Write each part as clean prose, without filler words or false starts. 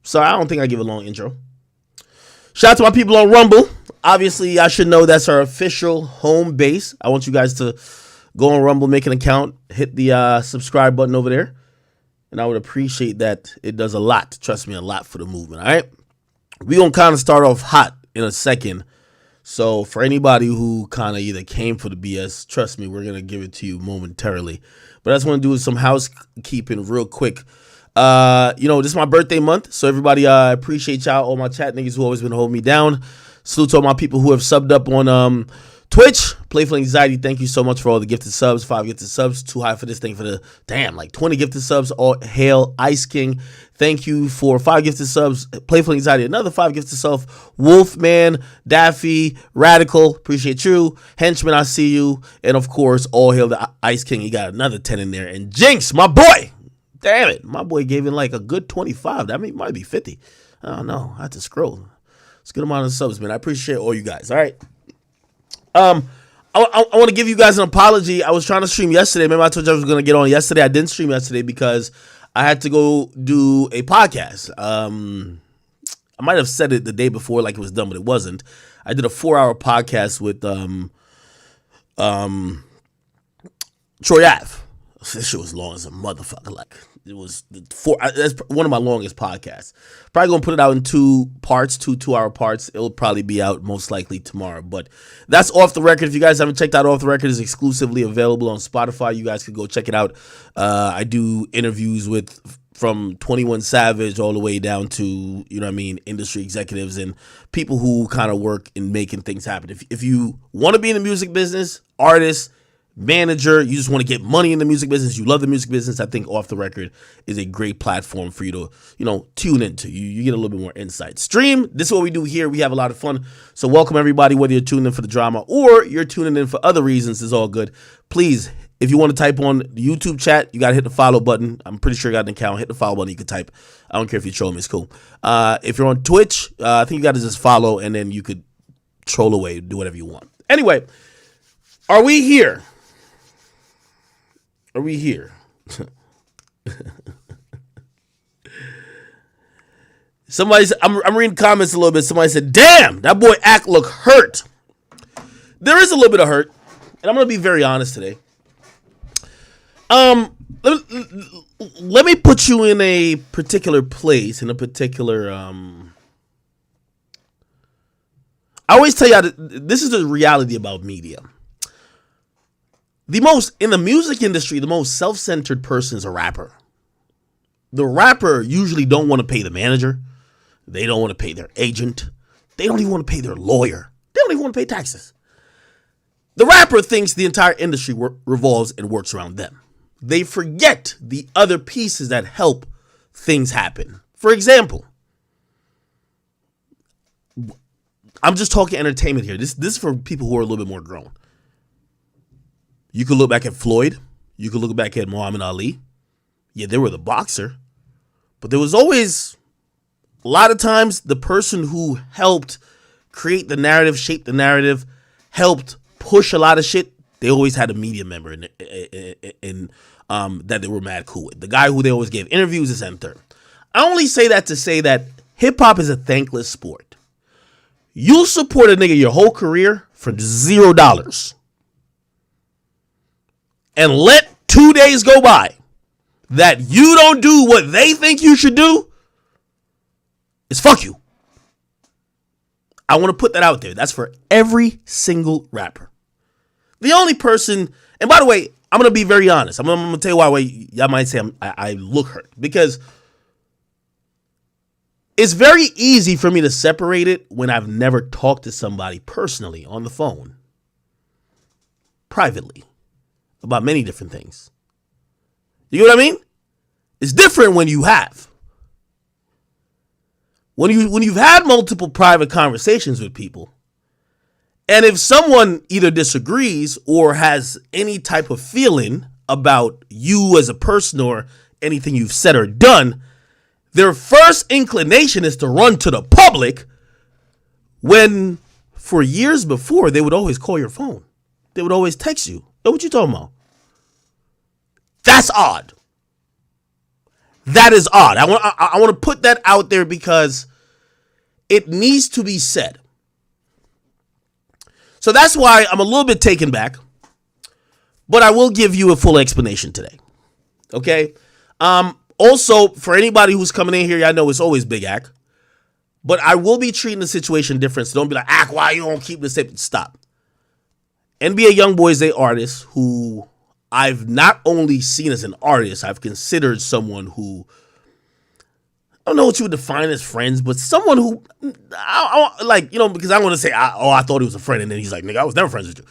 Sorry, I don't think I give a long intro. Shout out to my people on Rumble. Obviously, I should know that's our official home base. I want you guys to go on Rumble, make an account, hit the subscribe button over there. And I would appreciate that. It does a lot. Trust me, a lot for the movement, all right? We're going to kind of start off hot in a second. So for anybody who kind of either came for the BS, trust me, we're going to give it to you momentarily. But I just want to do some housekeeping real quick. This is my birthday month, so everybody, I appreciate y'all, all my chat niggas who always been holding me down. Salute to all my people who have subbed up on Twitch. Playful Anxiety, thank you so much for all the gifted subs. 5 gifted subs, too high for this thing for the, 20 gifted subs. All hail, Ice King. Thank you for 5 gifted subs. Playful Anxiety, another 5 gifted subs. Wolfman, Daffy, Radical, appreciate you. Henchman, I see you. And of course, all hail the Ice King. You got another 10 in there. And Jinx, my boy. Damn it. My boy gave in like a good 25. That might be 50. I don't know. I have to scroll. It's a good amount of subs, man. I appreciate all you guys. All right. I want to give you guys an apology. I was trying to stream yesterday. Remember I told you I was going to get on yesterday. I didn't stream yesterday because I had to go do a podcast. I might have said it the day before like it was done, but it wasn't. I did a 4-hour podcast with Troy Ave. This shit was long as a motherfucker. Like, it was that's one of my longest podcasts. Probably gonna put it out in 2 parts, 2-hour parts. It'll probably be out most likely tomorrow. But that's Off the Record. If you guys haven't checked out Off the Record, it's exclusively available on Spotify. You guys can go check it out. I do interviews from 21 Savage all the way down to, industry executives and people who kind of work in making things happen. If you want to be in the music business, artist, manager, you just want to get money in the music business, you love the music business, I think Off the Record is a great platform for you to, tune into. You get a little bit more insight. Stream, this is what we do here. We have a lot of fun. So welcome everybody, whether you're tuning in for the drama or you're tuning in for other reasons, it's all good. Please, if you want to type on the YouTube chat, you got to hit the follow button. I'm pretty sure you got an account. Hit the follow button. You can type. I don't care if you troll me. It's cool. If you're on Twitch, I think you got to just follow and then you could troll away, do whatever you want. Anyway, are we here? Are we here? I'm reading comments a little bit. Somebody said, damn, that boy Ak look hurt. There is a little bit of hurt. And I'm going to be very honest today. Let me put you in a particular place, in a particular, I always tell you, this is the reality about media. In the music industry, the most self-centered person is a rapper. The rapper usually don't want to pay the manager. They don't want to pay their agent. They don't even want to pay their lawyer. They don't even want to pay taxes. The rapper thinks the entire industry revolves and works around them. They forget the other pieces that help things happen. For example, I'm just talking entertainment here. This is for people who are a little bit more grown. You could look back at Floyd. You could look back at Muhammad Ali. Yeah, they were the boxer. But there was always, a lot of times, the person who helped create the narrative, shape the narrative, helped push a lot of shit, they always had a media member in that they were mad cool with. The guy who they always gave interviews, is and third. I only say that to say that hip-hop is a thankless sport. You support a nigga your whole career for $0. And let 2 days go by that you don't do what they think you should do, it's fuck you. I want to put that out there. That's for every single rapper. The only person, and by the way, I'm going to be very honest. I'm going to tell you why y'all might say I look hurt. Because it's very easy for me to separate it when I've never talked to somebody personally on the phone, privately, about many different things. You know what I mean? It's different when you have. When you've had multiple private conversations with people, and if someone either disagrees or has any type of feeling about you as a person or anything you've said or done, their first inclination is to run to the public, when for years before they would always call your phone. They would always text you. Know what you talking about? That's odd. That is odd. I want to put that out there because it needs to be said. So that's why I'm a little bit taken back, but I will give you a full explanation today. Okay? Also, for anybody who's coming in here, I know it's always Big Ak, but I will be treating the situation different. So don't be like, Ak, why you don't keep the same? Stop. NBA Youngboy is an artist who I've not only seen as an artist, I've considered someone who, I don't know what you would define as friends, but someone who, because I want to say, I thought he was a friend, and then he's like, nigga, I was never friends with you.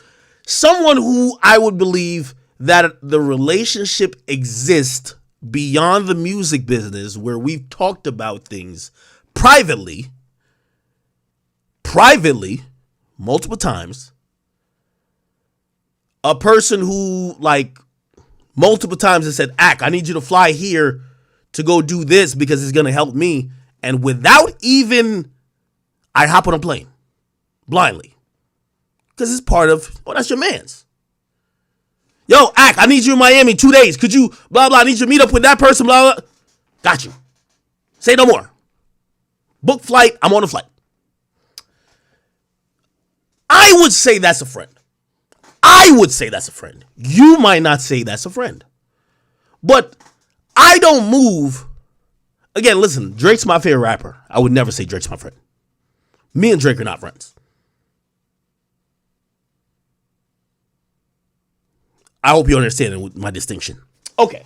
Someone who I would believe that the relationship exists beyond the music business, where we've talked about things privately, multiple times. A person who, like, multiple times has said, Ak, I need you to fly here to go do this because it's going to help me. And without even, I hop on a plane blindly because it's part of, that's your man's. Yo, Ak, I need you in Miami 2 days. Could you, blah, blah, I need you to meet up with that person, blah, blah. Got you. Say no more. Book flight, I'm on a flight. I would say that's a friend. You might not say that's a friend. But I don't move. Again, listen, Drake's my favorite rapper. I would never say Drake's my friend. Me and Drake are not friends. I hope you understand my distinction. Okay.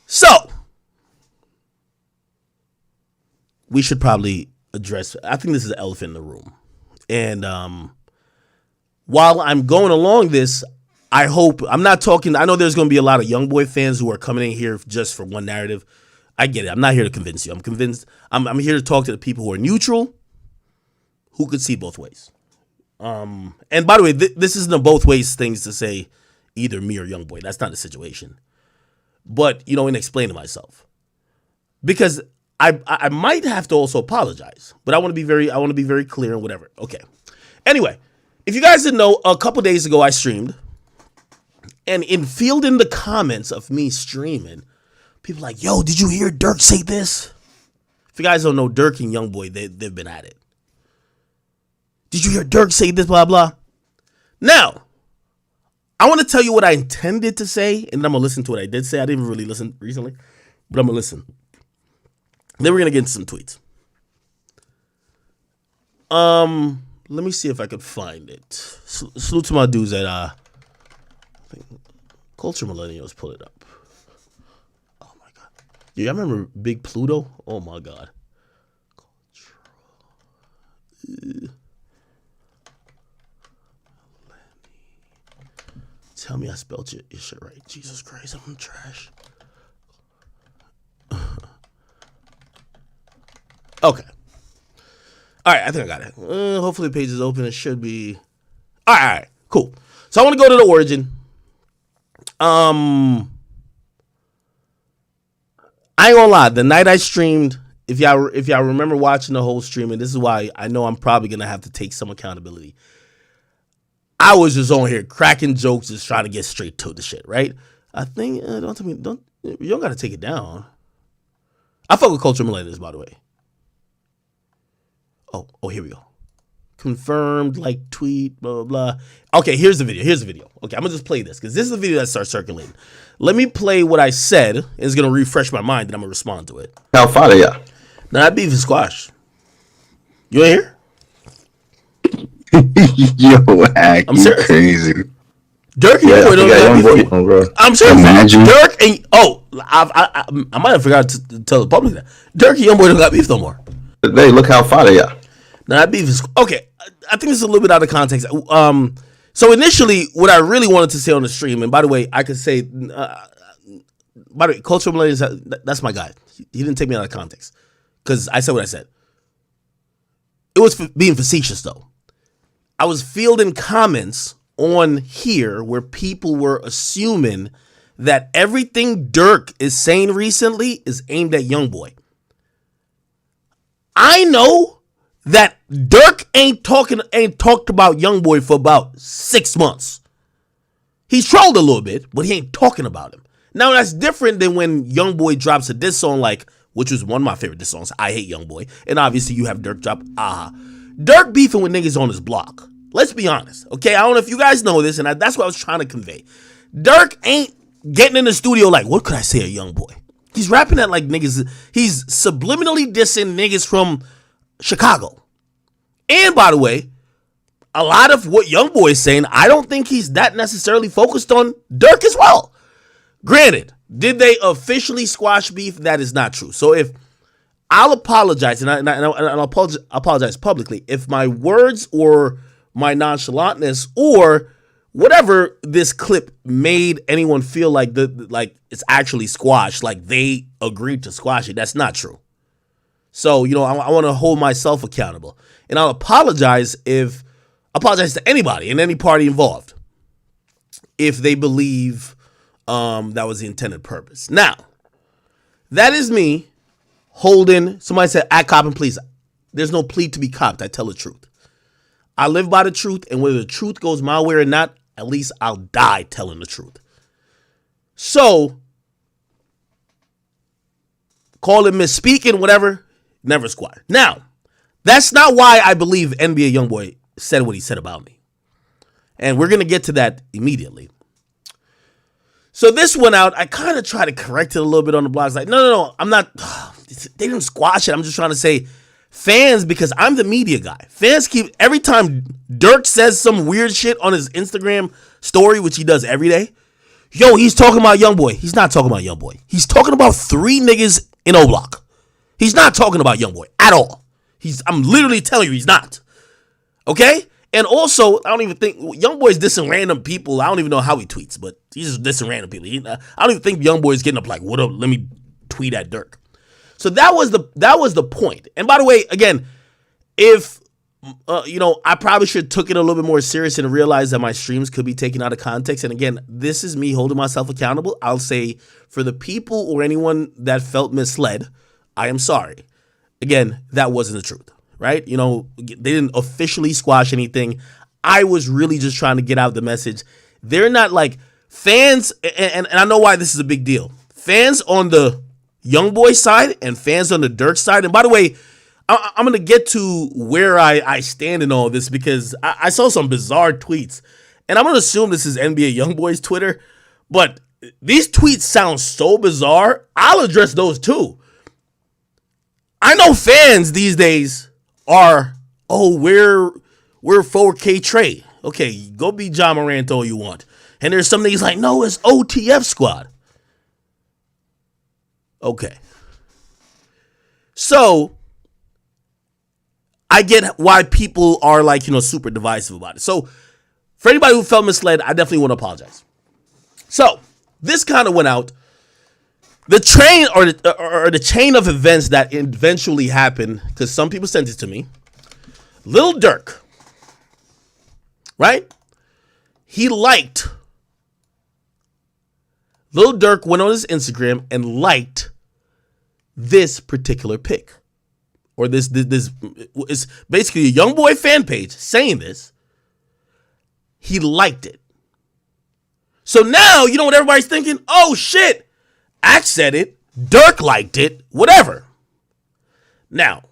So, we should probably address, I think this is the elephant in the room. And while I'm going along this, I hope, I'm not talking, I know there's going to be a lot of Youngboy fans who are coming in here just for one narrative. I get it. I'm not here to convince you. I'm here to talk to the people who are neutral, who could see both ways. And by the way, this isn't a both ways things to say either me or Youngboy. That's not the situation. But, in explaining myself. Because I might have to also apologize, but I want to be very clear and whatever. Okay. Anyway, if you guys didn't know, a couple days ago I streamed, and in the comments of me streaming, people like, yo, did you hear Dirk say this? If you guys don't know, Dirk and Youngboy, they've been at it. Did you hear Dirk say this, blah, blah? Now, I want to tell you what I intended to say, and then I'm going to listen to what I did say. I didn't really listen recently, but I'm going to listen. Then we're going to get into some tweets. Let me see if I could find it. Salute to my dudes at, I think Culture Millennials, pull it up. Oh, my God. Yeah, I remember Big Pluto? Oh, my God. Tell me I spelled your shit right. Jesus Christ, I'm trash. Okay. All right, I think I got it. Hopefully the page is open. It should be. All right, cool. So I want to go to the origin. I ain't gonna lie. The night I streamed, if y'all remember watching the whole stream, and this is why I know I'm probably gonna have to take some accountability. I was just on here cracking jokes, just trying to get straight to the shit, right? I think you don't gotta take it down. I fuck with Culture Millennials, by the way. Oh, here we go. Confirmed, like, tweet, blah, blah, blah. Okay, here's the video. Okay, I'm going to just play this because this is the video that starts circulating. Let me play what I said. And it's going to refresh my mind, and I'm going to respond to it. How far are you? Now, that beef is squash. You ain't here? Yo, Ak, I'm you serious. crazy. Dirk and Youngboy don't got beef no more. I'm serious. Imagine. Dirk and... I might have forgot to tell the public that. Dirk and Youngboy don't got beef no more. Hey, look how far they are. Now that beef is okay. I think this is a little bit out of context. So initially, what I really wanted to say on the stream, and by the way, I could say, by the way, Cultural Millennials, that's my guy. He didn't take me out of context because I said what I said. It was being facetious though. I was fielding comments on here where people were assuming that everything Dirk is saying recently is aimed at Youngboy. I know that Dirk ain't talked about Youngboy for about 6 months. He's trolled a little bit, but he ain't talking about him. Now that's different than when YoungBoy drops a diss song like, which was one of my favorite diss songs, I Hate YoungBoy, and obviously you have Dirk drop Aha. Dirk beefing with niggas on his block. Let's be honest, okay? I don't know if you guys know this, and that's what I was trying to convey. Dirk ain't getting in the studio like, what could I say a YoungBoy? He's rapping at like niggas. He's subliminally dissing niggas from Chicago. And by the way, a lot of what YoungBoy is saying, I don't think he's that necessarily focused on Dirk as well. Granted, did they officially squash beef? That is not true. So if I'll apologize, and I'll apologize publicly if my words or my nonchalantness or whatever this clip made anyone feel like like it's actually squashed, like they agreed to squash it. That's not true. So, I want to hold myself accountable. And I'll apologize to anybody in any party involved if they believe that was the intended purpose. Now, that is me holding, somebody said, act cop and please. There's no plea to be copped. I tell the truth. I live by the truth, and whether the truth goes my way or not, at least I'll die telling the truth. So, call it misspeaking, whatever, never squat. Now, that's not why I believe NBA YoungBoy said what he said about me. And we're going to get to that immediately. So this went out. I kind of tried to correct it a little bit on the blogs. Like, no, I'm not. They didn't squash it. I'm just trying to say fans, because I'm the media guy. Fans keep, every time Dirk says some weird shit on his Instagram story, which he does every day, yo, he's talking about YoungBoy. He's not talking about YoungBoy. He's talking about 3 niggas in O-Block. He's not talking about YoungBoy at all. I'm literally telling you he's not. Okay? And also, I don't even think YoungBoy's dissing random people. I don't even know how he tweets, but he's just dissing random people. I don't even think YoungBoy's getting up like, what up? Let me tweet at Dirk. So that was the point. And by the way, again, if I probably should have took it a little bit more serious and realized that my streams could be taken out of context. And again, this is me holding myself accountable. I'll say for the people or anyone that felt misled, I am sorry. Again, that wasn't the truth, right? They didn't officially squash anything. I was really just trying to get out the message. They're not like fans, and I know why this is a big deal. Fans on the YoungBoy side and fans on the Dirk side. And by the way, I'm going to get to where I stand in all this because I saw some bizarre tweets. And I'm going to assume this is NBA YoungBoy's Twitter. But these tweets sound so bizarre. I'll address those too. I know fans these days are, we're 4K Trey. Okay, go be John Morant all you want. And there's some things like, no, it's OTF squad. Okay. So, I get why people are like, super divisive about it. So, for anybody who felt misled, I definitely want to apologize. So, this kind of went out. The train or the chain of events that eventually happened, because some people sent it to me. Lil Durk, right? Lil Durk went on his Instagram and liked this particular pic. Or this is basically a YoungBoy fan page saying this. He liked it. So now, you know what everybody's thinking? Oh, shit. Axe said it. Durk liked it. Whatever. Now,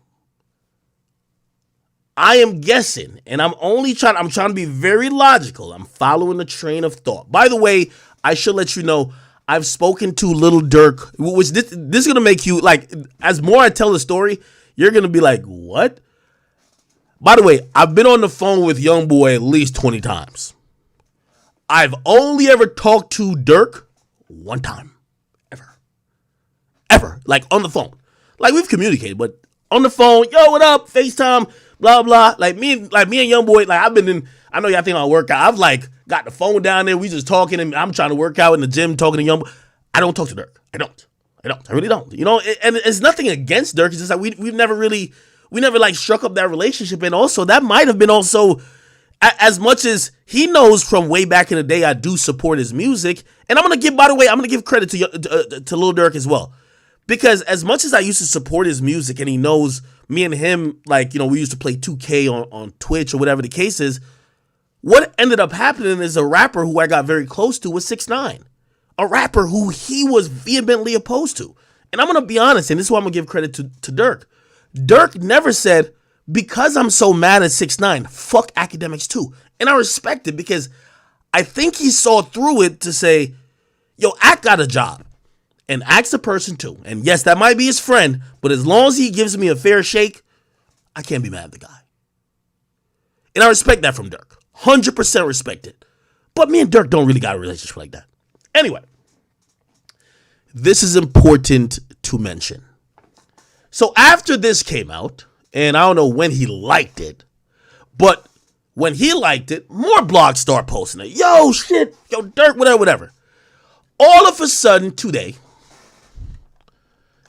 I am guessing, and I'm trying to be very logical. I'm following the train of thought. By the way, I should let you know, I've spoken to Lil Durk, which this is going to make you, like, as more I tell the story, you're going to be like, what? By the way, I've been on the phone with YoungBoy at least 20 times. I've only ever talked to Durk one time. Ever. Like, on the phone. Like, we've communicated, but on the phone, yo, what up? FaceTime, blah, blah. Like me and YoungBoy, like, I know y'all think I'll work out. I've, like, got the phone down there. We just talking, and I'm trying to work out in the gym, talking to YoungBoy. I don't talk to Durk. I don't. I really don't. And it's nothing against Durk. It's just like, we never, like, struck up that relationship. And also, that might have been also, as much as he knows from way back in the day, I do support his music. And I'm going to give credit to Lil Durk as well. Because as much as I used to support his music, and he knows me and him, like, we used to play 2K on Twitch or whatever the case is, what ended up happening is a rapper who I got very close to was 6ix9ine. a rapper who he was vehemently opposed to. And I'm going to be honest, and this is why I'm going to give credit to Dirk. Dirk never said, because I'm so mad at 6ix9ine, fuck Akademiks too. And I respect it because I think he saw through it to say, yo, Ak got a job. And Ak's a person too. And yes, that might be his friend, but as long as he gives me a fair shake, I can't be mad at the guy. And I respect that from Dirk. 100% respect it. But me and Dirk don't really got a relationship like that. Anyway, this is important to mention. So after this came out, and I don't know when he liked it, but when he liked it, more blogs start posting it. Yo, shit, yo, Dirk, whatever. All of a sudden today,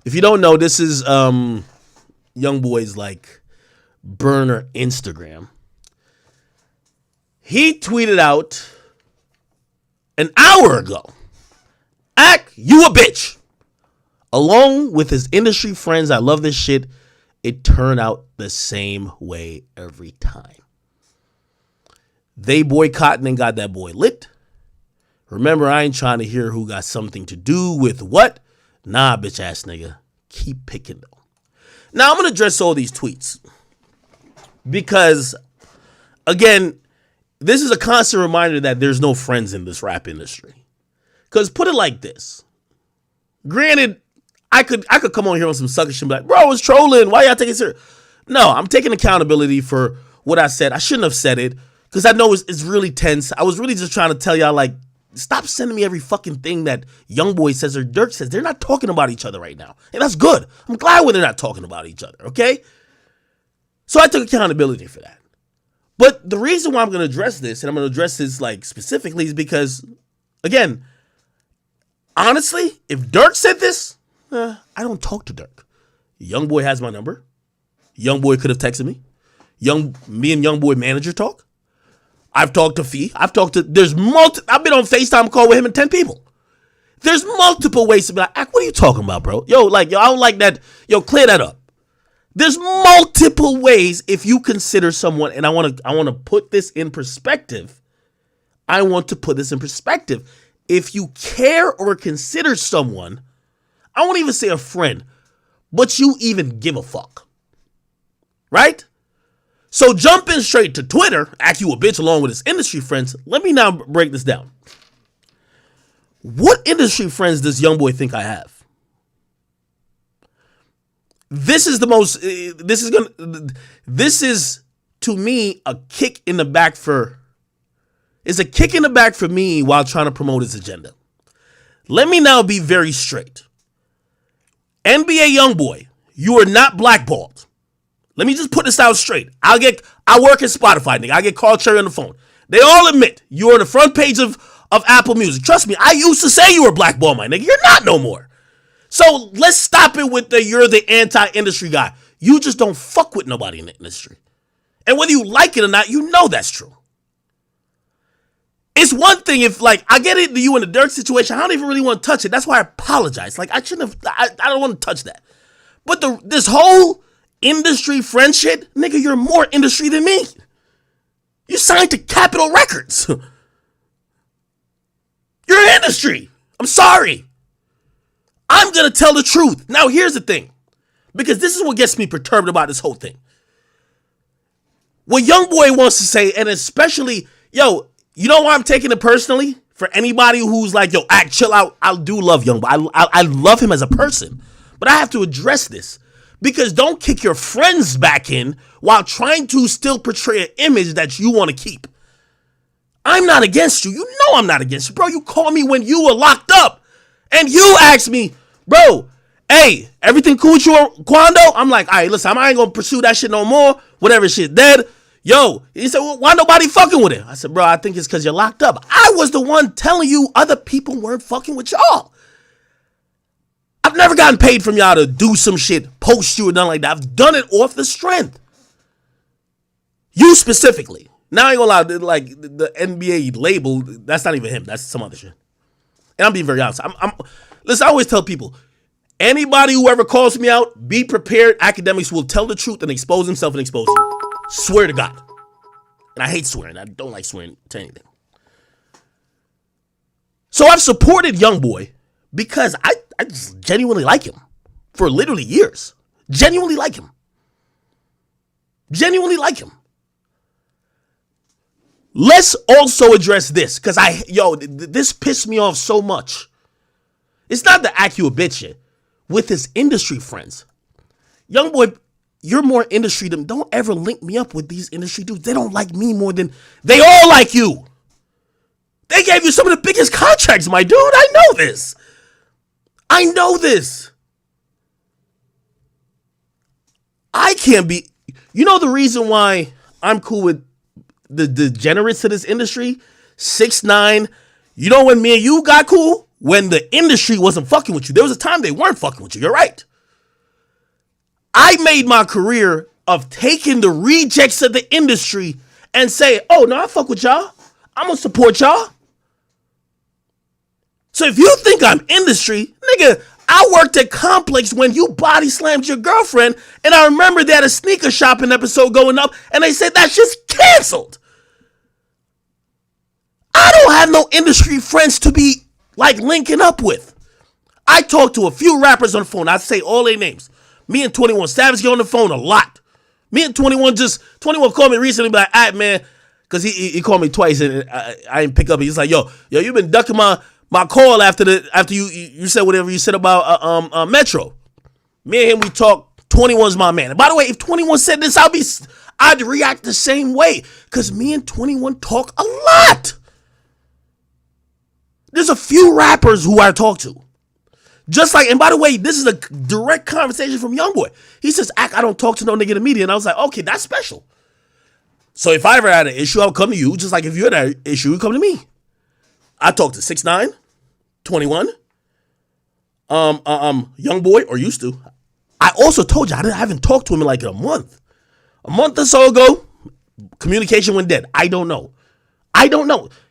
if you don't know, this is Young Boy's like burner Instagram. He tweeted out an hour ago, Ak, you a bitch. Along with his industry friends, I love this shit. It turned out the same way every time. They boycotting and got that boy lit. Remember, I ain't trying to hear who got something to do with what. Nah, bitch ass nigga. Keep picking though. Now I'm going to address all these tweets. Because, again, this is a constant reminder that there's no friends in this rap industry. Because put it like this. Granted, I could come on here on some sucker shit and be like, bro, I was trolling. Why y'all taking it serious? No, I'm taking accountability for what I said. I shouldn't have said it because I know it's really tense. I was really just trying to tell y'all, like, stop sending me every fucking thing that Youngboy says or Dirk says. They're not talking about each other right now. And that's good. I'm glad when they're not talking about each other, okay? So I took accountability for that. But the reason why I'm going to address this, and I'm going to address this, like, specifically is because, again, honestly, if Dirk said this, I don't talk to Dirk. Youngboy has my number. Youngboy could have texted me. Me and Youngboy manager talk. I've talked to Fee. I've been on FaceTime call with him and 10 people. There's multiple ways to be like, what are you talking about, bro? Yo, I don't like that. Yo, clear that up. There's multiple ways if you consider someone, and I want to put this in perspective. I want to put this in perspective. If you care or consider someone, I won't even say a friend, but you even give a fuck. Right? So jumping straight to Twitter, act you a bitch along with his industry friends, let me now break this down. What industry friends does Youngboy think I have? This is to me a kick in the back for me while trying to promote his agenda. Let me now be very straight. NBA Youngboy, you are not blackballed. Let me just put this out straight. I work at Spotify, nigga. I get Carl Cherry on the phone. They all admit you're on the front page of Apple Music. Trust me, I used to say you were blackballed, my nigga. You're not no more. So let's stop it with you're the anti-industry guy. You just don't fuck with nobody in the industry. And whether you like it or not, you know that's true. It's one thing if, like, I get into you in the Dirk situation, I don't even really want to touch it. That's why I apologize. Like, I shouldn't have, I don't want to touch that. But this whole industry friend shit, nigga, you're more industry than me. You signed to Capitol Records. You're industry. I'm sorry. I'm going to tell the truth. Now, here's the thing. Because this is what gets me perturbed about this whole thing. What Youngboy wants to say, and especially, yo, you know why I'm taking it personally? For anybody who's like, yo, Act, chill out. I do love Youngboy. I love him as a person. But I have to address this. Because don't kick your friends back in while trying to still portray an image that you want to keep. I'm not against you. You know I'm not against you. Bro, you called me when you were locked up. And you asked me, bro, hey, everything cool with you, Quando? I'm like, all right, listen, I ain't going to pursue that shit no more. Whatever shit dead. Yo, he said, well, why nobody fucking with it? I said, bro, I think it's because you're locked up. I was the one telling you other people weren't fucking with y'all. I've never gotten paid from y'all to do some shit, post you or nothing like that. I've done it off the strength. You specifically. Now I ain't gonna lie, like the NBA label, that's not even him. That's some other shit. And I'm being very honest. Listen, I always tell people, anybody who ever calls me out, be prepared. Akademiks will tell the truth and expose himself and expose you. Swear to God. And I hate swearing. I don't like swearing to anything. So I've supported YoungBoy because I just genuinely like him for literally years. Genuinely like him. Genuinely like him. Let's also address this, because this pissed me off so much. It's not the act you a bitch shit. With his industry friends. YoungBoy, you're more industry than, don't ever link me up with these industry dudes. They don't like me more than, they all like you. They gave you some of the biggest contracts, my dude. I know this. I know this. I can't be, you know the reason why I'm cool with the degenerates of this industry? 6ix9ine. You know when me and you got cool? When the industry wasn't fucking with you. There was a time they weren't fucking with you. You're right. I made my career of taking the rejects of the industry and say, oh, no, I fuck with y'all. I'm going to support y'all. So if you think I'm industry, nigga, I worked at Complex when you body slammed your girlfriend, and I remember they had a sneaker shopping episode going up, and they said that shit's canceled. I don't have no industry friends to be like linking up with. I talk to a few rappers on the phone. I say all their names. Me and 21 Savage get on the phone a lot. Me and 21 called me recently, be like, all right, man, because he called me twice and I didn't pick up. He's like, yo, you been ducking my call after you said whatever you said about Metro. Me and him, we talk. 21's my man. And by the way, if 21 said this, I'd react the same way, because me and 21 talk a lot. There's a few rappers who I talk to. Just like, and by the way, this is a direct conversation from YoungBoy. He says, I don't talk to no nigga in the media. And I was like, okay, that's special. So if I ever had an issue, I'll come to you. Just like if you had an issue, you come to me. I talk to 6ix9ine, 21, YoungBoy, or used to. I also told you I haven't talked to him in like a month. A month or so ago, communication went dead. I don't know.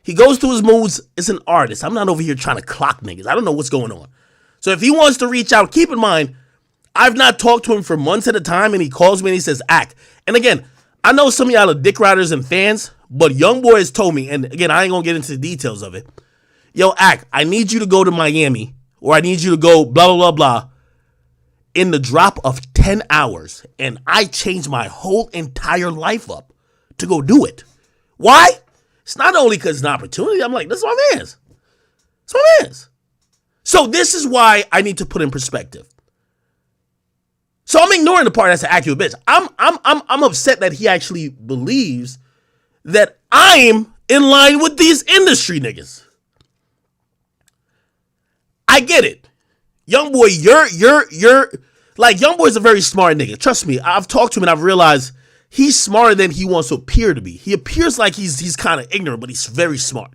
He goes through his moods. It's an artist. I'm not over here trying to clock niggas. I don't know what's going on. So if he wants to reach out, keep in mind, I've not talked to him for months at a time, and he calls me and he says, Ack. And again, I know some of y'all are dick riders and fans, but YoungBoy has told me, and again, I ain't gonna get into the details of it. Yo, Ack, I need you to go to Miami, or I need you to go blah, blah, blah, blah, in the drop of 10 hours. And I changed my whole entire life up to go do it. Why? It's not only because it's an opportunity. I'm like, this is my man's. It's my man's. So this is why I need to put in perspective. So I'm ignoring the part that's an accurate bitch. I'm upset that he actually believes that I'm in line with these industry niggas. I get it. YoungBoy, you're like, YoungBoy's a very smart nigga. Trust me, I've talked to him and I've realized he's smarter than he wants to appear to be. He appears like he's kind of ignorant, but he's very smart.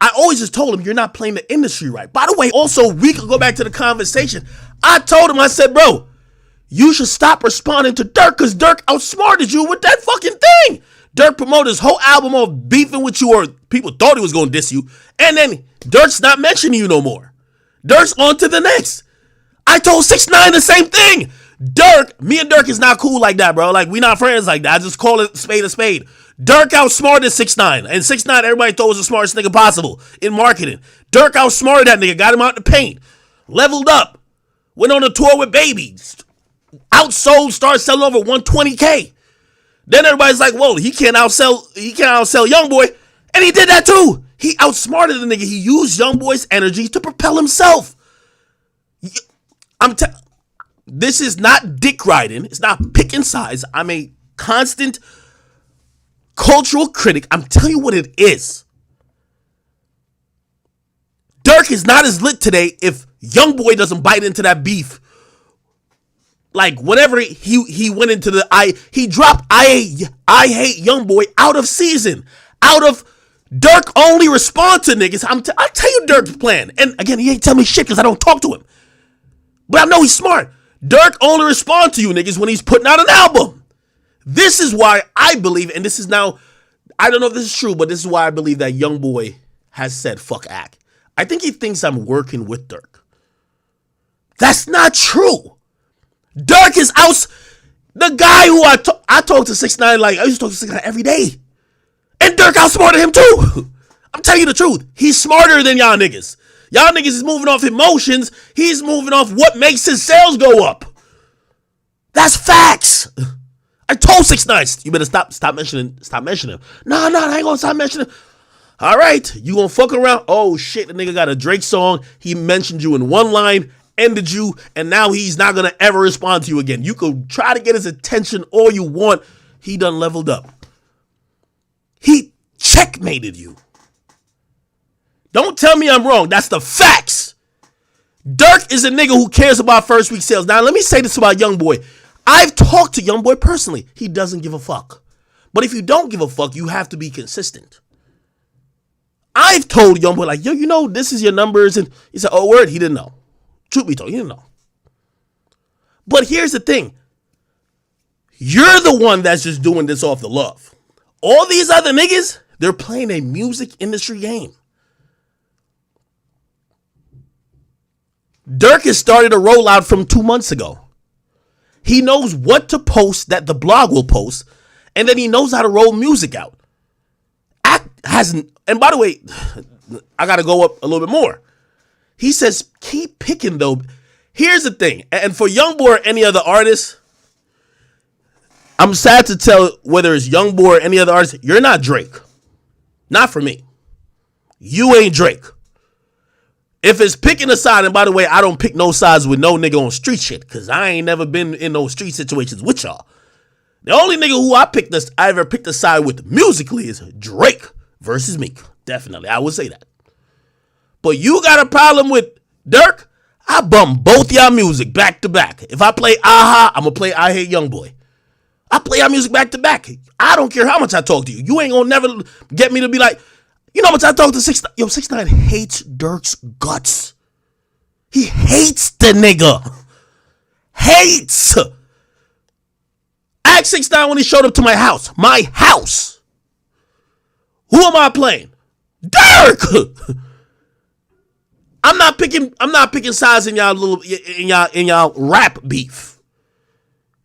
I always just told him, you're not playing the industry right. By the way, also, we could go back to the conversation. I told him, I said, bro, you should stop responding to Dirk, because Dirk outsmarted you with that fucking thing. Dirk promoted his whole album of beefing with you, or people thought he was going to diss you, and then Dirk's not mentioning you no more. Dirk's on to the next. I told 6ix9ine the same thing. Me and Dirk is not cool like that, bro. Like, we not friends like that. I just call it spade a spade. Dirk outsmarted 6ix9ine. And 6ix9ine, everybody thought was the smartest nigga possible in marketing. Dirk outsmarted that nigga, got him out the paint. Leveled up. Went on a tour with Baby. Outsold, started selling over 120K. Then everybody's like, whoa, he can't outsell YoungBoy. And he did that too. He outsmarted the nigga. He used YoungBoy's energy to propel himself. This is not dick riding. It's not picking sides. I'm a constant cultural critic. I'm telling you what it is. Dirk is not as lit today if YoungBoy doesn't bite into that beef. Like, whenever he went into he dropped I Hate YoungBoy out of season. Out of Dirk only respond to niggas. I'll tell you Dirk's plan. And again, he ain't tell me shit because I don't talk to him. But I know he's smart. Dirk only respond to you niggas when he's putting out an album. This is why I believe, and this is now, I don't know if this is true, but this is why I believe that YoungBoy has said fuck Ack. I think he thinks I'm working with Dirk. That's not true. Dirk is out. The guy who I talk to 6ix9ine, like, I used to talk to 6ix9ine every day. And Dirk outsmarted him too. I'm telling you the truth. He's smarter than y'all niggas. Y'all niggas is moving off emotions. He's moving off what makes his sales go up. That's facts. I told 6ix9ine, you better stop mentioning him. No, I ain't gonna stop mentioning him. All right, you gonna fuck around? Oh shit, the nigga got a Drake song. He mentioned you in one line, ended you, and now he's not gonna ever respond to you again. You could try to get his attention all you want. He done leveled up. He checkmated you. Don't tell me I'm wrong. That's the facts. Dirk is a nigga who cares about first week sales. Now, let me say this about YoungBoy. I've talked to YoungBoy personally. He doesn't give a fuck. But if you don't give a fuck, you have to be consistent. I've told YoungBoy, like, yo, you know, this is your numbers. And he said, oh, word, he didn't know. Truth be told, he didn't know. But here's the thing. You're the one that's just doing this off the love. All these other niggas, they're playing a music industry game. Dirk has started a rollout from 2 months ago. He knows what to post that the blog will post, and then he knows how to roll music out. And by the way, I got to go up a little bit more. He says, keep picking though. Here's the thing. And for YoungBoy or any other artist, I'm sad to tell whether it's YoungBoy or any other artist, you're not Drake. Not for me. You ain't Drake. If it's picking a side, and by the way, I don't pick no sides with no nigga on street shit, because I ain't never been in those street situations with y'all. The only nigga who I ever picked a side with musically is Drake versus Meek. Definitely, I would say that. But you got a problem with Dirk? I bump both y'all music back to back. If I play Aha, I'm going to play I Hate YoungBoy. I play y'all music back to back. I don't care how much I talk to you. You ain't going to never get me to be like, you know how much I talk to 6ix9ine? Yo, 6ix9ine hates Dirk's guts. He hates the nigga. Hates. I asked 6ix9ine when he showed up to my house. My house. Who am I playing? Dirk. I'm not picking sides in y'all rap beef.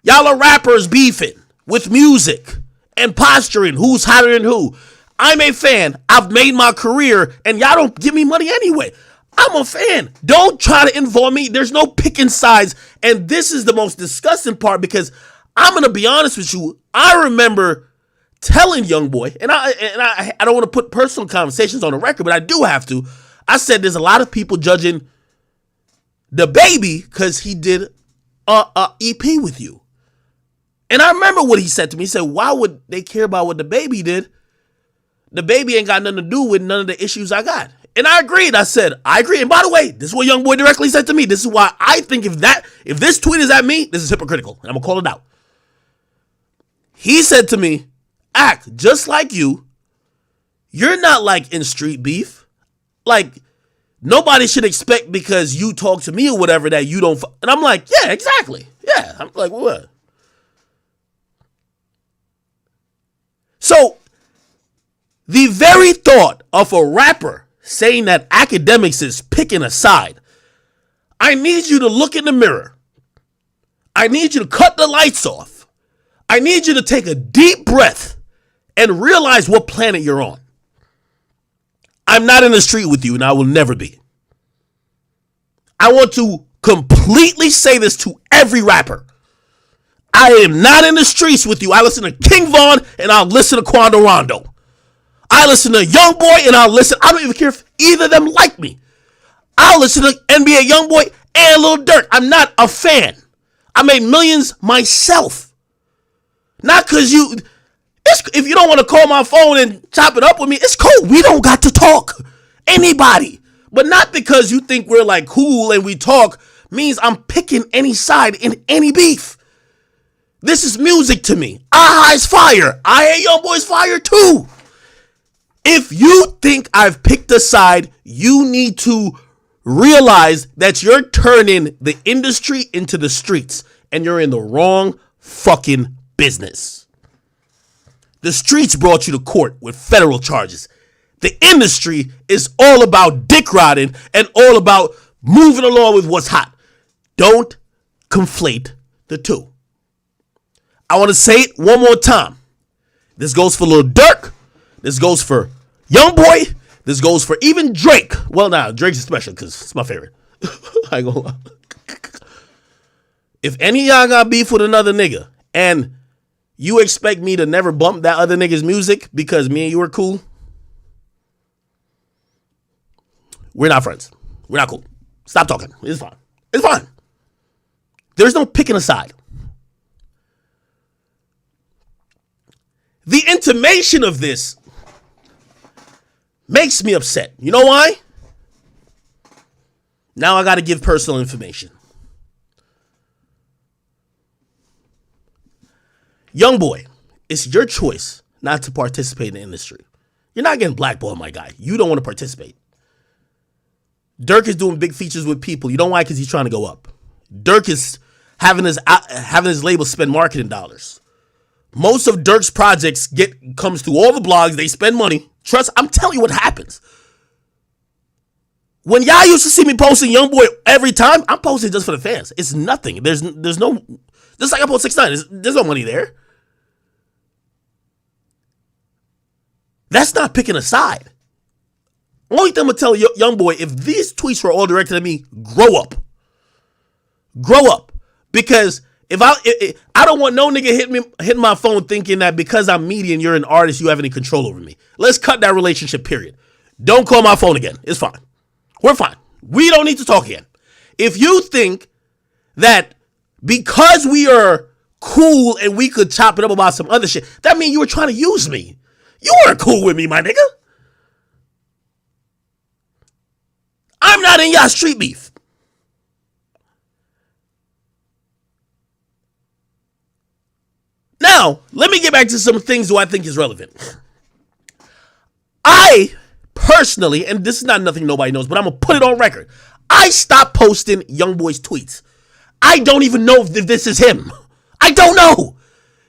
Y'all are rappers beefing with music and posturing who's hotter than who. I'm a fan. I've made my career, and y'all don't give me money anyway. I'm a fan. Don't try to involve me. There's no picking sides, and this is the most disgusting part because I'm gonna be honest with you. I remember telling YoungBoy, and I don't want to put personal conversations on the record, but I do have to. I said there's a lot of people judging the baby because he did a EP with you, and I remember what he said to me. He said, "Why would they care about what the baby did? The baby ain't got nothing to do with none of the issues I got." And I agreed. I said, I agree. And by the way, this is what YoungBoy directly said to me. This is why I think if this tweet is at me, this is hypocritical. And I'm going to call it out. He said to me, Act just like you're not like in street beef. Like, nobody should expect because you talk to me or whatever that you don't. And I'm like, yeah, exactly. Yeah. I'm like, what? So, the very thought of a rapper saying that Akademiks is picking a side, I need you to look in the mirror. I need you to cut the lights off. I need you to take a deep breath and realize what planet you're on. I'm not in the street with you, and I will never be. I want to completely say this to every rapper. I am not in the streets with you. I listen to King Von, and I'll listen to Quando Rondo. I listen to YoungBoy, and I don't even care if either of them like me. I'll listen to NBA YoungBoy and Lil Durk. I'm not a fan. I made millions myself. Not because if you don't want to call my phone and chop it up with me, it's cool. We don't got to talk. Anybody. But not because you think we're like cool and we talk means I'm picking any side in any beef. This is music to me. Aha's fire. I Hate YoungBoy's fire too. If you think I've picked a side, you need to realize that you're turning the industry into the streets and you're in the wrong fucking business. The streets brought you to court with federal charges. The industry is all about dick riding and all about moving along with what's hot. Don't conflate the two. I want to say it one more time. This goes for Lil Durk. This goes for YoungBoy. This goes for even Drake. Well, nah, Drake's special because it's my favorite. I ain't gonna lie. If any of y'all got beef with another nigga and you expect me to never bump that other nigga's music because me and you are cool, we're not friends. We're not cool. Stop talking. It's fine. It's fine. There's no picking a side. The intimation of this makes me upset. You know why? Now I got to give personal information. Young boy, it's your choice not to participate in the industry. You're not getting blackballed, my guy. You don't want to participate. Dirk is doing big features with people. You know why? Because he's trying to go up. Dirk is having his label spend marketing dollars. Most of Dirk's projects comes through all the blogs. They spend money. Trust, I'm telling you what happens. When y'all used to see me posting Youngboy every time, I'm posting just for the fans. It's nothing. There's no, just like I post 6ix9ine, there's no money there. That's not picking a side. Only thing I'm gonna tell Youngboy, if these tweets were all directed at me, grow up. Grow up. Because if I don't want no nigga hitting my phone thinking that because I'm media and you're an artist, you have any control over me. Let's cut that relationship, period. Don't call my phone again. It's fine. We're fine. We don't need to talk again. If you think that because we are cool and we could chop it up about some other shit, that means you were trying to use me. You weren't cool with me, my nigga. I'm not in y'all street beef. Now, let me get back to some things who I think is relevant. I personally, and this is not nothing nobody knows, but I'm going to put it on record. I stopped posting Youngboy's tweets. I don't even know if this is him. I don't know.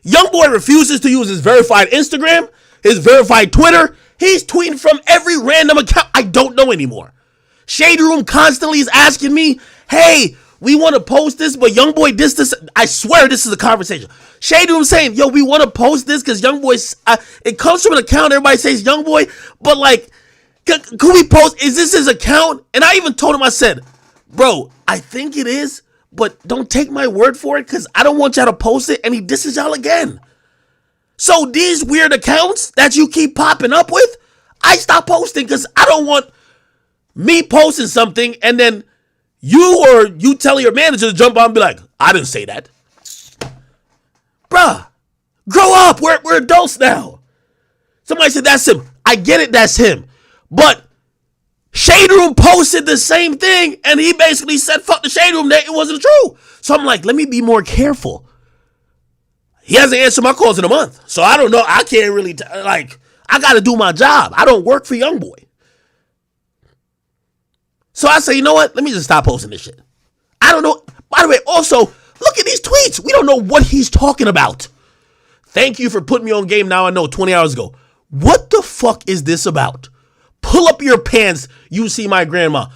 Youngboy refuses to use his verified Instagram, his verified Twitter. He's tweeting from every random account. I don't know anymore. Shade Room constantly is asking me, hey, we want to post this, but Youngboy this. I swear this is a conversation. Shade Room saying, yo, we want to post this because Youngboy, it comes from an account, everybody says Youngboy, but like, could we post, is this his account? And I even told him, I said, bro, I think it is, but don't take my word for it because I don't want y'all to post it, and he disses y'all again. So these weird accounts that you keep popping up with, I stop posting because I don't want me posting something and then you tell your manager to jump on and be like, I didn't say that. Bruh, grow up. We're adults now. Somebody said that's him. I get it, that's him. But Shade Room posted the same thing and he basically said, fuck the Shade Room, that it wasn't true. So I'm like, let me be more careful. He hasn't answered my calls in a month. So I don't know. I can't really, I got to do my job. I don't work for Youngboy. So I say, you know what? Let me just stop posting this shit. I don't know. By the way, also, look at these tweets. We don't know what he's talking about. Thank you for putting me on game. Now I know 20 hours ago. What the fuck is this about? Pull up your pants. You see my grandma.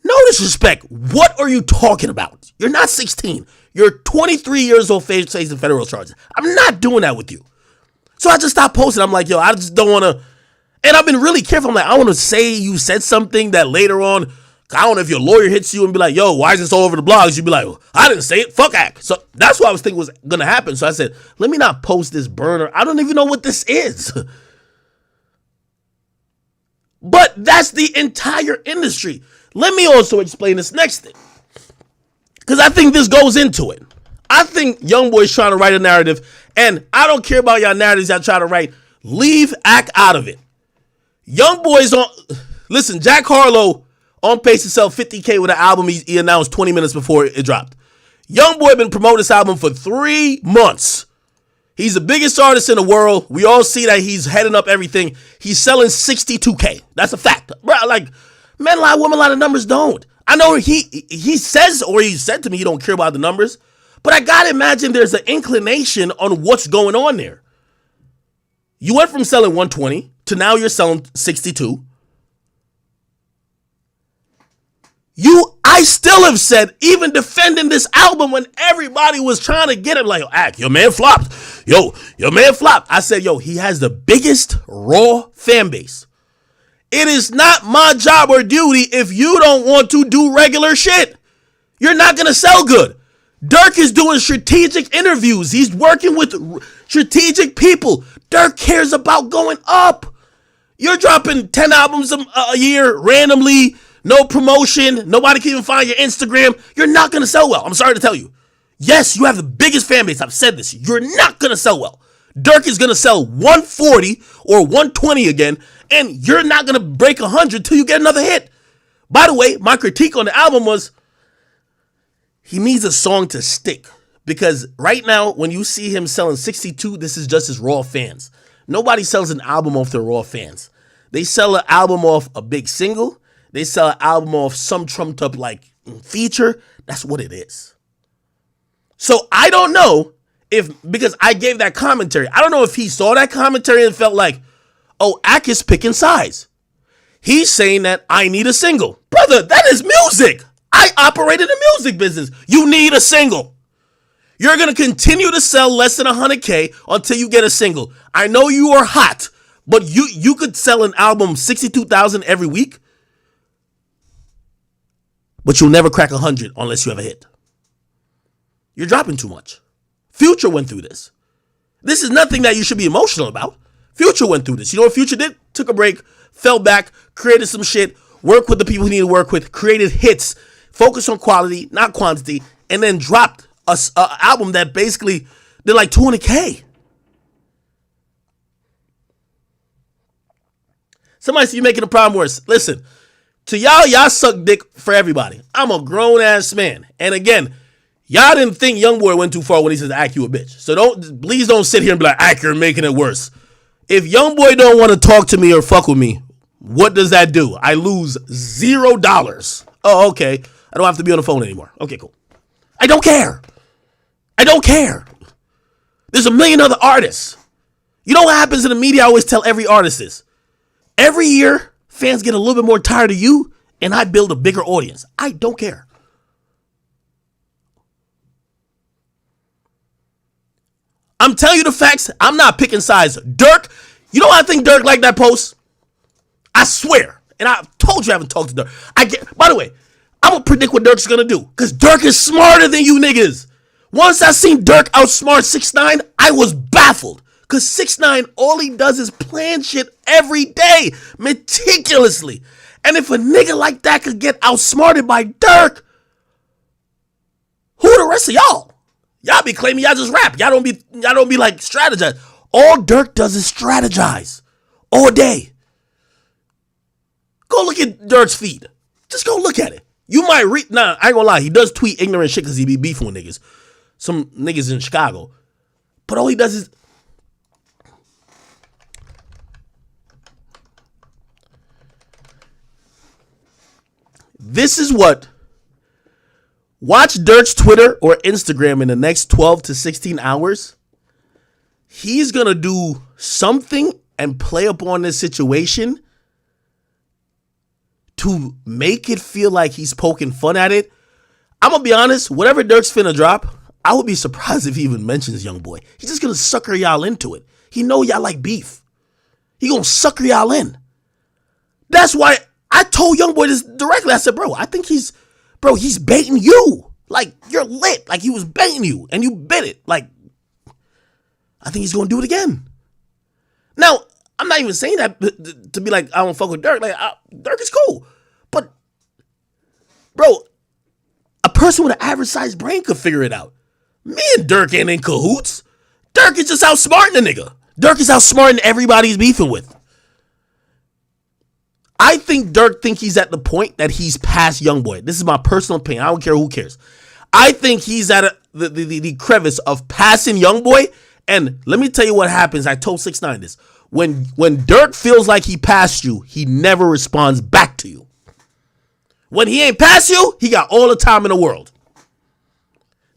No disrespect. What are you talking about? You're not 16. You're 23 years old facing federal charges. I'm not doing that with you. So I just stopped posting. I'm like, yo, I just don't want to. And I've been really careful. I'm like, I want to say you said something that later on, I don't know if your lawyer hits you and be like, yo, why is this all over the blogs? You'd be like, well, I didn't say it. Fuck act. So that's what I was thinking was going to happen. So I said, let me not post this burner. I don't even know what this is. But that's the entire industry. Let me also explain this next thing. Because I think this goes into it. I think Youngboy's trying to write a narrative. And I don't care about y'all narratives y'all try to write. Leave Act out of it. Youngboy's on. Listen, Jack Harlow on pace to sell 50K with an album he announced 20 minutes before it dropped. Youngboy been promoting this album for 3 months. He's the biggest artist in the world. We all see that he's heading up everything. He's selling 62K. That's a fact. Bro, like, men lie, women lie, the numbers don't. I know he says, or he said to me he don't care about the numbers, but I gotta imagine there's an inclination on what's going on there. You went from selling 120 to now you're selling 62. I still have said, even defending this album when everybody was trying to get him, like, Ack, your man flopped. Yo, your man flopped. I said, yo, he has the biggest Raw fan base. It is not my job or duty if you don't want to do regular shit. You're not going to sell good. Dirk is doing strategic interviews. He's working with strategic people. Dirk cares about going up. You're dropping 10 albums a year randomly, no promotion. Nobody can even find your Instagram. You're not going to sell well. I'm sorry to tell you. Yes, you have the biggest fan base. I've said this. You're not going to sell well. Dirk is going to sell 140 or 120 again, and you're not going to break 100 till you get another hit. By the way, my critique on the album was he needs a song to stick, because right now when you see him selling 62, this is just his raw fans. Nobody sells an album off their raw fans. They sell an album off a big single. They sell an album off some trumped up like feature. That's what it is. So I don't know if, because I gave that commentary, I don't know if he saw that commentary and felt like, oh, Ak is picking sides. He's saying that I need a single. Brother, that is music. I operate in the music business. You need a single. You're going to continue to sell less than 100K until you get a single. I know you are hot, but you could sell an album 62,000 every week, but you'll never crack 100 unless you have a hit. You're dropping too much. Future went through this. This is nothing that you should be emotional about. Future went through this. You know what Future did? Took a break, fell back, created some shit, worked with the people he needed to work with, created hits, focused on quality, not quantity, and then dropped a album that basically did like 200K. Somebody see you making the problem worse. Listen, to y'all suck dick for everybody. I'm a grown ass man. And again, y'all didn't think Youngboy went too far when he says Ak, you a bitch. So please don't sit here and be like, Ak, you're making it worse. If Youngboy don't want to talk to me or fuck with me, what does that do? I lose $0. Oh, okay. I don't have to be on the phone anymore. Okay, cool. I don't care. I don't care. There's a million other artists. You know what happens in the media? I always tell every artist this. Every year, fans get a little bit more tired of you, and I build a bigger audience. I don't care. I'm telling you the facts. I'm not picking sides. Dirk, you know why I think Dirk liked that post? I swear. And I told you I haven't talked to Dirk. By the way, I'm going to predict what Dirk's going to do, because Dirk is smarter than you niggas. Once I seen Dirk outsmart 6ix9ine, I was baffled. Because 6ix9ine, all he does is plan shit every day, meticulously. And if a nigga like that could get outsmarted by Dirk, who the rest of y'all? Y'all be claiming y'all just rap. Y'all don't be like strategize. All Dirk does is strategize. All day. Go look at Dirk's feed. Just go look at it. You might read. Nah, I ain't gonna lie. He does tweet ignorant shit because he be beefing with niggas. Some niggas in Chicago. But all he does is. This is what. Watch Dirk's Twitter or Instagram in the next 12 to 16 hours. He's gonna do something and play upon this situation to make it feel like he's poking fun at it. I'm gonna be honest, whatever Dirk's finna drop, I would be surprised if he even mentions Youngboy. He's just gonna sucker y'all into it. He know y'all like beef. He gonna sucker y'all in. That's why I told Youngboy this directly. I said, bro, I think he's baiting you. Like, you're lit. Like, he was baiting you, and you bit it. Like, I think he's gonna do it again. Now, I'm not even saying that to be like, I don't fuck with Dirk. Like, Dirk is cool. But, bro, a person with an average sized brain could figure it out. Me and Dirk ain't in cahoots. Dirk is just outsmarting the nigga. Dirk is outsmarting everybody he's beefing with. I think Dirk think he's at the point that he's past Youngboy. This is my personal opinion. I don't care who cares. I think he's at the crevice of passing Youngboy. And let me tell you what happens. I told 6ix9ine this. When Dirk feels like he passed you, he never responds back to you. When he ain't passed you, he got all the time in the world.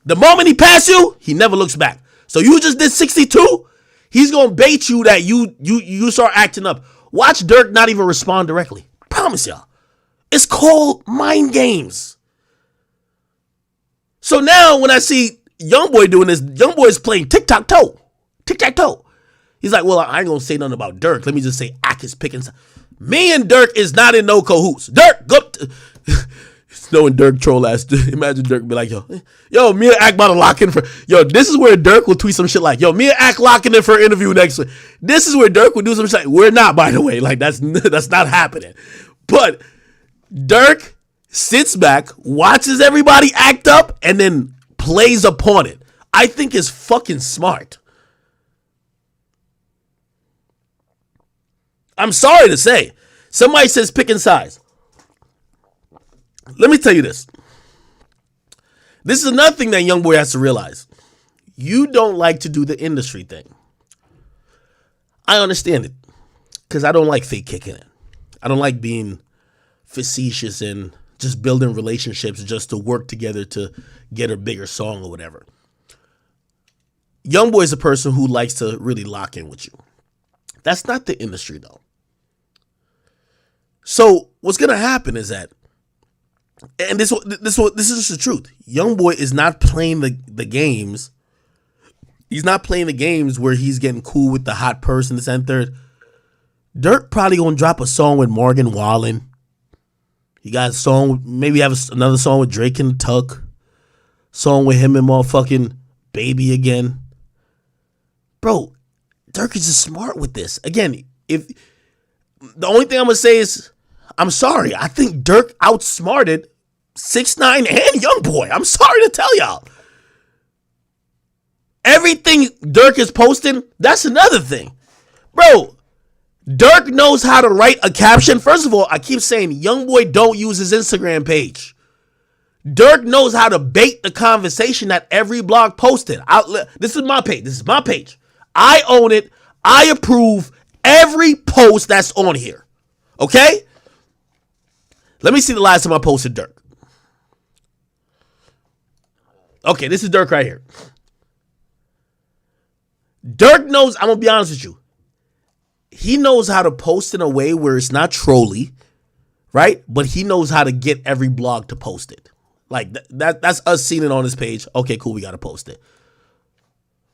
The moment he passed you, he never looks back. So you just did 62. He's gonna bait you that you start acting up. Watch Dirk not even respond directly. Promise y'all. It's called mind games. So now when I see Youngboy doing this, Youngboy's playing tic-tac-toe. Tic-tac-toe. He's like, well, I ain't gonna say nothing about Dirk. Let me just say Ak is picking. Me and Dirk is not in no cahoots. Dirk, go. Knowing Dirk troll ass. Imagine Dirk be like, yo, me and Ak about to lock in for. Yo, this is where Dirk will tweet some shit like, yo, me and Ak locking in for an interview next week. This is where Dirk will do some shit like, we're not, by the way. Like, that's not happening. But Dirk sits back, watches everybody act up, and then plays upon it. I think is fucking smart. I'm sorry to say. Somebody says pick and size. Let me tell you this. This is another thing that young boy has to realize. You don't like to do the industry thing. I understand it. Because I don't like fake kicking it. I don't like being facetious and just building relationships just to work together to get a bigger song or whatever. Young boy is a person who likes to really lock in with you. That's not the industry though. So what's going to happen is that, and this is just the truth. Young boy is not playing the games. He's not playing the games where he's getting cool with the hot person, this and third. Dirk probably gonna drop a song with Morgan Wallen. He got a song, maybe have another song with Drake and Tuck. Song with him and motherfucking Baby again. Bro, Dirk is just smart with this. Again, if the only thing I'm gonna say is, I'm sorry. I think Dirk outsmarted 6ix9ine and Youngboy. I'm sorry to tell y'all. Everything Dirk is posting, that's another thing. Bro, Dirk knows how to write a caption. First of all, I keep saying Youngboy don't use his Instagram page. Dirk knows how to bait the conversation that every blog posted. This is my page. This is my page. I own it. I approve every post that's on here. Okay? Let me see the last time I posted Dirk. Okay, this is Dirk right here. Dirk knows, I'm going to be honest with you. He knows how to post in a way where it's not trolly, right? But he knows how to get every blog to post it. Like, that's us seeing it on his page. Okay, cool, we got to post it.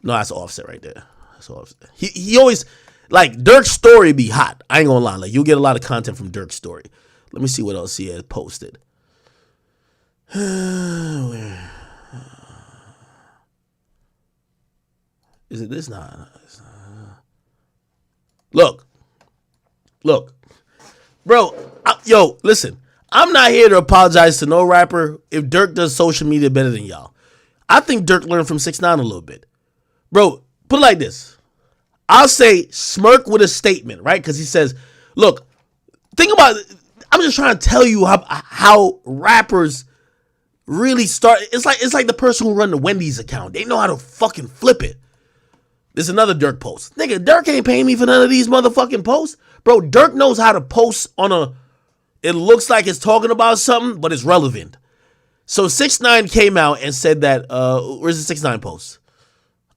No, that's Offset right there. That's Offset. He always, like, Dirk's story be hot. I ain't gonna lie. Like, you'll get a lot of content from Dirk's story. Let me see what else he has posted. Is it this? Nah. Look. Bro, yo, listen. I'm not here to apologize to no rapper if Dirk does social media better than y'all. I think Dirk learned from 6ix9ine a little bit. Bro, put it like this. I'll say smirk with a statement, right? Because he says, look, think about it. I'm just trying to tell you how rappers really start. It's like the person who run the Wendy's account. They know how to fucking flip it. There's another Dirk post. Nigga, Dirk ain't paying me for none of these motherfucking posts. Bro, Dirk knows how to post on it looks like it's talking about something, but it's relevant. So 6ix9ine came out and said that, where's the 6ix9ine post?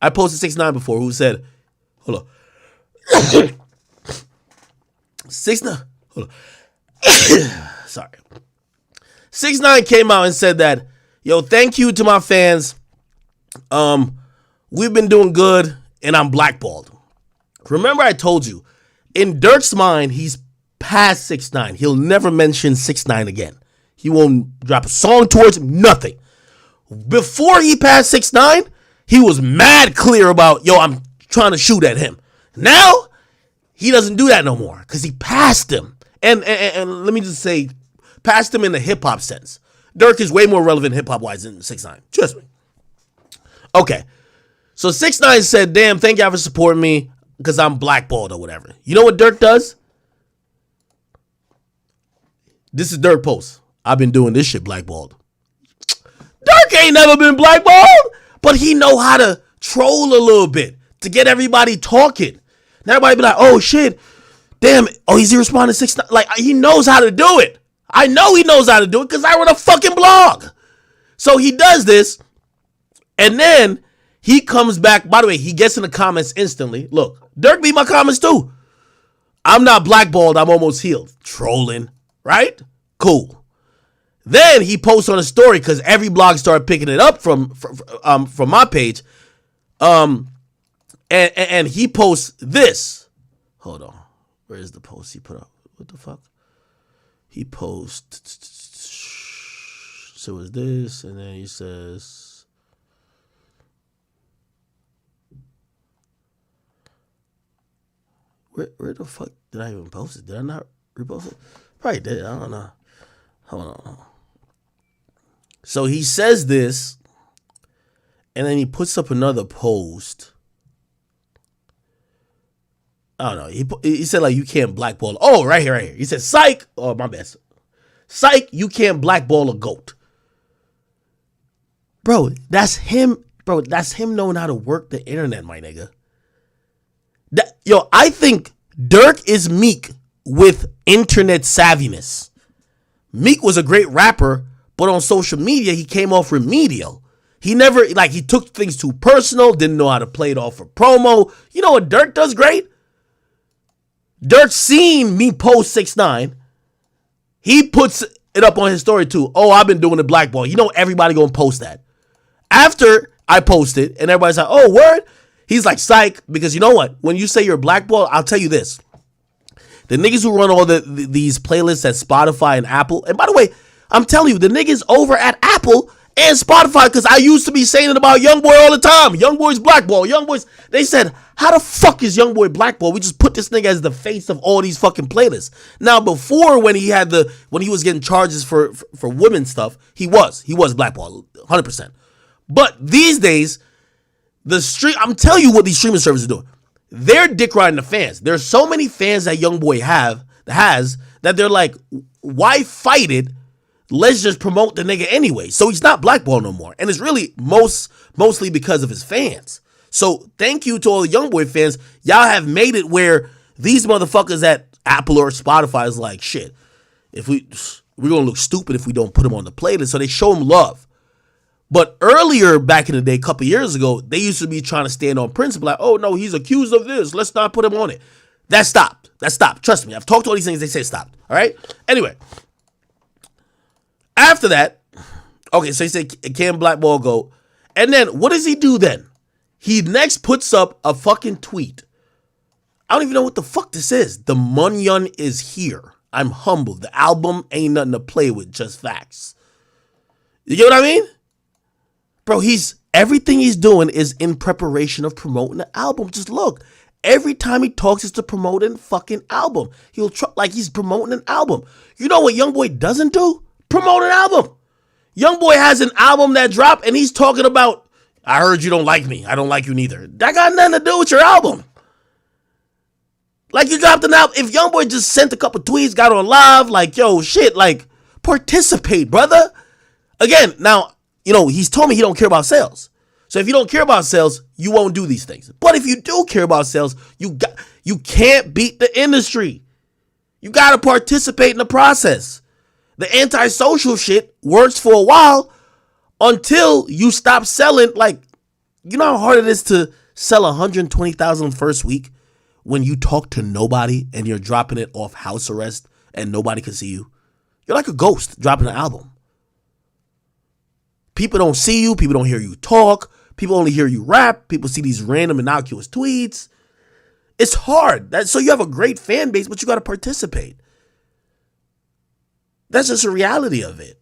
I posted 6ix9ine before who said, hold on. 6ix9ine, hold on. Sorry. 6ix9ine came out and said that, yo, thank you to my fans. We've been doing good and I'm blackballed. Remember I told you, in Dirk's mind, he's past 6ix9ine. He'll never mention 6ix9ine again. He won't drop a song towards him, nothing. Before he passed 6ix9ine, he was mad clear about, yo, I'm trying to shoot at him. Now, he doesn't do that no more because he passed him. And let me just say, passed him in the hip-hop sense. Dirk is way more relevant hip-hop-wise than 6ix9ine. Trust me. Okay. So 6ix9ine said, damn, thank y'all for supporting me because I'm blackballed or whatever. You know what Dirk does? This is Dirk post. I've been doing this shit blackballed. Dirk ain't never been blackballed, but he know how to troll a little bit to get everybody talking. And everybody be like, oh shit, damn, oh he's responding 6ix9ine. Like, he knows how to do it. I know he knows how to do it because I run a fucking blog. So he does this, and then he comes back. By the way, he gets in the comments instantly. Look, Dirk beat my comments too. I'm not blackballed, I'm almost healed. Trolling, right? Cool. Then he posts on a story because every blog started picking it up from my page. And he posts this. Hold on. Where is the post he put up? What the fuck? He posts. So is this, and then he says, where the fuck did I even post it? Did I not repost it? Probably did. I don't know. Hold on. So he says this, and then he puts up another post. I don't know. He said, like, you can't blackball. Oh, right here. He said, psych. Oh, my bad. Psych, you can't blackball a goat. Bro, that's him. Bro, that's him knowing how to work the internet, my nigga. I think Dirk is Meek with internet savviness. Meek was a great rapper, but on social media, he came off remedial. He never, he took things too personal, didn't know how to play it off for promo. You know what Dirk does great? Dirk seen me post 6ix9ine. He puts it up on his story too. Oh, I've been doing the blackball. You know everybody gonna post that. After I post it and everybody's like, oh, word? He's like, psych, because you know what? When you say you're blackball, I'll tell you this. The niggas who run all these playlists at Spotify and Apple, and by the way, I'm telling you, the niggas over at Apple and Spotify, because I used to be saying it about Youngboy all the time. Youngboy's blackball. Youngboy's, they said, how the fuck is Youngboy blackball? We just put this nigga as the face of all these fucking playlists. Now, before when he was getting charges for women stuff, he was blackball, 100%. But these days, I'm telling you what these streaming services are doing. They're dick riding the fans. There's so many fans that Youngboy has that they're like, why fight it? Let's just promote the nigga anyway. So he's not blackball no more. And it's really mostly because of his fans. So thank you to all the Youngboy fans. Y'all have made it where these motherfuckers at Apple or Spotify is like, shit, if we're going to look stupid if we don't put him on the playlist. So they show him love. But earlier back in the day, a couple years ago, they used to be trying to stand on principle like, oh, no, he's accused of this. Let's not put him on it. That stopped. Trust me. I've talked to all these things. They say stopped. All right? Anyway. After that, okay, so he said, can blackball go? And then what does he do then? He next puts up a fucking tweet. I don't even know what the fuck this is. The Munyon is here. I'm humbled. The album ain't nothing to play with, just facts. You get what I mean? Bro, everything he's doing is in preparation of promoting the album. Just look. Every time he talks, it's to promote a fucking album. He'll like he's promoting an album. You know what Youngboy doesn't do? Promote an album. Youngboy has an album that dropped and he's talking about, I heard you don't like me. I don't like you neither. That got nothing to do with your album. Like you dropped an album. If Youngboy just sent a couple tweets, got on live, like, yo, shit, like, participate, brother. Again, now, you know, he's told me he don't care about sales. So if you don't care about sales, you won't do these things. But if you do care about sales, you can't beat the industry. You got to participate in the process. The antisocial shit works for a while until you stop selling. Like, you know how hard it is to sell 120,000 first week when you talk to nobody and you're dropping it off house arrest and nobody can see you? You're like a ghost dropping an album. People don't see you. People don't hear you talk. People only hear you rap. People see these random innocuous tweets. It's hard. So you have a great fan base, but you got to participate. That's just a reality of it.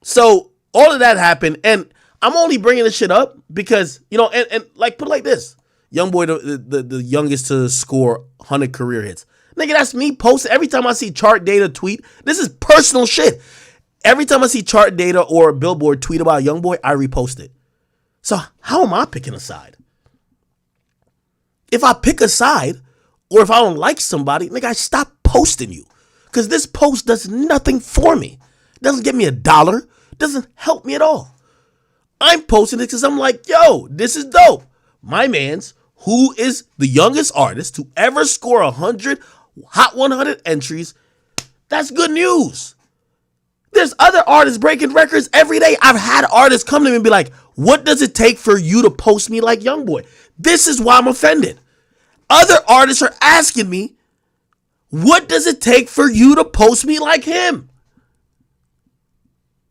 So all of that happened, and I'm only bringing this shit up because, you know, and like, put it like this. Youngboy, the youngest to score 100 career hits. Nigga, that's me posting. Every time I see chart data tweet, this is personal shit. Every time I see chart data or a Billboard tweet about Youngboy, I repost it. So how am I picking a side? If I pick a side, or if I don't like somebody, nigga, I stop posting you. Because this post does nothing for me. It doesn't get me $1. It doesn't help me at all. I'm posting it because I'm like, yo, this is dope. My man's, who is the youngest artist to ever score 100 Hot 100 entries, that's good news. There's other artists breaking records every day. I've had artists come to me and be like, what does it take for you to post me like Youngboy? This is why I'm offended. Other artists are asking me, what does it take for you to post me like him?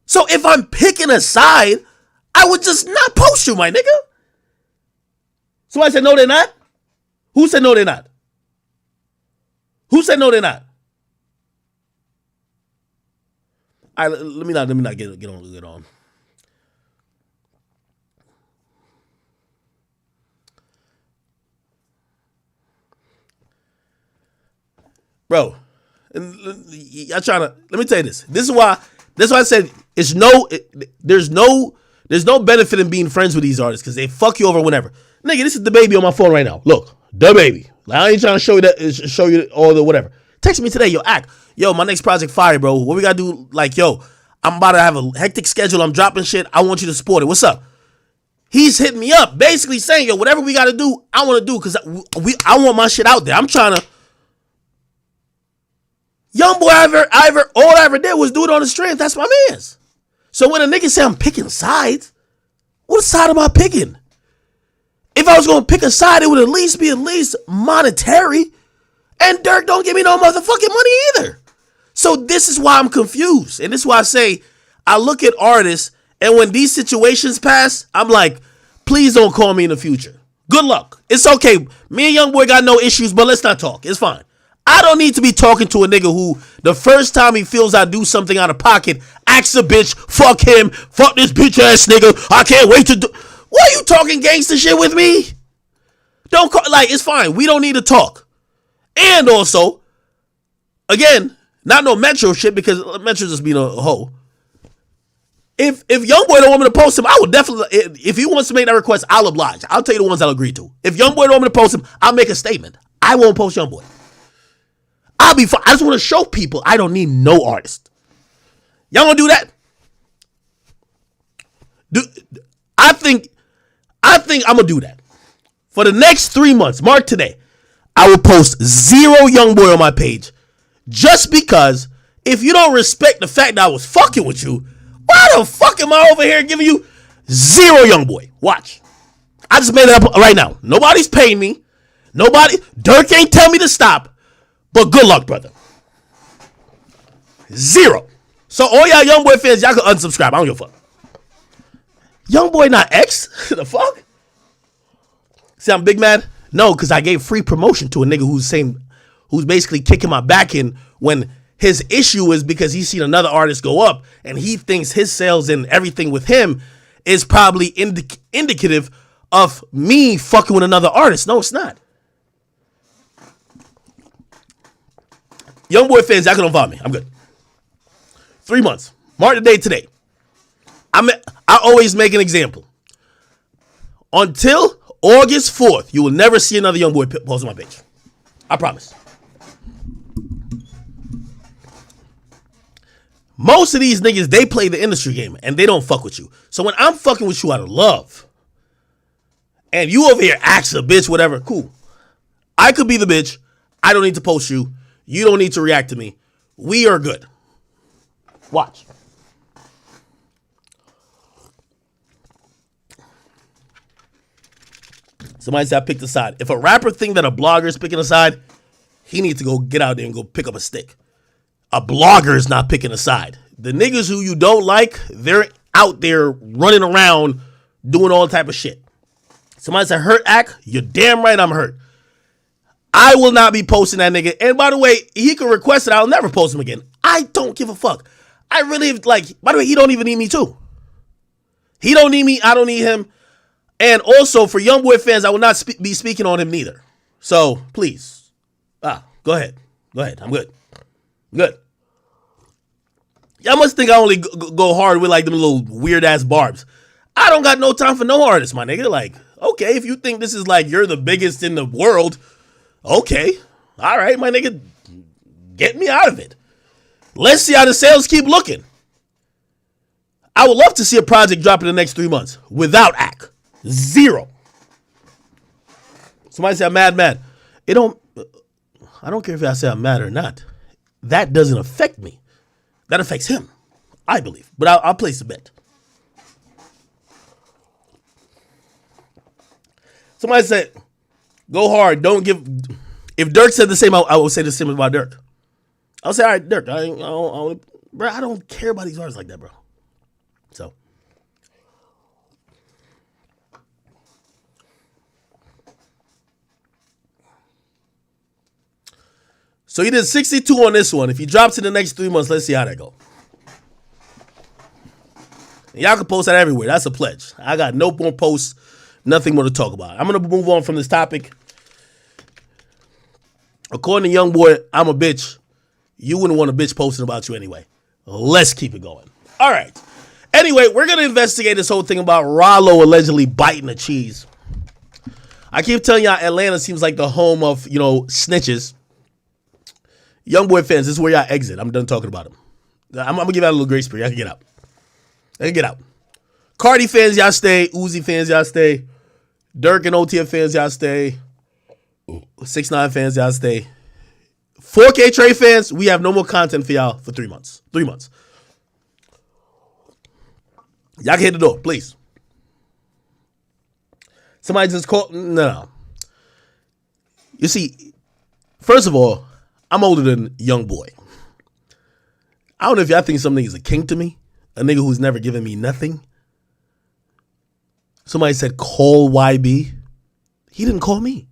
So if I'm picking a side, I would just not post you, my nigga. Somebody said, no, they're not. Who said no, they're not? Who said no? They're not. All right, let me not get on. Bro, y'all trying to, let me tell you this. This is why I said there's no benefit in being friends with these artists because they fuck you over whenever. Nigga, this is the baby on my phone right now. Look, the baby. Like, I ain't trying to show you all the whatever. Text me today, yo, act. Yo, my next project fire, bro. What we gotta do? Like, yo, I'm about to have a hectic schedule. I'm dropping shit. I want you to support it. What's up? He's hitting me up, basically saying, yo, whatever we gotta do, I want to do because I want my shit out there. I'm trying to. Young boy, all I ever did was do it on the strength. That's my man's. So when a nigga say I'm picking sides, what side am I picking? If I was gonna pick a side, it would at least be monetary. And Dirk don't give me no motherfucking money either. So this is why I'm confused. And this is why I say I look at artists and when these situations pass, I'm like, please don't call me in the future. Good luck. It's okay. Me and Young Boy got no issues, but let's not talk. It's fine. I don't need to be talking to a nigga who the first time he feels I do something out of pocket, acts a bitch, fuck him, fuck this bitch ass nigga. I can't wait to do. Why are you talking gangster shit with me? Don't call, like, it's fine. We don't need to talk. And also, again, not no Metro shit because Metro just being a hoe. If Young Boy don't want me to post him, I would definitely, if he wants to make that request, I'll oblige. I'll tell you the ones I'll agree to. If Young Boy don't want me to post him, I'll make a statement. I won't post Young Boy. I'll be fine. I just want to show people I don't need no artist. Y'all gonna do that? I think I'm gonna do that. For the next 3 months, mark today, I will post 0 Young Boy on my page. Just because if you don't respect the fact that I was fucking with you, why the fuck am I over here giving you 0 Young Boy? Watch. I just made it up right now. Nobody's paying me. Dirk ain't tell me to stop. But good luck, brother. 0. So all y'all Young Boy fans, y'all can unsubscribe. I don't give a fuck. Young Boy not X? The fuck? See, I'm big mad? No, because I gave free promotion to a nigga who's basically kicking my back in when his issue is because he's seen another artist go up and he thinks his sales and everything with him is probably indicative of me fucking with another artist. No, it's not. Young Boy fans, y'all can unfollow me. I'm good. 3 months. Mark the day today. I always make an example. Until August 4th, you will never see another Young Boy post on my page. I promise. Most of these niggas, they play the industry game and they don't fuck with you. So when I'm fucking with you out of love and you over here ask a bitch, whatever, cool. I could be the bitch. I don't need to post you. You don't need to react to me. We are good. Watch. Somebody said I picked a side. If a rapper think that a blogger is picking a side, he needs to go get out there and go pick up a stick. A blogger is not picking a side. The niggas who you don't like, they're out there running around doing all type of shit. Somebody said hurt act. You're damn right I'm hurt. I will not be posting that nigga. And by the way, he can request it. I'll never post him again. I don't give a fuck. I really, like, by the way, he don't even need me too. He don't need me. I don't need him. And also for Young Boy fans, I will not be speaking on him neither. So please, go ahead. I'm good. Y'all must think I only go hard with like them little weird ass barbs. I don't got no time for no artist, my nigga. Like, okay, if you think this is like you're the biggest in the world, okay, all right, my nigga, get me out of it. Let's see how the sales keep looking. I would love to see a project drop in the next 3 months without act. 0. Somebody say I'm mad. I don't care if I say I'm mad or not. That doesn't affect me. That affects him, I believe. But I'll place a bet. Somebody said, go hard. Don't give. If Dirk said the same, I would say the same about Dirk. I'll say, all right, Dirk. I don't care about these artists like that, bro. So. So he did 62 on this one. If he drops in the next 3 months, let's see how that go. And y'all can post that everywhere. That's a pledge. I got no more posts, nothing more to talk about. I'm going to move on from this topic. According to Young Boy, I'm a bitch. You wouldn't want a bitch posting about you anyway. Let's keep it going. All right. Anyway, we're going to investigate this whole thing about Rollo allegedly biting the cheese. I keep telling y'all Atlanta seems like the home of, snitches. Young Boy fans, this is where y'all exit. I'm done talking about him. I'm going to give out a little grace period. Y'all can get out. Cardi fans, y'all stay. Uzi fans, y'all stay. Dirk and OTF fans, y'all stay. 6ix9ine fans, y'all stay. 4K Trey fans, we have no more content for y'all for 3 months. 3 months. Y'all can hit the door, please. Somebody just called. No. You see, first of all, I'm older than Young Boy. I don't know if y'all think some nigga's a king to me. A nigga who's never given me nothing. Somebody said, call YB. He didn't call me.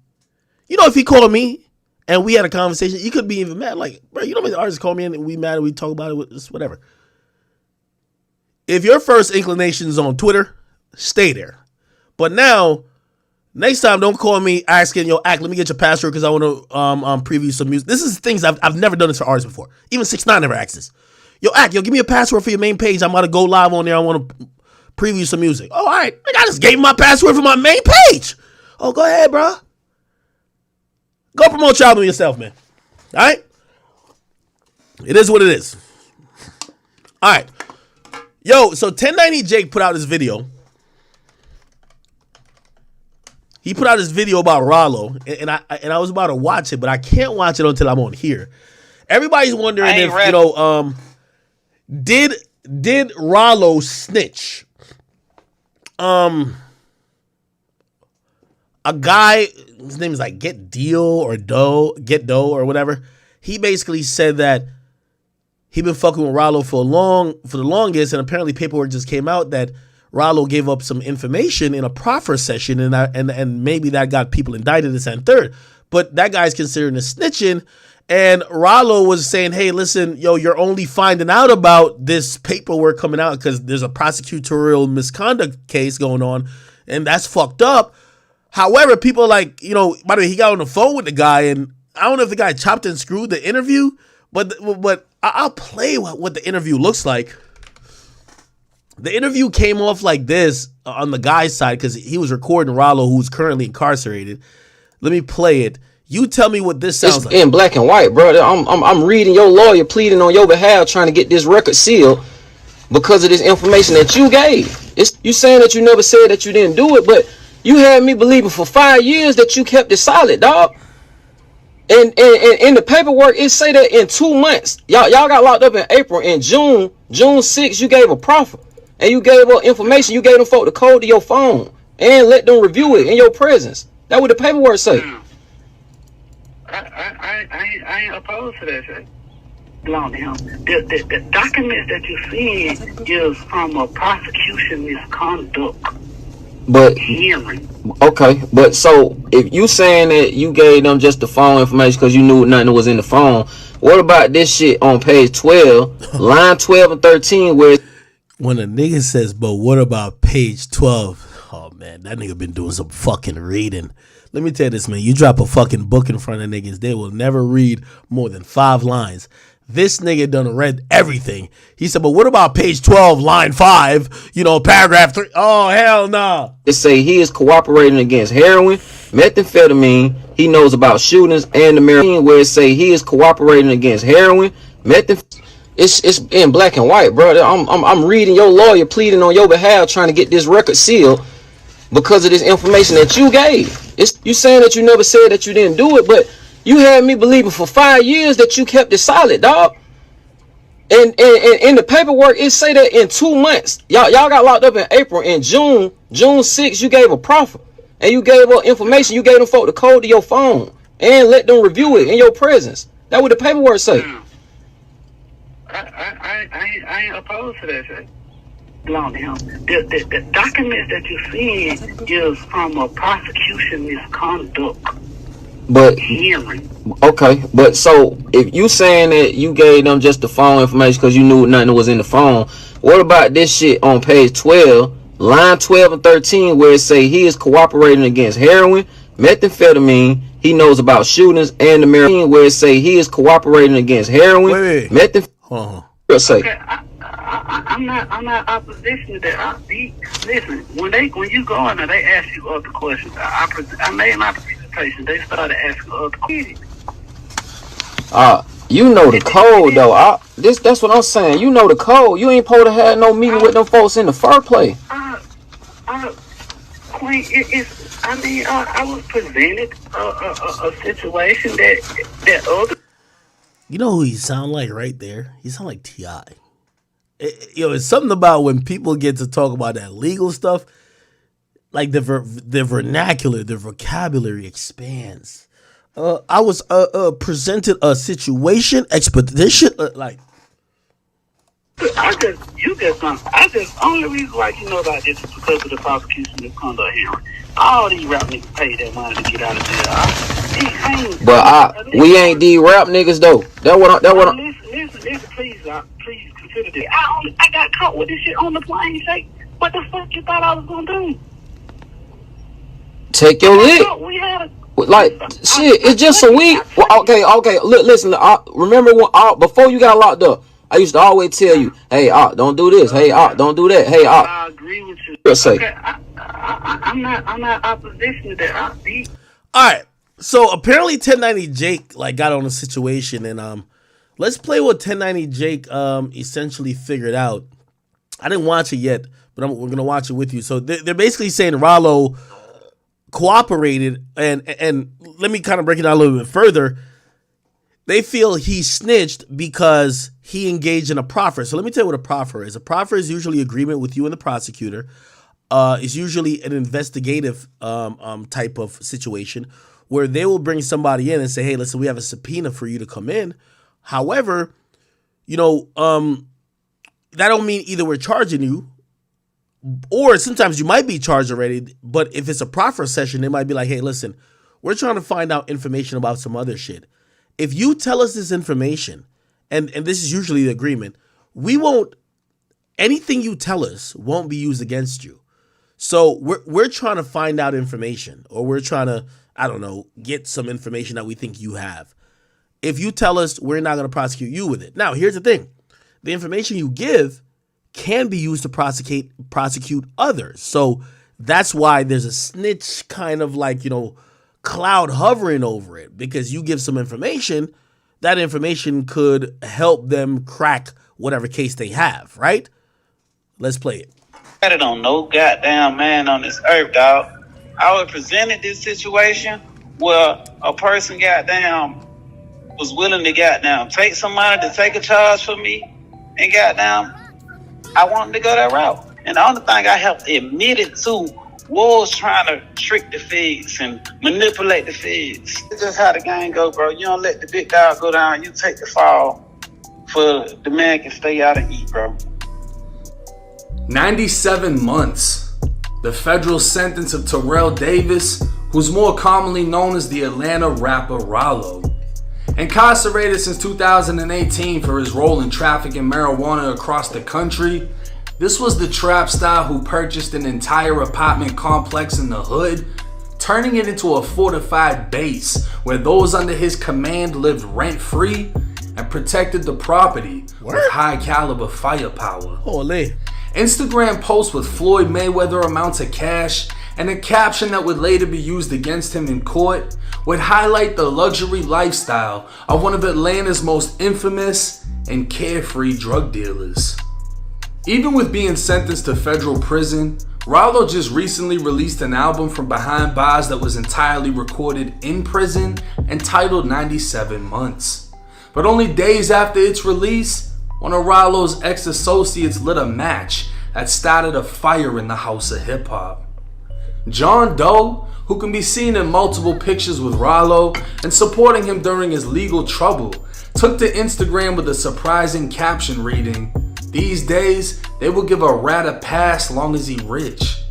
If he called me and we had a conversation, he could be even mad. Like, bro, how many artists call me and we mad and we talk about it, it's whatever. If your first inclination is on Twitter, stay there. But now, next time, don't call me asking, Act, let me get your password because I want to preview some music. This is things I've never done this for artists before. Even 6ix9ine never asked this. Act, give me a password for your main page. I'm about to go live on there. I want to preview some music. Oh, all right. I just gave him my password for my main page. Oh, go ahead, bro. Go promote your album yourself, man. All right? It is what it is. All right. So 1090 Jake put out this video. He put out this video about Rollo, and I was about to watch it, but I can't watch it until I'm on here. Everybody's wondering if, did Rollo snitch? A guy, his name is like Get Doe or whatever. He basically said that he been fucking with Rollo for the longest, and apparently paperwork just came out that Rollo gave up some information in a proffer session, and maybe that got people indicted this and third. But that guy's considering a snitching, and Rollo was saying, hey, listen, you're only finding out about this paperwork coming out because there's a prosecutorial misconduct case going on, and that's fucked up. However, people are like, by the way, he got on the phone with the guy, and I don't know if the guy chopped and screwed the interview, but I'll play what the interview looks like. The interview came off like this on the guy's side because he was recording Rollo, who's currently incarcerated. Let me play it. You tell me what this sounds like. In black and white, brother. I'm reading your lawyer pleading on your behalf, trying to get this record sealed because of this information that you gave. You saying that you never said that you didn't do it, but you had me believing for 5 years that you kept it solid, dog. And in the paperwork, it say that in 2 months, y'all got locked up in April. In June 6th, you gave a proffer. And you gave up information. You gave them folk the code to your phone and let them review it in your presence. That's what the paperwork say. I ain't opposed to that shit. Belong to him. The documents that you see is from a prosecution misconduct hearing. Okay, but so if you saying that you gave them just the phone information because you knew nothing was in the phone, what about this shit on page 12, line 12 and 13 where when a nigga says, but what about page 12? Oh, man, that nigga been doing some fucking reading. Let me tell you this, man. You drop a fucking book in front of niggas, they will never read more than 5 lines. This nigga done read everything. He said, but what about page 12, line 5, paragraph 3? Oh, hell nah. It say he is cooperating against heroin, methamphetamine. He knows about shootings and the marijuana where it say he is cooperating against heroin, methamphetamine. It's in black and white, brother. I'm reading your lawyer pleading on your behalf, trying to get this record sealed because of this information that you gave. You saying that you never said that you didn't do it, but you had me believing for 5 years that you kept it solid, dog. And in the paperwork, it say that in 2 months, y'all got locked up in April. In June 6th, you gave a proffer and you gave up information. You gave them folk the code to your phone and let them review it in your presence. That's what the paperwork say. I ain't opposed to that shit. Belong to him. The documents that you see is from a prosecution misconduct But hearing. okay, but so if you saying that you gave them just the phone information because you knew nothing was in the phone, what about this shit on page 12, line 12 and 13, where it say he is cooperating against heroin, methamphetamine, he knows about shootings, and the marijuana, where it say he is cooperating against heroin, methamphetamine. Okay, I'm not opposition to that. Listen, when you go in there, they ask you other questions. I made my presentation. They started asking other questions. You know the code though. That's what I'm saying. You know the code. You ain't supposed to have no meeting with them folks in the first place. Queen, I was presented a situation that other. You know who he sound like right there? He sound like T.I. It's something about when people get to talk about that legal stuff, like the vernacular, the vocabulary expands. I was presented a situation, expedition, like. Only reason why you know about this is because of the prosecution misconduct hearing. All these rap niggas pay that money to get out of jail. But we ain't these rap niggas though. Listen, please consider this. I got caught with this shit on the plane. Say, what the fuck you thought I was gonna do? Take your lick. Like shit, it's just a week. Well, okay. Listen. Remember when before you got locked up, I used to always tell you, "Hey, don't do this. Hey, don't do that. Hey, I agree with you. Okay, I'm not opposition to that. All right. So apparently 1090 Jake got on a situation, and let's play what 1090 Jake essentially figured out. I didn't watch it yet, but we're gonna watch it with you. So they're basically saying Rollo cooperated, and let me kind of break it down a little bit further. They feel he snitched because he engaged in a proffer. So let me tell you what a proffer is. A proffer is usually agreement with you and the prosecutor. It's usually an investigative type of situation where they will bring somebody in and say, hey, listen, we have a subpoena for you to come in. However, that don't mean either we're charging you, or sometimes you might be charged already, but if it's a proffer session, they might be like, hey, listen, we're trying to find out information about some other shit. If you tell us this information, and this is usually the agreement, anything you tell us won't be used against you. So we're trying to find out information, or we're trying to, get some information that we think you have. If you tell us, we're not going to prosecute you with it. Now, here's the thing. The information you give can be used to prosecute others. So that's why there's a snitch kind of cloud hovering over it, because you give some information, that information could help them crack whatever case they have, right? Let's play it. I don't know goddamn man on this earth, dog. I was presented this situation where a person goddamn was willing to goddamn take some money to take a charge for me, and goddamn I wanted to go that route. And the only thing I have admitted to was trying to trick the feds and manipulate the feds. It's just how the game go, bro. You don't let the big dog go down. You take the fall for the man can stay out and eat, bro. 97 months. The federal sentence of Terrell Davis, who's more commonly known as the Atlanta rapper Rollo. Incarcerated since 2018 for his role in trafficking marijuana across the country, this was the trap star who purchased an entire apartment complex in the hood, turning it into a fortified base where those under his command lived rent-free and protected the property with high-caliber firepower. Holy. Instagram posts with Floyd Mayweather amounts of cash and a caption that would later be used against him in court would highlight the luxury lifestyle of one of Atlanta's most infamous and carefree drug dealers. Even with being sentenced to federal prison, Rollo just recently released an album from behind bars that was entirely recorded in prison, entitled 97 Months. But only days after its release, one of Rollo's ex-associates lit a match that started a fire in the house of hip-hop. John Doe, who can be seen in multiple pictures with Rollo and supporting him during his legal trouble, took to Instagram with a surprising caption reading, "These days, they will give a rat a pass long as he rich."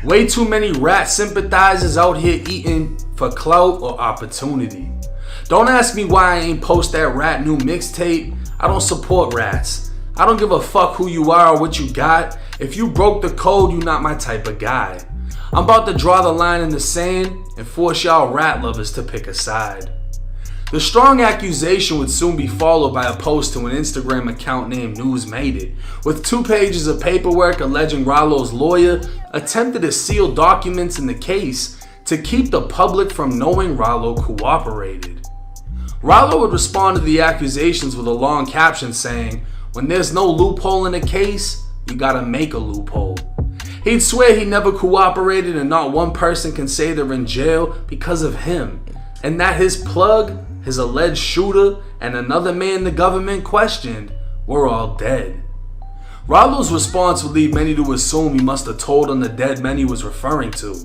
Way too many rat sympathizers out here eating for clout or opportunity. Don't ask me why I ain't post that rat new mixtape. I don't support rats. I don't give a fuck who you are or what you got. If you broke the code, you not my type of guy. I'm about to draw the line in the sand and force y'all rat lovers to pick a side. The strong accusation would soon be followed by a post to an Instagram account named News Made It, with 2 pages of paperwork alleging Rollo's lawyer attempted to seal documents in the case to keep the public from knowing Rollo cooperated. Rollo would respond to the accusations with a long caption saying, "When there's no loophole in a case, you gotta make a loophole." He'd swear he never cooperated and not one person can say they're in jail because of him, and that his plug, his alleged shooter, and another man the government questioned were all dead. Rollo's response would lead many to assume he must have told on the dead men he was referring to.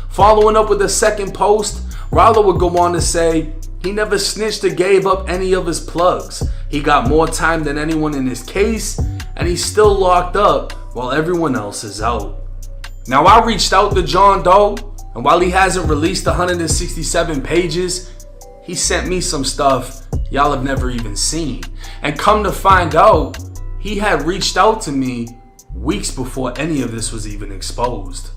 Following up with a second post, Rollo would go on to say he never snitched or gave up any of his plugs. He got more time than anyone in his case, and he's still locked up while everyone else is out. Now, I reached out to John Doe, and while he hasn't released 167 pages, he sent me some stuff y'all have never even seen. And come to find out, he had reached out to me weeks before any of this was even exposed.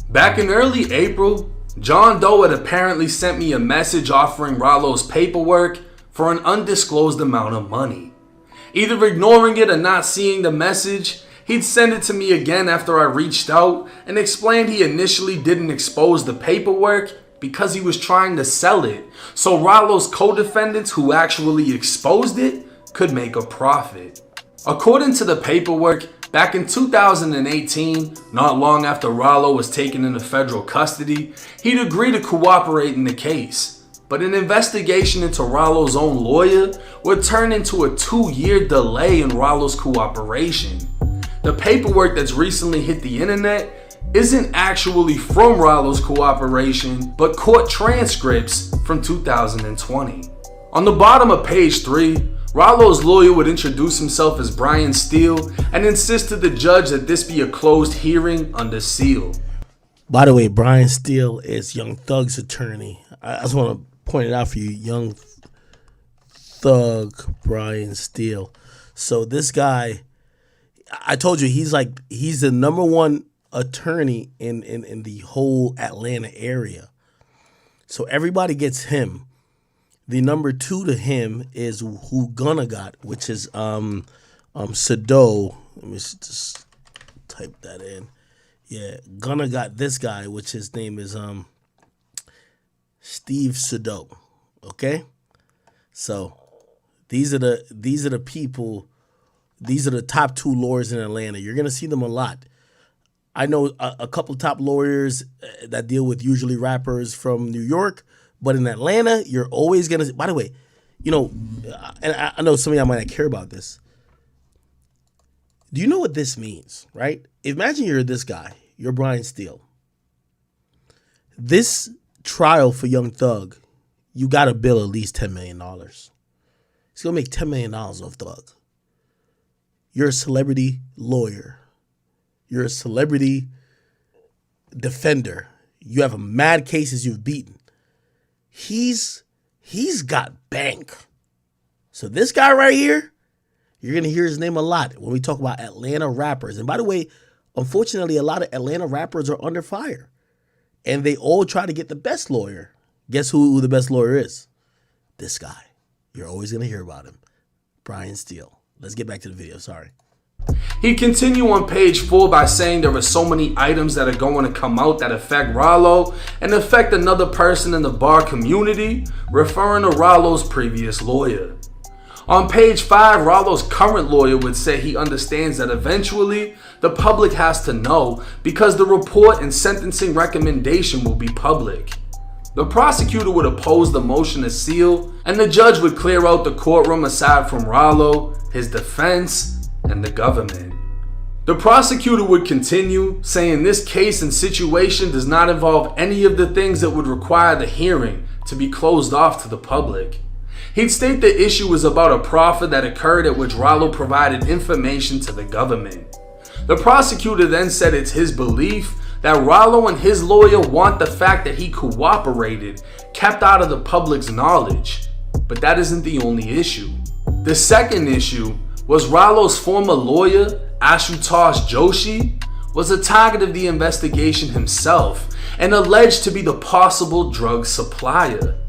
Back in early April, John Doe had apparently sent me a message offering Rollo's paperwork for an undisclosed amount of money. Either ignoring it or not seeing the message, he'd send it to me again after I reached out and explained he initially didn't expose the paperwork because he was trying to sell it, so Rollo's co-defendants who actually exposed it could make a profit. According to the paperwork, back in 2018, not long after Rollo was taken into federal custody, he'd agreed to cooperate in the case. But an investigation into Rollo's own lawyer would turn into a 2-year delay in Rollo's cooperation. The paperwork that's recently hit the internet isn't actually from Rollo's cooperation, but court transcripts from 2020. On the bottom of page 3, Rollo's lawyer would introduce himself as Brian Steele and insist to the judge that this be a closed hearing under seal. By the way, Brian Steele is Young Thug's attorney. I just want to point it out for you, Young Thug Brian Steele. So this guy, I told you, he's the number one attorney in the whole Atlanta area. So everybody gets him. The number 2 to him is who Gunna got, which is Sado. Let me just type that in. Yeah, Gunna got this guy, which his name is Steve Sado. Okay? So these are the people, these are the top 2 lawyers in Atlanta. You're gonna see them a lot. I know a couple top lawyers that deal with usually rappers from New York, but in Atlanta, you're always going to... By the way, you know, and I know some of y'all might not care about this. Do you know what this means, right? Imagine you're this guy. You're Brian Steele. This trial for Young Thug, you got to bill at least $10 million. He's going to make $10 million off Thug. You're a celebrity lawyer. You're a celebrity defender. You have mad cases you've beaten. He's got bank. So this guy right here, you're going to hear his name a lot when we talk about Atlanta rappers. And by the way, unfortunately, a lot of Atlanta rappers are under fire. And they all try to get the best lawyer. Guess who the best lawyer is? This guy. You're always going to hear about him. Brian Steele. Let's get back to the video. Sorry. He'd continue on page 4 by saying there are so many items that are going to come out that affect Rollo and affect another person in the bar community, referring to Rollo's previous lawyer. On page 5, Rollo's current lawyer would say he understands that eventually the public has to know because the report and sentencing recommendation will be public. The prosecutor would oppose the motion to seal, and the judge would clear out the courtroom aside from Rollo, his defense, and the government. The prosecutor would continue, saying this case and situation does not involve any of the things that would require the hearing to be closed off to the public. He'd state the issue was about a proffer that occurred at which Rollo provided information to the government. The prosecutor then said it's his belief that Rollo and his lawyer want the fact that he cooperated kept out of the public's knowledge. But that isn't the only issue. The second issue was Rollo's former lawyer, Ashutosh Joshi, was a target of the investigation himself and alleged to be the possible drug supplier.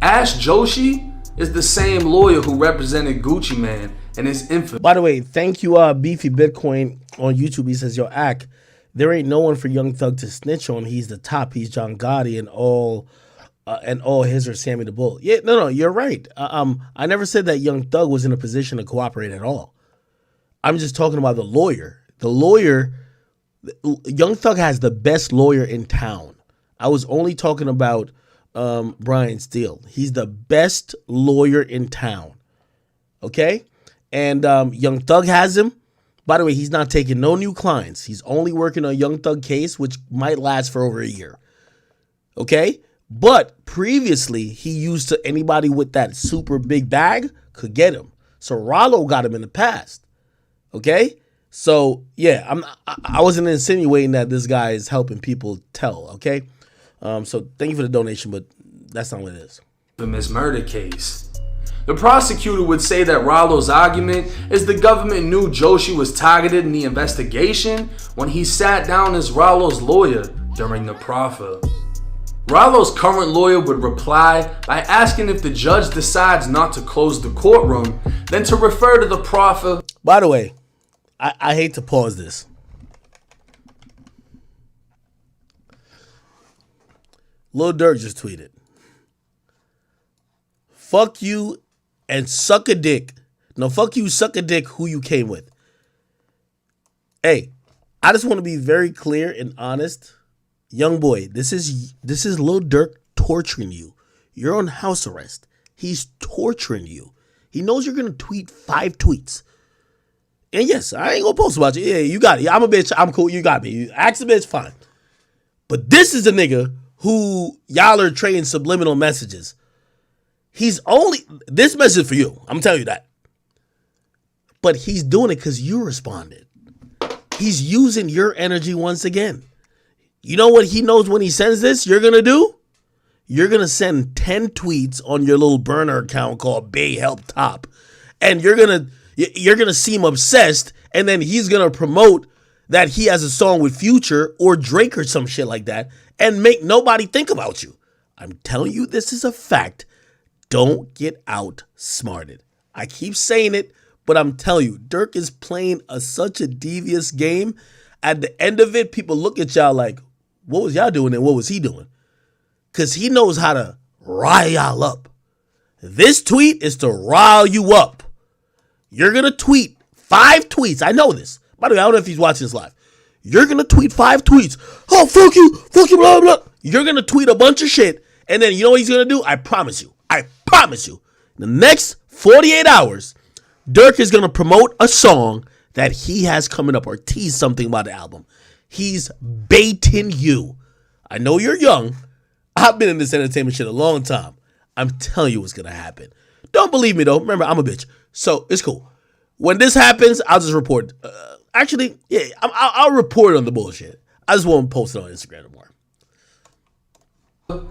Ash Joshi is the same lawyer who represented Gucci Mane and his infamous. By the way, thank you, Beefy Bitcoin on YouTube. He says, yo, Ak, there ain't no one for Young Thug to snitch on. He's the top. He's John Gotti and all his are Sammy the Bull. Yeah, no, you're right. I never said that Young Thug was in a position to cooperate at all. I'm just talking about the lawyer. The lawyer, Young Thug has the best lawyer in town. I was only talking about Brian Steele. He's the best lawyer in town. Okay? And Young Thug has him. By the way, he's not taking no new clients. He's only working on Young Thug case, which might last for over a year. Okay? But previously, he used to anybody with that super big bag could get him. So Rollo got him in the past. Okay? So, yeah, I wasn't insinuating that this guy is helping people tell, okay? So thank you for the donation, but that's not what it is. Infamous murder case. The prosecutor would say that Rollo's argument is the government knew Joshi was targeted in the investigation when he sat down as Rollo's lawyer during the proffer. Rollo's current lawyer would reply by asking if the judge decides not to close the courtroom, then to refer to the proffer. By the way, I hate to pause this. Lil Durk just tweeted, fuck you and suck a dick. No, fuck you, suck a dick who you came with. Hey, I just want to be very clear and honest. Young boy, this is Lil Durk torturing you. You're on house arrest. He's torturing you. He knows you're going to tweet 5 tweets. And yes, I ain't going to post about you. Yeah, you got it. I'm a bitch. I'm cool. You got me. You ask a bitch, fine. But this is a nigga who y'all are trading subliminal messages. This message for you. I'm telling you that. But he's doing it because you responded. He's using your energy once again. You know what he knows when he sends this you're going to do? You're going to send 10 tweets on your little burner account called Bay Help Top. And you're going to seem obsessed, and then he's going to promote that he has a song with Future or Drake or some shit like that and make nobody think about you. I'm telling you, this is a fact. Don't get outsmarted. I keep saying it, but I'm telling you, Durk is playing such a devious game. At the end of it, people look at y'all like, what was y'all doing and what was he doing? Because he knows how to rile y'all up. This tweet is to rile you up. You're going to tweet 5 tweets. I know this. By the way, I don't know if he's watching this live. You're going to tweet 5 tweets. Oh, fuck you, blah, blah. You're going to tweet a bunch of shit. And then you know what he's going to do? I promise you. In the next 48 hours, Durk is going to promote a song that he has coming up or tease something about the album. He's baiting you. I know you're young. I've been in this entertainment shit a long time. I'm telling you what's going to happen. Don't believe me, though. Remember, I'm a bitch. So it's cool. When this happens, I'll just report. Actually, yeah, I'll report on the bullshit. I just won't post it on Instagram anymore.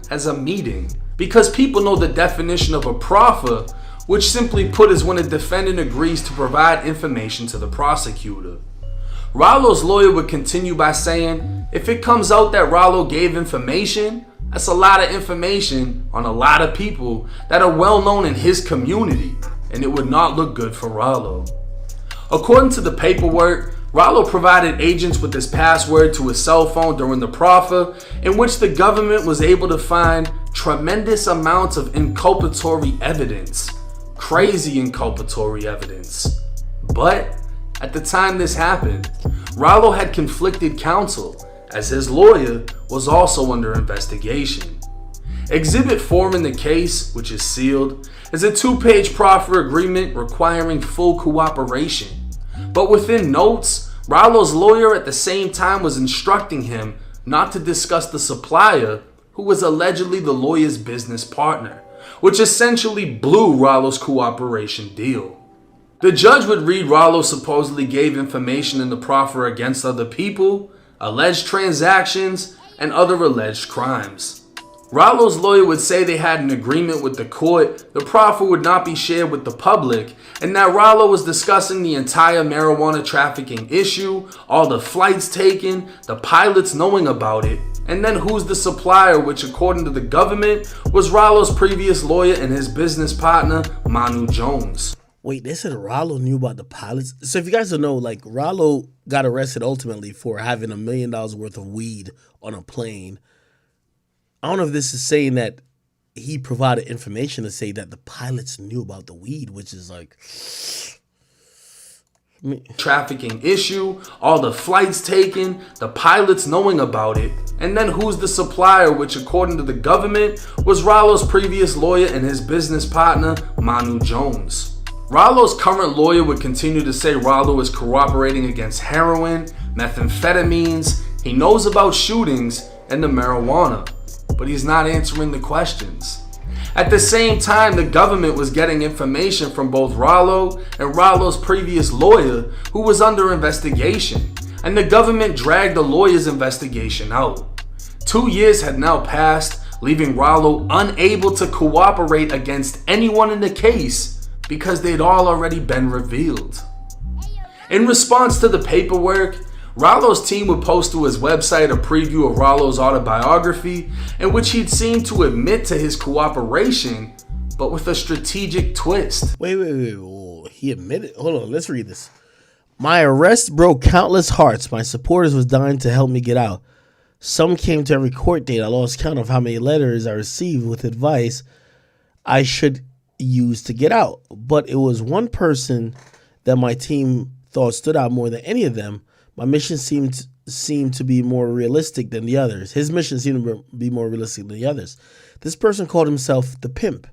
As a meeting, because people know the definition of a proffer, which simply put is when a defendant agrees to provide information to the prosecutor. Rollo's lawyer would continue by saying, if it comes out that Rollo gave information, that's a lot of information on a lot of people that are well known in his community, and it would not look good for Rollo. According to the paperwork, Rollo provided agents with his password to his cell phone during the proffer, in which the government was able to find tremendous amounts of inculpatory evidence. Crazy inculpatory evidence. But at the time this happened, Rollo had conflicted counsel, as his lawyer was also under investigation. Exhibit 4 in the case, which is sealed, is a 2-page proffer agreement requiring full cooperation. But within notes, Rollo's lawyer at the same time was instructing him not to discuss the supplier, who was allegedly the lawyer's business partner, which essentially blew Rollo's cooperation deal. The judge would read Rollo supposedly gave information in the proffer against other people, alleged transactions, and other alleged crimes. Rollo's lawyer would say they had an agreement with the court, the proffer would not be shared with the public, and that Rollo was discussing the entire marijuana trafficking issue, all the flights taken, the pilots knowing about it, and then who's the supplier, which according to the government was Rollo's previous lawyer and his business partner, Manu Jones. Wait, they said Rollo knew about the pilots? So if you guys don't know, like, Rollo got arrested ultimately for having $1 million worth of weed on a plane. I don't know if this is saying that he provided information to say that the pilots knew about the weed, which is like... trafficking issue, all the flights taken, the pilots knowing about it, and then who's the supplier, which according to the government was Rollo's previous lawyer and his business partner, Manu Jones. Rollo's current lawyer would continue to say Rollo is cooperating against heroin, methamphetamines, he knows about shootings, and the marijuana, but he's not answering the questions. At the same time, the government was getting information from both Rollo and Rollo's previous lawyer, who was under investigation, and the government dragged the lawyer's investigation out. 2 years had now passed, leaving Rollo unable to cooperate against anyone in the case because they'd all already been revealed. In response to the paperwork, Rollo's team would post to his website a preview of Rollo's autobiography in which he'd seemed to admit to his cooperation, but with a strategic twist. Wait. Whoa. He admitted? Hold on, let's read this. My arrest broke countless hearts. My supporters was dying to help me get out. Some came to every court date. I lost count of how many letters I received with advice I should use to get out. But it was one person that my team thought stood out more than any of them. My mission seemed to be more realistic than the others. His mission seemed to be more realistic than the others. This person called himself the Pimp.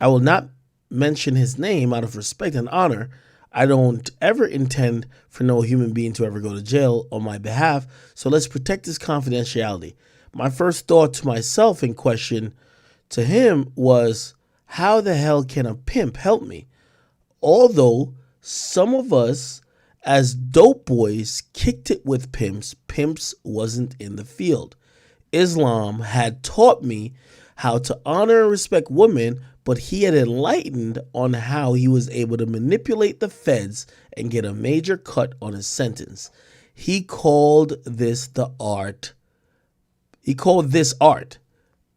I will not mention his name out of respect and honor. I don't ever intend for no human being to ever go to jail on my behalf, so let's protect his confidentiality. My first thought to myself in question to him was, how the hell can a pimp help me? Although some of us as dope boys kicked it with pimps wasn't in the field. Islam had taught me how to honor and respect women, but he had enlightened on how he was able to manipulate the feds and get a major cut on his sentence. He called this art,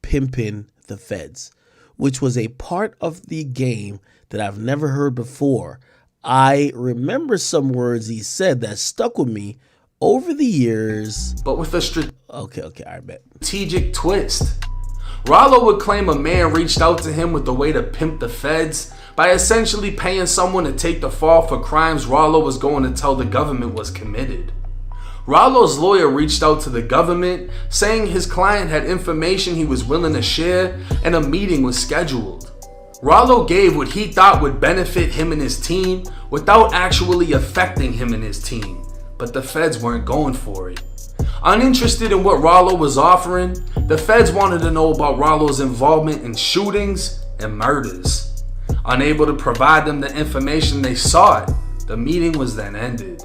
pimping the feds, which was a part of the game that I've never heard before. I remember some words he said that stuck with me over the years. But with a I bet. strategic twist. Rollo would claim a man reached out to him with the way to pimp the feds by essentially paying someone to take the fall for crimes Rollo was going to tell the government was committed. Rollo's lawyer reached out to the government saying his client had information he was willing to share and a meeting was scheduled. Rollo gave what he thought would benefit him and his team without actually affecting him and his team, but the feds weren't going for it. Uninterested in what Rollo was offering, the feds wanted to know about Rollo's involvement in shootings and murders. Unable to provide them the information they sought, the meeting was then ended.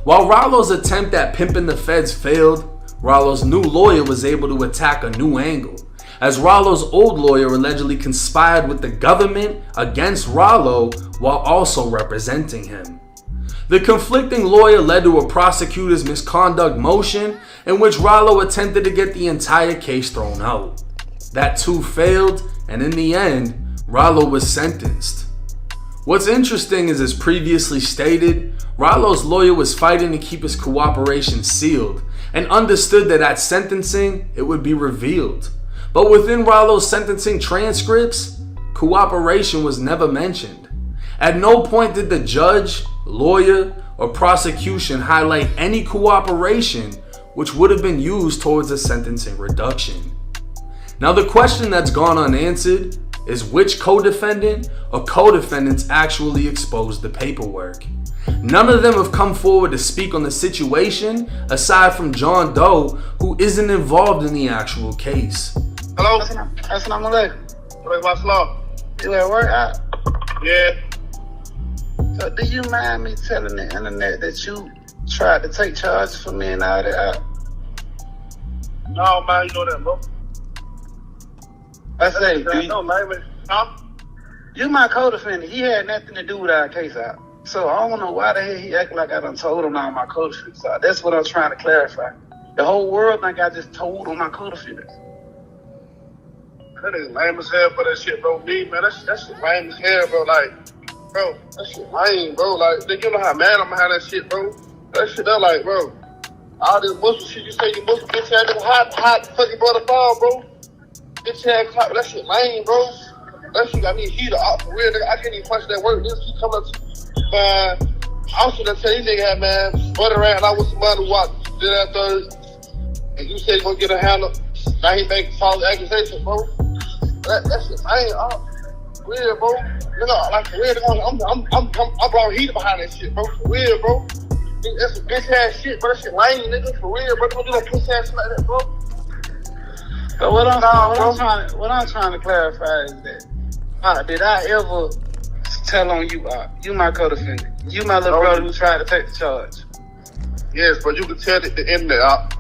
While Rollo's attempt at pimping the feds failed, Rollo's new lawyer was able to attack a new angle, as Rollo's old lawyer allegedly conspired with the government against Rollo while also representing him. The conflicting lawyer led to a prosecutor's misconduct motion in which Rollo attempted to get the entire case thrown out. That too failed, and in the end, Rollo was sentenced. What's interesting is, as previously stated, Rollo's lawyer was fighting to keep his cooperation sealed and understood that at sentencing, it would be revealed. But within Rollo's sentencing transcripts, cooperation was never mentioned. At no point did the judge, lawyer, or prosecution highlight any cooperation which would have been used towards a sentencing reduction. Now the question that's gone unanswered is which co-defendant or co-defendants actually exposed the paperwork. None of them have come forward to speak on the situation aside from John Doe, who isn't involved in the actual case. Hello? Assalamu alaikum. You at work? Yeah. So do you mind me telling the internet that you tried to take charges for me and all that? No, man, you know that, bro. I say, No, man. Huh? you my co-defendant. He had nothing to do with our case out. So I don't know why the hell he acting like I done told him all my co-defendants out. That's what I'm trying to clarify. The whole world think I just told on my co-defendants. That nigga lame as hell for that shit, bro. Me, man, that shit lame as hell, bro. Like, bro, that shit lame, bro. Like, nigga, you know how mad I'm behind that shit, bro. That shit, that like, bro. All this Muslim shit you say you Muslim bitch ass nigga hot fucking brother fall, bro. Bitch ass cop, that shit lame, bro. That shit got me heated up for real, nigga. I can't even punch that word. This shit come up to, man. I'm just gonna tell you nigga, man, butter around. I was somebody who watched did that third. And you said you gonna get a handle. Now he making false accusations, bro. That shit lame, real, bro. Nigga, like for real, I'm brought heated behind that shit, bro. For real, bro. That's some bitch ass shit, bro. That shit lame, nigga. For real, bro. Don't do that pussy ass shit like that, bro. So what I'm trying to clarify is that did I ever tell on you? You my co-defendant. You my little brother who tried to take the charge. Yes, but you can tell the internet out.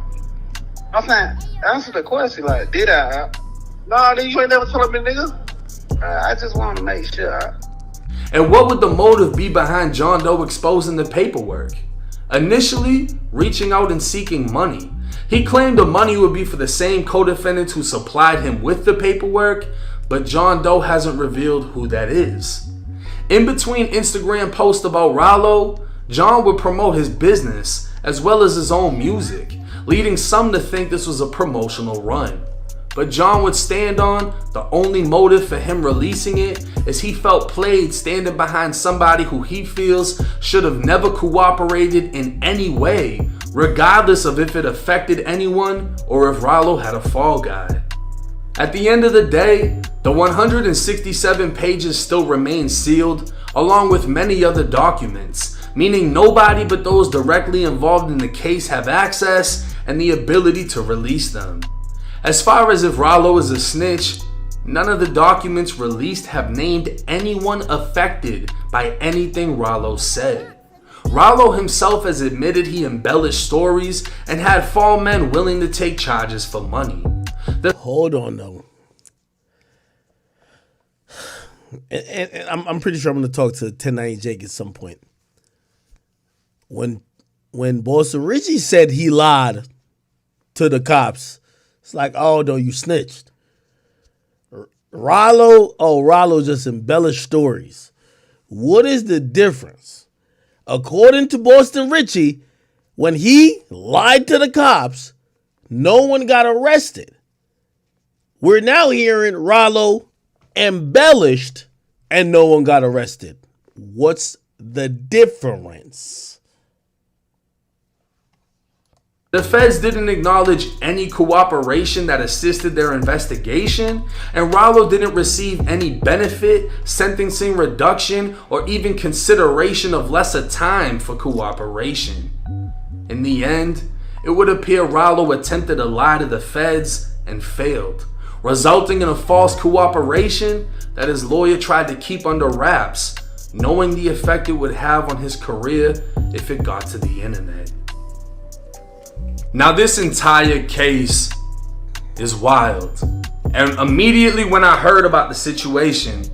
I'm saying, answer the question. Like, did I? Nah, nigga, you ain't never telling me, nigga. I just want to make sure. And what would the motive be behind John Doe exposing the paperwork? Initially, reaching out and seeking money. He claimed the money would be for the same co-defendants who supplied him with the paperwork, but John Doe hasn't revealed who that is. In between Instagram posts about Rollo, John would promote his business as well as his own music, leading some to think this was a promotional run. But John would stand on the only motive for him releasing it is he felt played standing behind somebody who he feels should have never cooperated in any way, regardless of if it affected anyone or if Rollo had a fall guy. At the end of the day, the 167 pages still remain sealed, along with many other documents, meaning nobody but those directly involved in the case have access and the ability to release them. As far as if Rollo is a snitch, none of the documents released have named anyone affected by anything Rollo said. Rollo himself has admitted he embellished stories and had fall men willing to take charges for money. Hold on, though. And I'm pretty sure I'm going to talk to 1090 Jake at some point. When Boston Richie said he lied to the cops, it's like, oh, no, you snitched. Rollo just embellished stories. What is the difference? According to Boston Richie, when he lied to the cops, no one got arrested. We're now hearing Rollo embellished and no one got arrested. What's the difference? The feds didn't acknowledge any cooperation that assisted their investigation, and Rollo didn't receive any benefit, sentencing reduction, or even consideration of lesser time for cooperation. In the end, it would appear Rollo attempted to lie to the feds and failed, resulting in a false cooperation that his lawyer tried to keep under wraps, knowing the effect it would have on his career if it got to the internet. Now, this entire case is wild. And immediately when I heard about the situation,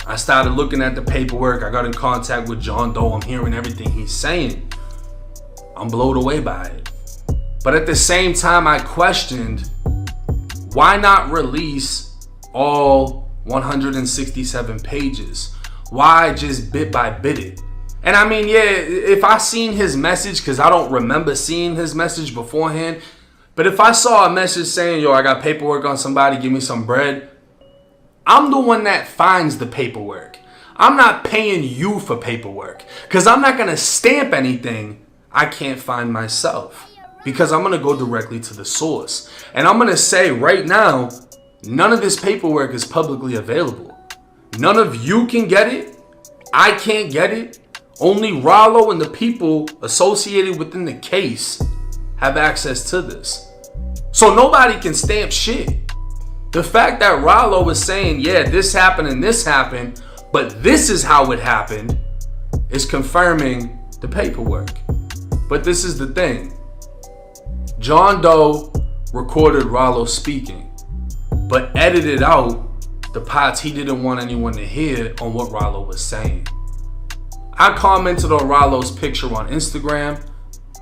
I started looking at the paperwork. I got in contact with John Doe. I'm hearing everything he's saying. I'm blown away by it. But at the same time, I questioned, why not release all 167 pages? Why just bit by bit it? And I mean, yeah, if I seen his message, because I don't remember seeing his message beforehand, but if I saw a message saying, yo, I got paperwork on somebody, give me some bread, I'm the one that finds the paperwork. I'm not paying you for paperwork, because I'm not going to stamp anything I can't find myself, because I'm going to go directly to the source. And I'm going to say right now, none of this paperwork is publicly available. None of you can get it. I can't get it. Only Rollo and the people associated within the case have access to this. So nobody can stamp shit. The fact that Rollo is saying, yeah, this happened and this happened, but this is how it happened, is confirming the paperwork. But this is the thing. John Doe recorded Rollo speaking, but edited out the parts he didn't want anyone to hear on what Rollo was saying. I commented on Rollo's picture on Instagram.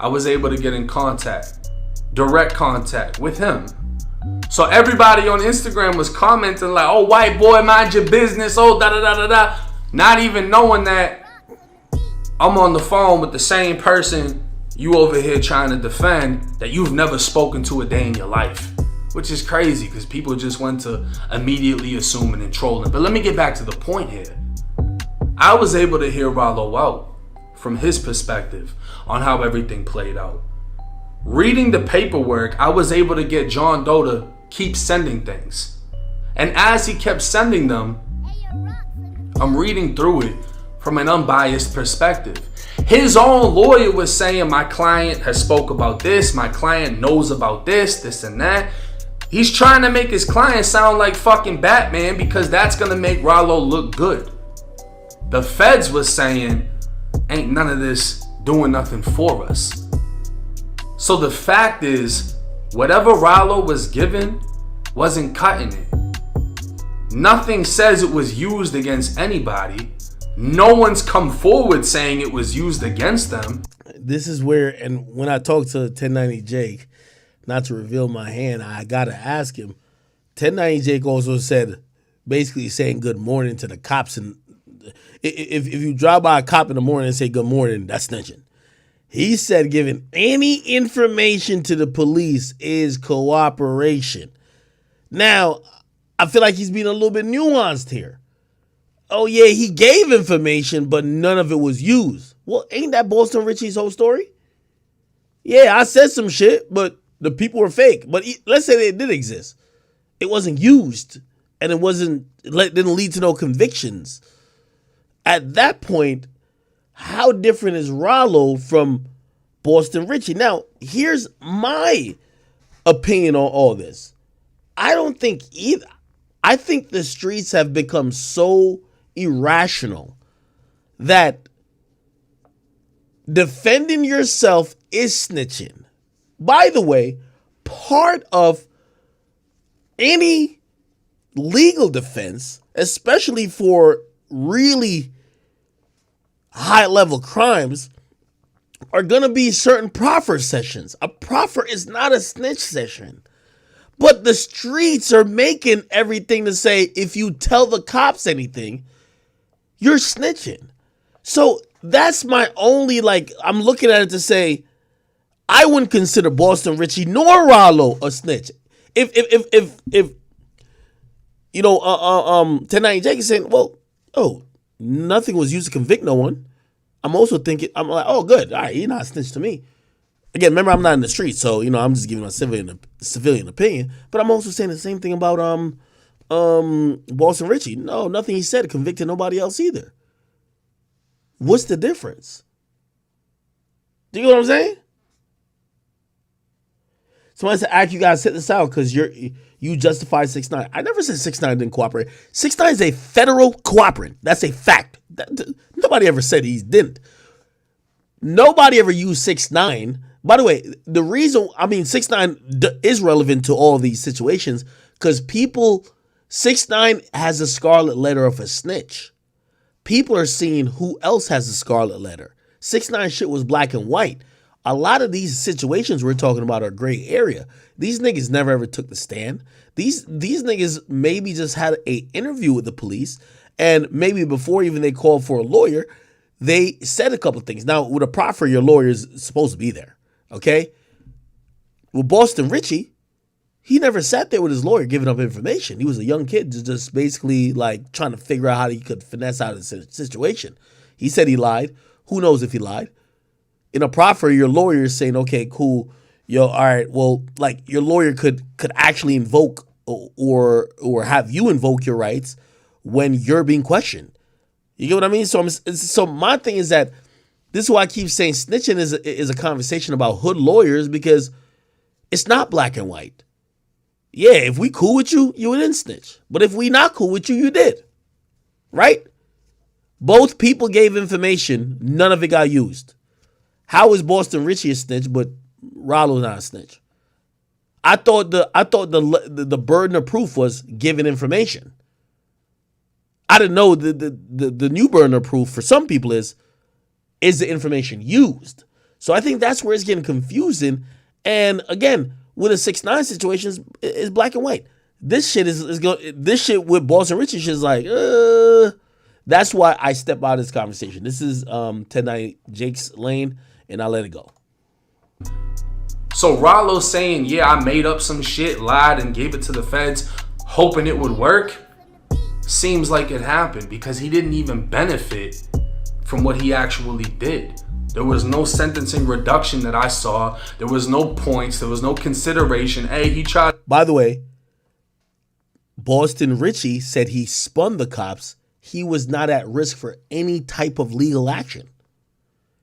I was able to get in contact, direct contact with him. So everybody on Instagram was commenting like, oh, white boy, mind your business, oh, da-da-da-da-da. Not even knowing that I'm on the phone with the same person you over here trying to defend that you've never spoken to a day in your life. Which is crazy because people just went to immediately assuming and trolling. But let me get back to the point here. I was able to hear Rollo out from his perspective on how everything played out. Reading the paperwork, I was able to get John Doe to keep sending things. And as he kept sending them, I'm reading through it from an unbiased perspective. His own lawyer was saying, my client has spoke about this, my client knows about this and that. He's trying to make his client sound like fucking Batman because that's gonna make Rollo look good. The feds was saying, ain't none of this doing nothing for us. So the fact is, whatever Rollo was given wasn't cutting it. Nothing says it was used against anybody. No one's come forward saying it was used against them. This is where, and when I talked to 1090 Jake, not to reveal my hand, I gotta ask him. 1090 Jake also said, basically saying good morning to the cops, and if you drive by a cop in the morning and say good morning, that's snitching. He said giving any information to the police is cooperation. Now, I feel like he's being a little bit nuanced here. Oh yeah, he gave information, but none of it was used. Well, ain't that Boston Richie's whole story? Yeah, I said some shit, but the people were fake. But let's say they did exist. It wasn't used, and it didn't lead to no convictions. At that point, how different is Rollo from Boston Richie? Now, here's my opinion on all this. I don't think either. I think the streets have become so irrational that defending yourself is snitching. By the way, part of any legal defense, especially for really high-level crimes, are going to be certain proffer sessions. A proffer is not a snitch session. But the streets are making everything to say, if you tell the cops anything, you're snitching. So that's my only, I'm looking at it to say, I wouldn't consider Boston Richie nor Rollo a snitch. If 1090 Jake is saying, well, nothing was used to convict no one. I'm also thinking, I'm like, oh, good. All right, you're not a snitch to me. Again, remember, I'm not in the street, so, I'm just giving a civilian opinion. But I'm also saying the same thing about Boston Richie. No, nothing he said convicted nobody else either. What's the difference? Do you know what I'm saying? Somebody said, "Act, you gotta sit this out because you justify 6ix9ine." I never said 6ix9ine didn't cooperate. 6ix9ine is a federal cooperant. That's a fact. Nobody ever said he didn't. Nobody ever used 6ix9ine. By the way, the reason, 6ix9ine is relevant to all these situations because 6ix9ine has a scarlet letter of a snitch. People are seeing who else has a scarlet letter. 6ix9ine shit was black and white. A lot of these situations we're talking about are gray area. These niggas never ever took the stand. These niggas maybe just had an interview with the police, and maybe before even they called for a lawyer, they said a couple things. Now, with a proffer, your lawyer is supposed to be there, okay? With Boston Richie, he never sat there with his lawyer giving up information. He was a young kid just basically trying to figure out how he could finesse out of the situation. He said he lied. Who knows if he lied? In a proffer, your lawyer is saying, okay, cool. All right, well, your lawyer could actually invoke or have you invoke your rights when you're being questioned. You get what I mean? So my thing is that this is why I keep saying snitching is a conversation about hood lawyers because it's not black and white. Yeah, if we cool with you, you didn't snitch. But if we not cool with you, you did. Right? Both people gave information. None of it got used. How is Boston Richie a snitch, but Rollo's not a snitch? I thought the burden of proof was giving information. I didn't know the new burden of proof for some people is the information used. So I think that's where it's getting confusing. And again, with a 6ix9ine situation is black and white. This shit this shit with Boston Richie shit is like, that's why I step out of this conversation. This is 1090 Jake's lane, and I'll let it go. So Rollo saying, yeah, I made up some shit, lied, and gave it to the feds, hoping it would work, seems like it happened because he didn't even benefit from what he actually did. There was no sentencing reduction that I saw. There was no points. There was no consideration. Hey, he tried. By the way, Boston Richie said he spun the cops. He was not at risk for any type of legal action.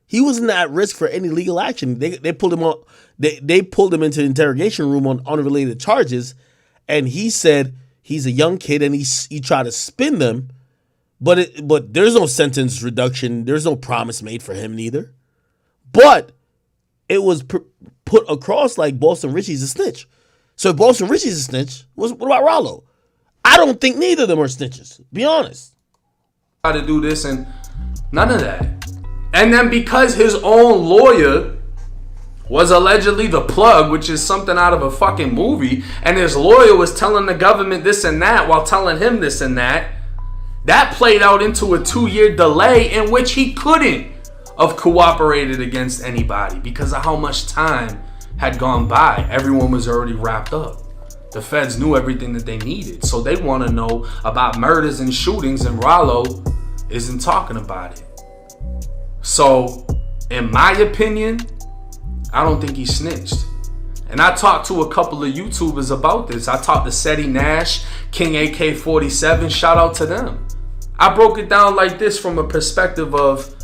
He wasn't at risk for any legal action. They pulled him on. They pulled him into the interrogation room on unrelated charges, and he said he's a young kid and he tried to spin them, but there's no sentence reduction. There's no promise made for him neither. But it was put across like Boston Richie's a snitch. So if Boston Richie's a snitch, what about Rollo? I don't think neither of them are snitches. Be honest. To do this and none of that. And then because his own lawyer was allegedly the plug, which is something out of a fucking movie, and his lawyer was telling the government this and that while telling him this and that, that played out into a 2-year delay in which he couldn't have cooperated against anybody because of how much time had gone by. Everyone was already wrapped up. The feds knew everything that they needed. So they want to know about murders and shootings, and Rollo isn't talking about it. So, in my opinion, I don't think he snitched. And I talked to a couple of YouTubers about this. I talked to Seti Nash, King AK-47, shout out to them. I broke it down like this from a perspective of,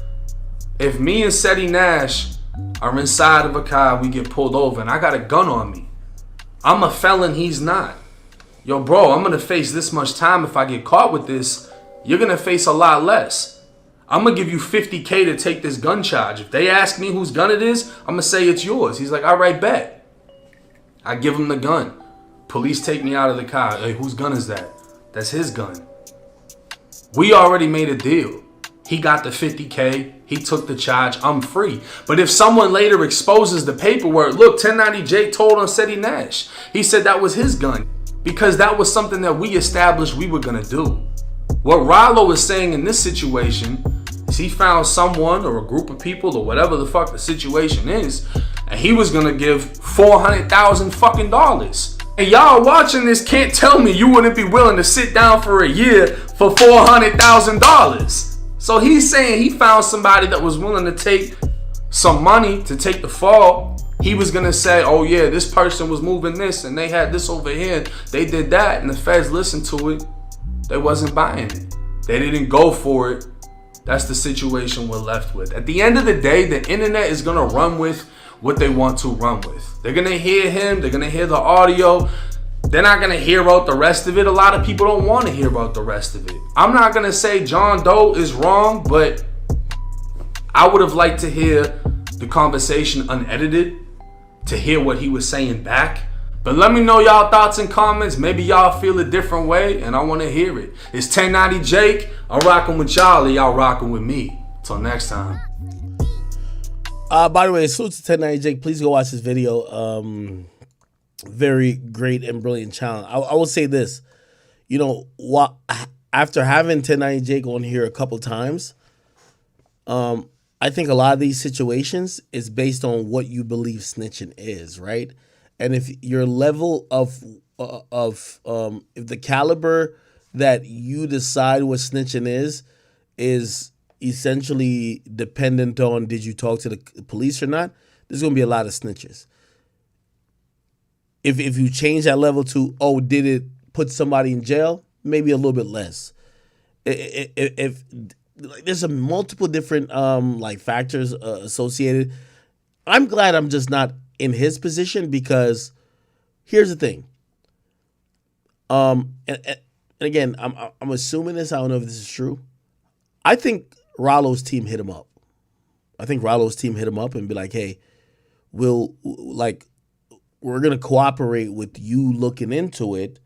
if me and Seti Nash are inside of a car, we get pulled over, and I got a gun on me. I'm a felon, he's not. Yo, bro, I'm going to face this much time. If I get caught with this, you're going to face a lot less. I'm going to give you $50K to take this gun charge. If they ask me whose gun it is, I'm going to say it's yours. He's like, all right, bet. I give him the gun. Police take me out of the car. Hey, whose gun is that? That's his gun. We already made a deal. He got the $50K. He took the charge. I'm free. But if someone later exposes the paperwork, look, 1090 Jake told on Seti Nash. He said that was his gun because that was something that we established we were going to do. What Rollo is saying in this situation is he found someone or a group of people or whatever the fuck the situation is, and he was going to give $400,000 fucking dollars. And y'all watching this can't tell me you wouldn't be willing to sit down for a year for $400,000. So he's saying he found somebody that was willing to take some money to take the fall. He was going to say, oh yeah, this person was moving this and they had this over here. They did that and the feds listened to it. They wasn't buying it. They didn't go for it. That's the situation we're left with. At the end of the day, the internet is going to run with what they want to run with. They're going to hear him. They're going to hear the audio. They're not going to hear about the rest of it. A lot of people don't want to hear about the rest of it. I'm not going to say John Doe is wrong, but I would have liked to hear the conversation unedited, to hear what he was saying back. But let me know y'all thoughts and comments. Maybe y'all feel a different way, and I want to hear it. It's 1090 Jake. I'm rocking with y'all, and y'all rocking with me. Till next time. By the way, salute to 1090 Jake. Please go watch this video. Very great and brilliant challenge. I will say this, after having 1090 Jake on here a couple times, I think a lot of these situations is based on what you believe snitching is, right? And if your level of if the caliber that you decide what snitching is essentially dependent on did you talk to the police or not, there's going to be a lot of snitches. If you change that level to, oh, did it put somebody in jail? Maybe a little bit less. If there's multiple different factors associated. I'm glad I'm just not in his position because here's the thing. And again, I'm assuming this. I don't know if this is true. I think Rollo's team hit him up. we're gonna cooperate with you looking into it.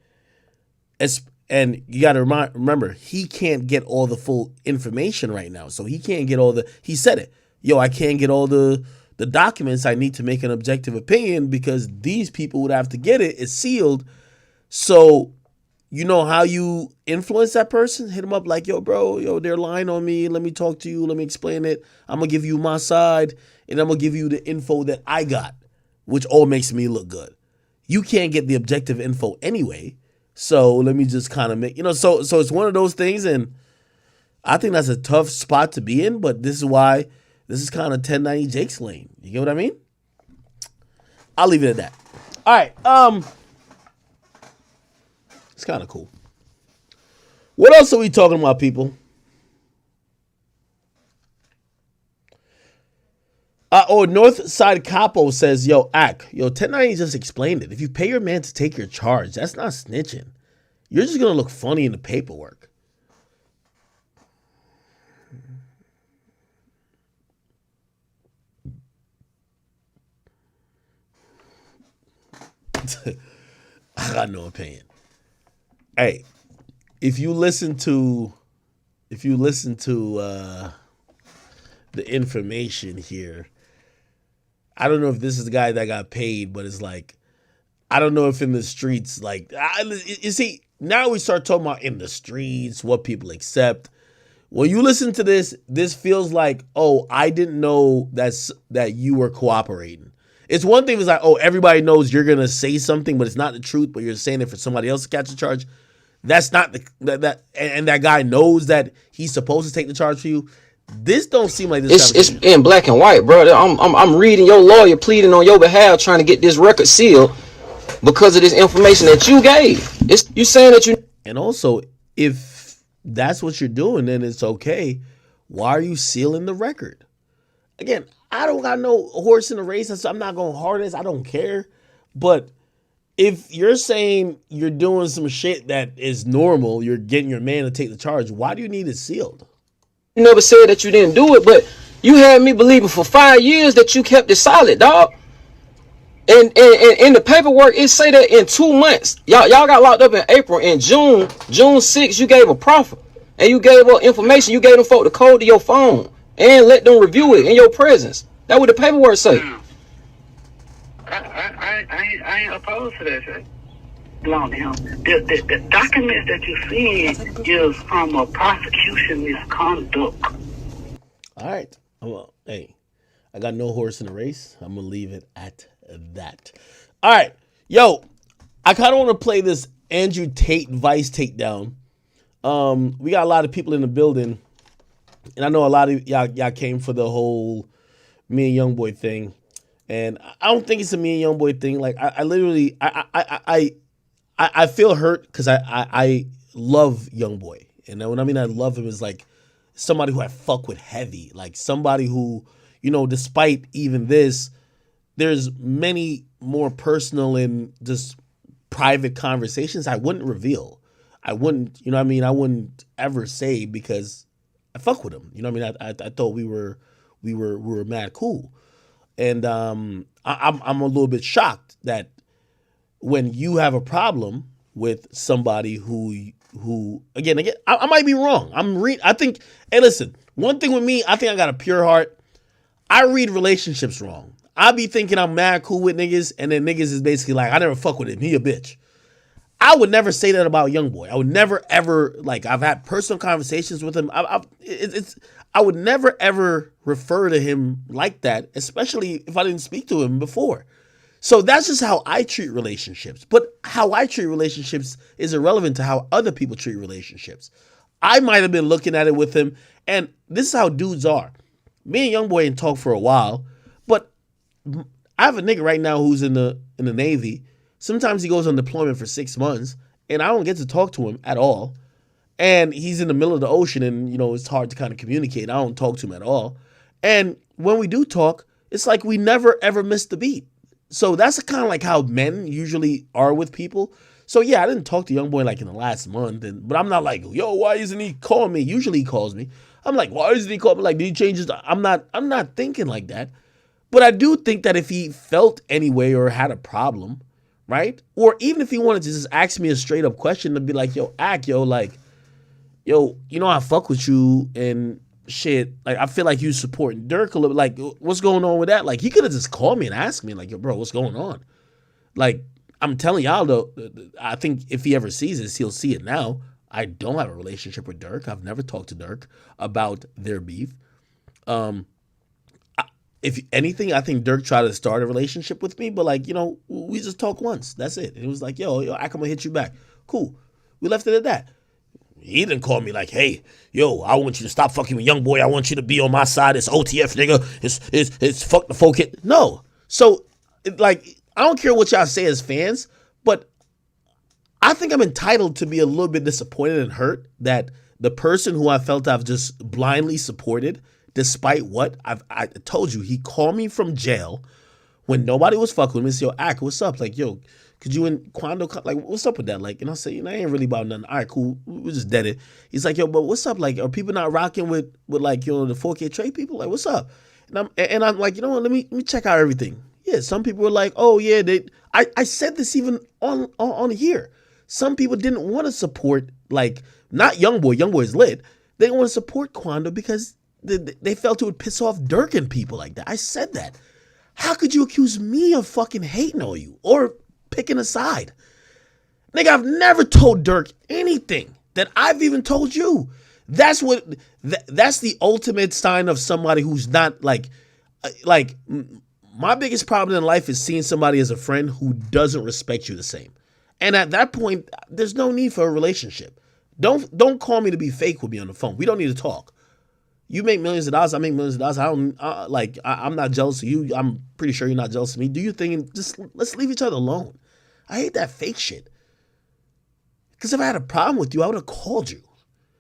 And you got to remember, he can't get all the full information right now. So he can't get all the, he said it, yo, I can't get all the documents I need to make an objective opinion because these people would have to get it. It's sealed. So you know how you influence that person? Hit them up like, yo, bro, yo, they're lying on me. Let me talk to you. Let me explain it. I'm going to give you my side and I'm going to give you the info that I got, which all makes me look good. You can't get the objective info anyway. So let me just kind of make, so it's one of those things. And I think that's a tough spot to be in, but this is why this is kind of 1090 Jake's lane. You get what I mean? I'll leave it at that. All right. It's kind of cool. What else are we talking about, people? Northside Capo says, yo, 1090 just explained it. If you pay your man to take your charge, that's not snitching. You're just going to look funny in the paperwork. I got no opinion. Hey, if you listen to the information here, I don't know if this is the guy that got paid, but it's like, I don't know if in the streets, like, you see, now we start talking about in the streets, what people accept. When you listen to this feels like, oh, I didn't know that you were cooperating. It's one thing, it's like, oh, everybody knows you're going to say something, but it's not the truth, but you're saying it for somebody else to catch a charge. That's not and that guy knows that he's supposed to take the charge for you. This don't seem like this. It's in black and white, bro. I'm reading your lawyer pleading on your behalf, trying to get this record sealed because of this information that you gave. It's you saying that you. And also, if that's what you're doing, then it's okay. Why are you sealing the record? Again, I don't got no horse in the race. So I'm not going hard as I don't care. But if you're saying you're doing some shit that is normal, you're getting your man to take the charge, why do you need it sealed? You never said that you didn't do it, but you had me believing for 5 years that you kept it solid, dog. And in the paperwork, it say that in 2 months, y'all got locked up in April. In June 6th, you gave a proffer. And you gave up information. You gave them folk the code to your phone. And let them review it in your presence. That's what the paperwork say. I ain't opposed to that shit. Belong to him. The documents that you see is from a prosecution misconduct. All right. Well, hey, I got no horse in the race. I'm going to leave it at that. All right. Yo, I kind of want to play this Andrew Tate Vice takedown. We got a lot of people in the building, and I know a lot of y'all came for the whole me and Youngboy thing. And I don't think it's a me and Youngboy thing. Like, I literally, I feel hurt because I love Youngboy. And when I mean I love him is like somebody who I fuck with heavy. Like somebody who, despite even this, there's many more personal and just private conversations I wouldn't reveal. I wouldn't, I wouldn't ever say because I fuck with him. I thought we were mad cool. And I'm a little bit shocked that when you have a problem with somebody who again, I might be wrong. I think, hey, listen, one thing with me, I think I got a pure heart. I read relationships wrong. I be thinking I'm mad cool with niggas, and then niggas is basically like, I never fuck with him. He a bitch. I would never say that about Youngboy. I would never ever, like, I've had personal conversations with him. I would never ever refer to him like that, especially if I didn't speak to him before. So that's just how I treat relationships. But how I treat relationships is irrelevant to how other people treat relationships. I might have been looking at it with him, and this is how dudes are. Me and Youngboy ain't talked for a while, but I have a nigga right now who's in the Navy. Sometimes he goes on deployment for 6 months, and I don't get to talk to him at all. And he's in the middle of the ocean, and, it's hard to kind of communicate. I don't talk to him at all. And when we do talk, it's like we never, ever miss the beat. So that's kind of like how men usually are with people. So, yeah, I didn't talk to Youngboy like in the last month. But I'm not like, yo, why isn't he calling me? Usually he calls me. I'm like, why isn't he calling me? Like, did he change his... I'm not thinking like that. But I do think that if he felt any way or had a problem, right? Or even if he wanted to just ask me a straight up question to be like, yo, yo, you know I fuck with you and shit. Like, I feel like you supporting Dirk a little. Like, what's going on with that? Like, he could have just called me and asked me, like, yo, bro, what's going on? Like, I'm telling y'all though, I think if he ever sees this, he'll see it now. I don't have a relationship with Dirk. I've never talked to Dirk about their beef. If anything, I think Dirk tried to start a relationship with me, but like, you know, we just talked once. That's it. It was like, yo, I'm gonna hit you back. Cool. We left it at that. He didn't call me like, hey, yo, I want you to stop fucking with young boy. I want you to be on my side. It's OTF, nigga. It's fuck the folk kid. No. So, like, I don't care what y'all say as fans, but I think I'm entitled to be a little bit disappointed and hurt that the person who I felt I've just blindly supported, despite what I told you, he called me from jail when nobody was fucking with me. Said, yo, Ak, what's up? Like, yo, could you and Quando, like, what's up with that? Like, and I said, you know, I ain't really about nothing. All right, cool. We just dead it. He's like, yo, but what's up? Like, are people not rocking with like, you know, the 4K trade people? Like, what's up? And I'm like, you know what? Let me check out everything. Yeah, some people were like, oh yeah, I said this even on here. Some people didn't want to support, like, not Youngboy. Youngboy's lit. They didn't want to support Quando because they felt it would piss off Dirk and people like that. I said that. How could you accuse me of fucking hating on you or picking a side? Nigga, I've never told Dirk anything that I've even told you. That's the ultimate sign of somebody who's not like my biggest problem in life is seeing somebody as a friend who doesn't respect you the same. And at that point, there's no need for a relationship. Don't call me to be fake with me on the phone. We don't need to talk. You make millions of dollars. I make millions of dollars. I'm not jealous of you. I'm pretty sure you're not jealous of me. Do your thing and just let's leave each other alone. I hate that fake shit. Because if I had a problem with you, I would have called you.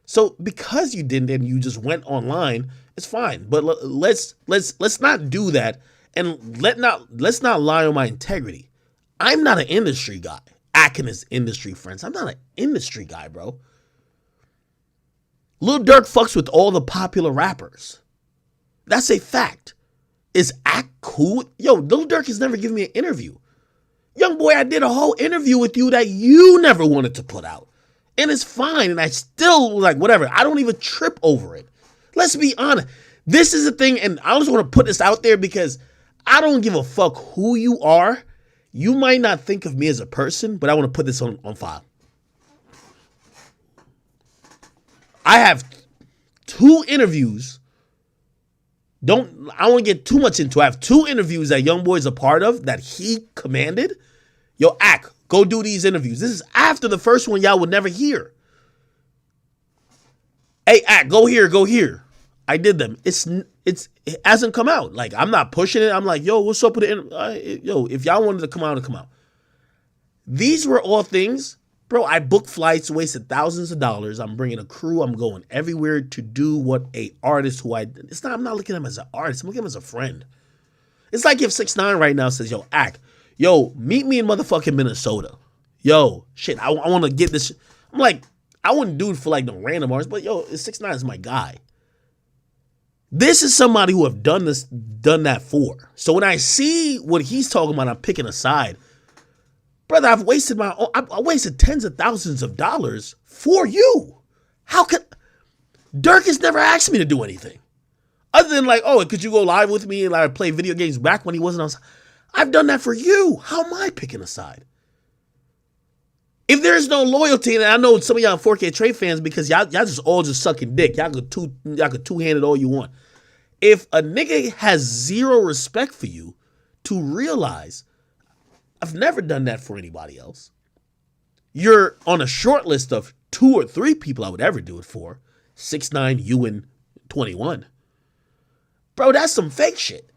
So because you didn't and you just went online, it's fine. But let's not do that, and let's not lie on my integrity. I'm not an industry guy. Acting as industry friends. I'm not an industry guy, bro. Lil Durk fucks with all the popular rappers. That's a fact. Is Act cool? Yo, Lil Durk has never given me an interview. Young boy, I did a whole interview with you that you never wanted to put out. And it's fine. And I still, like, whatever. I don't even trip over it. Let's be honest. This is the thing, and I just want to put this out there because I don't give a fuck who you are. You might not think of me as a person, but I want to put this on file. I have 2 interviews. I don't want to get too much into it. I have 2 interviews that Youngboy is a part of that he commanded. Yo, Ak, go do these interviews. This is after the first one y'all would never hear. Hey, Ak, go here. I did them. It hasn't come out. Like, I'm not pushing it. I'm like, yo, what's up with it? Yo, if y'all wanted to come out, come out. These were all things, bro. I booked flights, wasted thousands of dollars. I'm bringing a crew. I'm going everywhere to do what a artist who I'm not looking at him as an artist. I'm looking at him as a friend. It's like if 6ix9ine right now says, yo, Ak, yo, meet me in motherfucking Minnesota. Yo, shit, I want to get this. I'm like, I wouldn't do it for like no random artist, but yo, 6ix9ine is my guy. This is somebody who have done that for. So when I see what he's talking about, I'm picking a side. Brother, I wasted tens of thousands of dollars for you. How could Dirk has never asked me to do anything other than like, oh, could you go live with me and like play video games back when he wasn't on? I've done that for you. How am I picking a side? If there's no loyalty, and I know some of y'all 4K trade fans because y'all just all just sucking dick. Y'all could two-hand it all you want. If a nigga has zero respect for you to realize I've never done that for anybody else. You're on a short list of 2 or 3 people I would ever do it for. 6ix9ine, you, and 21. Bro, that's some fake shit.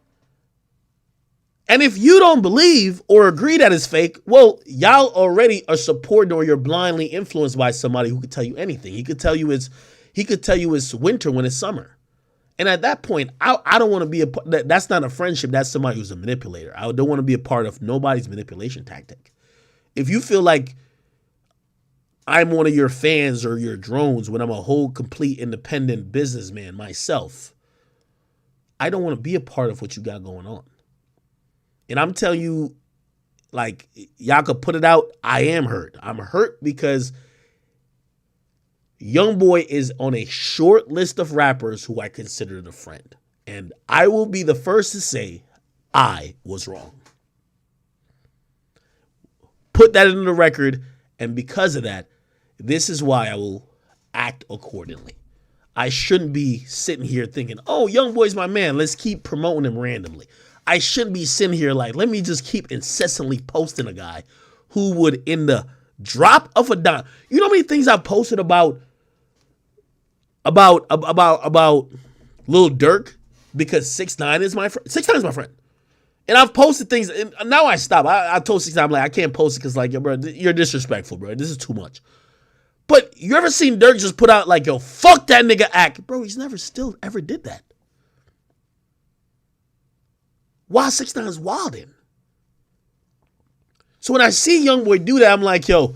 And if you don't believe or agree that it's fake, well, y'all already are supporting or you're blindly influenced by somebody who could tell you anything. He could tell you it's winter when it's summer. And at that point, I don't want to be that's not a friendship. That's somebody who's a manipulator. I don't want to be a part of nobody's manipulation tactic. If you feel like I'm one of your fans or your drones when I'm a whole complete independent businessman myself, I don't want to be a part of what you got going on. And I'm telling you, like, y'all could put it out. I am hurt. I'm hurt because YoungBoy is on a short list of rappers who I consider a friend. And I will be the first to say I was wrong. Put that in the record. And because of that, this is why I will act accordingly. I shouldn't be sitting here thinking, oh, YoungBoy's my man. Let's keep promoting him randomly. I shouldn't be sitting here like, let me just keep incessantly posting a guy who would, in the drop of a dime. You know how many things I've posted about Lil Durk because 6ix9ine is my friend. 6ix9ine is my friend. And I've posted things, and now I stop. I told 6ix9ine, I'm like, I can't post it because, like, yo, bro, you're disrespectful, bro. This is too much. But you ever seen Durk just put out, like, yo, fuck that nigga act? Bro, he's never still ever did that. Why 6ix9ine is wildin'? So when I see YoungBoy do that, I'm like, yo,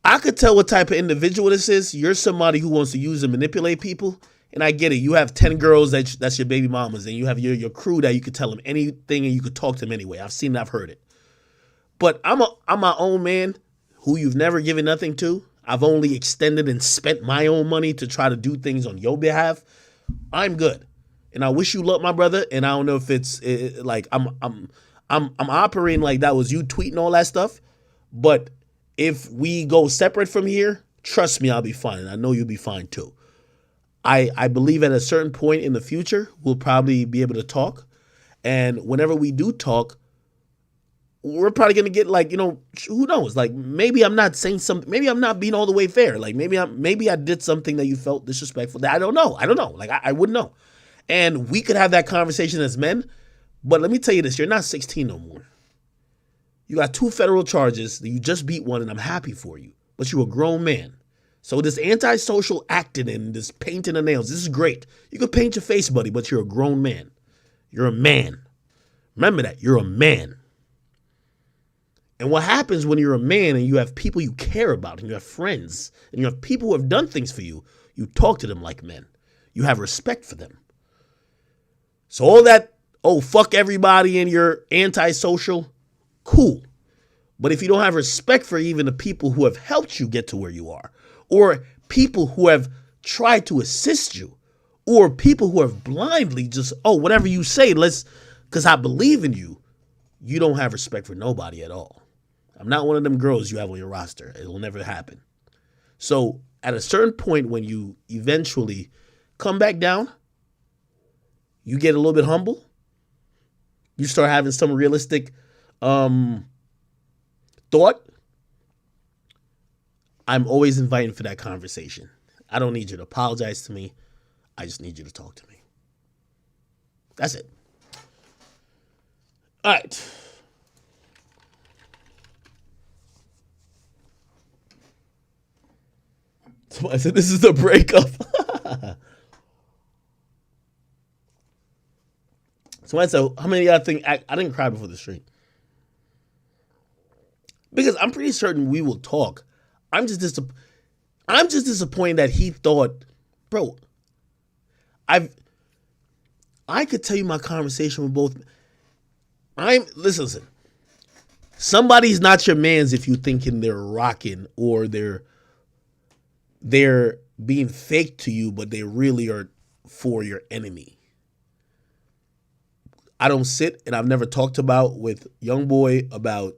I could tell what type of individual this is. You're somebody who wants to use and manipulate people. And I get it. You have 10 girls that's your baby mamas, and you have your crew that you could tell them anything and you could talk to them anyway. I've seen it, I've heard it. But I'm my own man who you've never given nothing to. I've only extended and spent my own money to try to do things on your behalf. I'm good. And I wish you luck, my brother. And I don't know if it's like I'm operating like that was you tweeting all that stuff. But if we go separate from here, trust me, I'll be fine. And I know you'll be fine too. I believe at a certain point in the future, we'll probably be able to talk. And whenever we do talk, we're probably going to get like, you know, who knows? Like maybe I'm not saying something. Maybe I'm not being all the way fair. Like maybe I did something that you felt disrespectful. I don't know. Like I wouldn't know. And we could have that conversation as men. But let me tell you this. You're not 16 no more. You got 2 federal charges. You just beat one, and I'm happy for you. But you're a grown man. So this antisocial acting and this painting the nails, this is great. You can paint your face, buddy, but you're a grown man. You're a man. Remember that. You're a man. And what happens when you're a man and you have people you care about and you have friends and you have people who have done things for you, you talk to them like men. You have respect for them. So all that, oh, fuck everybody and you're antisocial, cool. But if you don't have respect for even the people who have helped you get to where you are, or people who have tried to assist you, or people who have blindly just, oh, whatever you say, because I believe in you, you don't have respect for nobody at all. I'm not one of them girls you have on your roster. It will never happen. So at a certain point when you eventually come back down, you get a little bit humble, you start having some realistic thought, I'm always inviting for that conversation. I don't need you to apologize to me. I just need you to talk to me. That's it. All right. Somebody said this is a breakup. Somebody said, how many of y'all think I didn't cry before the stream? Because I'm pretty certain we will talk. I'm just disappointed that he thought, bro, I could tell you my conversation with both. Listen. Somebody's not your mans if you thinking they're rocking or they're being fake to you, but they really are for your enemy. I don't sit and I've never talked about with YoungBoy about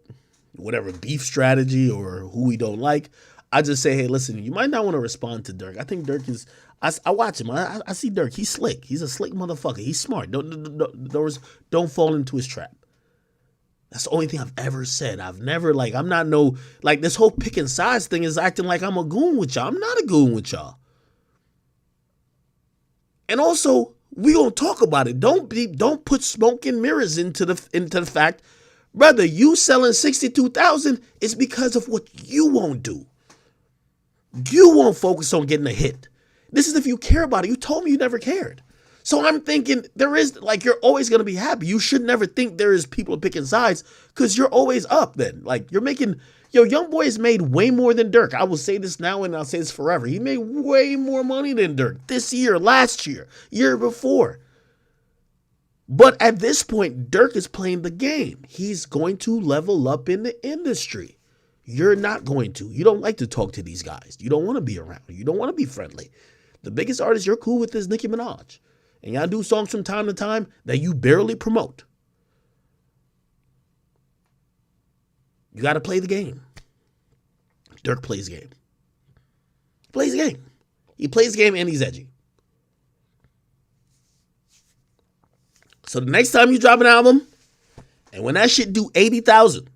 whatever beef strategy or who we don't like. I just say, hey, listen, you might not want to respond to Durk. I think Durk is, I watch him. I see Durk. He's slick. He's a slick motherfucker. He's smart. Don't fall into his trap. That's the only thing I've ever said. I've never, I'm not this whole picking sides thing is acting like I'm a goon with y'all. I'm not a goon with y'all. And also, we gonna talk about it. Don't put smoke and mirrors into the fact, brother, you selling 62,000 is because of what you won't do. You won't focus on getting a hit. This is if you care about it. You told me you never cared. So I'm thinking there is, you're always going to be happy. You should never think there is people picking sides because you're always up then. You're making, YoungBoy has made way more than Durk. I will say this now and I'll say this forever. He made way more money than Durk this year, last year, year before. But at this point, Dirk is playing the game. He's going to level up in the industry. You're not going to. You don't like to talk to these guys. You don't want to be around. You don't want to be friendly. The biggest artist you're cool with is Nicki Minaj. And y'all do songs from time to time that you barely promote. You got to play the game. Dirk plays the game. He plays the game. He plays the game and he's edgy. So the next time you drop an album, and when that shit do 80,000,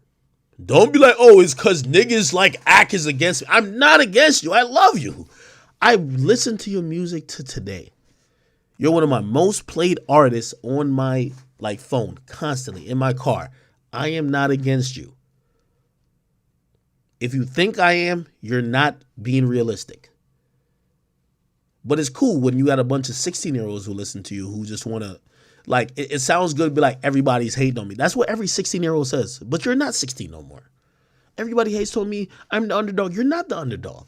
don't be like, oh, it's because niggas like Ak is against me. I'm not against you. I love you. I listened to your music to today. You're one of my most played artists on my phone, constantly, in my car. I am not against you. If you think I am, you're not being realistic. But it's cool when you got a bunch of 16-year-olds who listen to you who just want to, it sounds good to be like, everybody's hating on me. That's what every 16-year-old says. But you're not 16 no more. Everybody hates on me. I'm the underdog. You're not the underdog.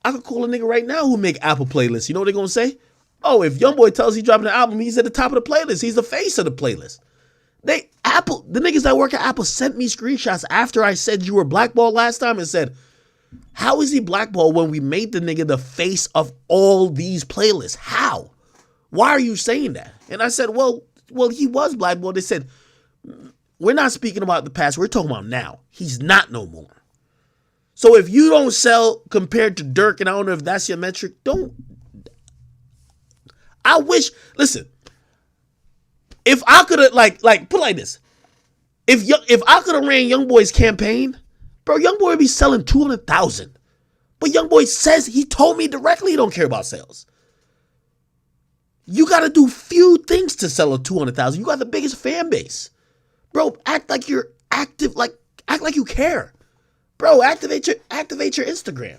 I could call a nigga right now who make Apple playlists. You know what they're going to say? Oh, if YoungBoy tells he dropping an album, he's at the top of the playlist. He's the face of the playlist. The niggas that work at Apple sent me screenshots after I said you were blackballed last time and said, how is he blackballed when we made the nigga the face of all these playlists? How? Why are you saying that? And I said, well, he was blackballed. They said, we're not speaking about the past. We're talking about now. He's not no more. So if you don't sell compared to Dirk, and I don't know if that's your metric, listen, if I could have, put it like this. If I could have ran YoungBoy's campaign, bro, YoungBoy would be selling 200,000. But YoungBoy says, he told me directly he don't care about sales. You got to do few things to sell a 200,000. You got the biggest fan base. Bro, act like you're active, act like you care. Bro, activate your Instagram.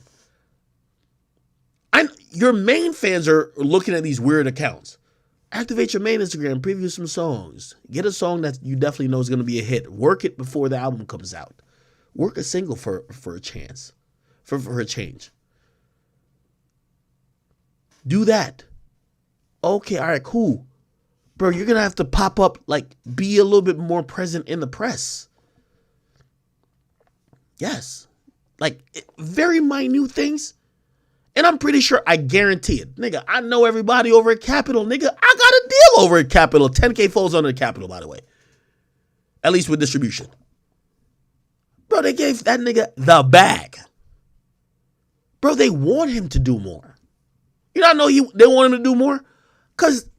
Your main fans are looking at these weird accounts. Activate your main Instagram, preview some songs. Get a song that you definitely know is going to be a hit. Work it before the album comes out. Work a single for a chance, for a change. Do that. Okay, all right, cool. Bro, you're going to have to pop up, be a little bit more present in the press. Yes. Very minute things. And I'm pretty sure, I guarantee it. Nigga, I know everybody over at Capitol. Nigga, I got a deal over at Capitol. 10K falls under Capitol, by the way. At least with distribution. Bro, they gave that nigga the bag. Bro, they want him to do more. You know, I know they want him to do more. Because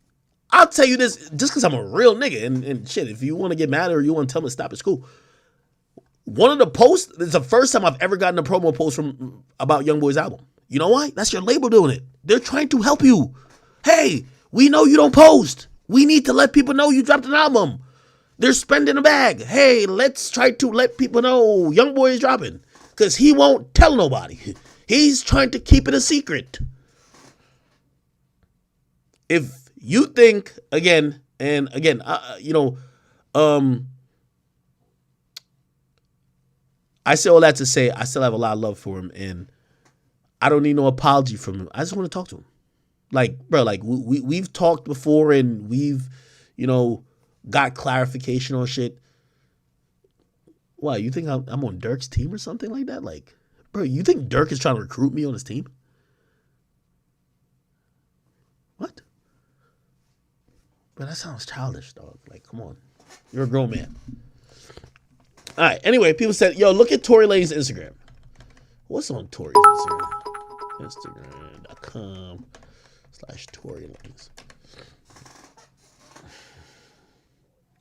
I'll tell you this, just because I'm a real nigga. And shit, if you want to get mad or you want to tell me to stop, it's cool. One of the posts, it's the first time I've ever gotten a promo post about YoungBoy's album. You know why? That's your label doing it. They're trying to help you. Hey, we know you don't post. We need to let people know you dropped an album. They're spending a bag. Hey, let's try to let people know YoungBoy is dropping. Because he won't tell nobody. He's trying to keep it a secret. If you think, I say all that to say I still have a lot of love for him, and I don't need no apology from him. I just want to talk to him. We've talked before, and we've, got clarification on shit. Why, you think I'm on Dirk's team or something like that? Bro, you think Dirk is trying to recruit me on his team? What? Bro, that sounds childish, dog. Come on. You're a grown man. All right. Anyway, people said, yo, look at Tory Lanez's Instagram. What's on Tory's Instagram? Instagram.com/Tory Lanez.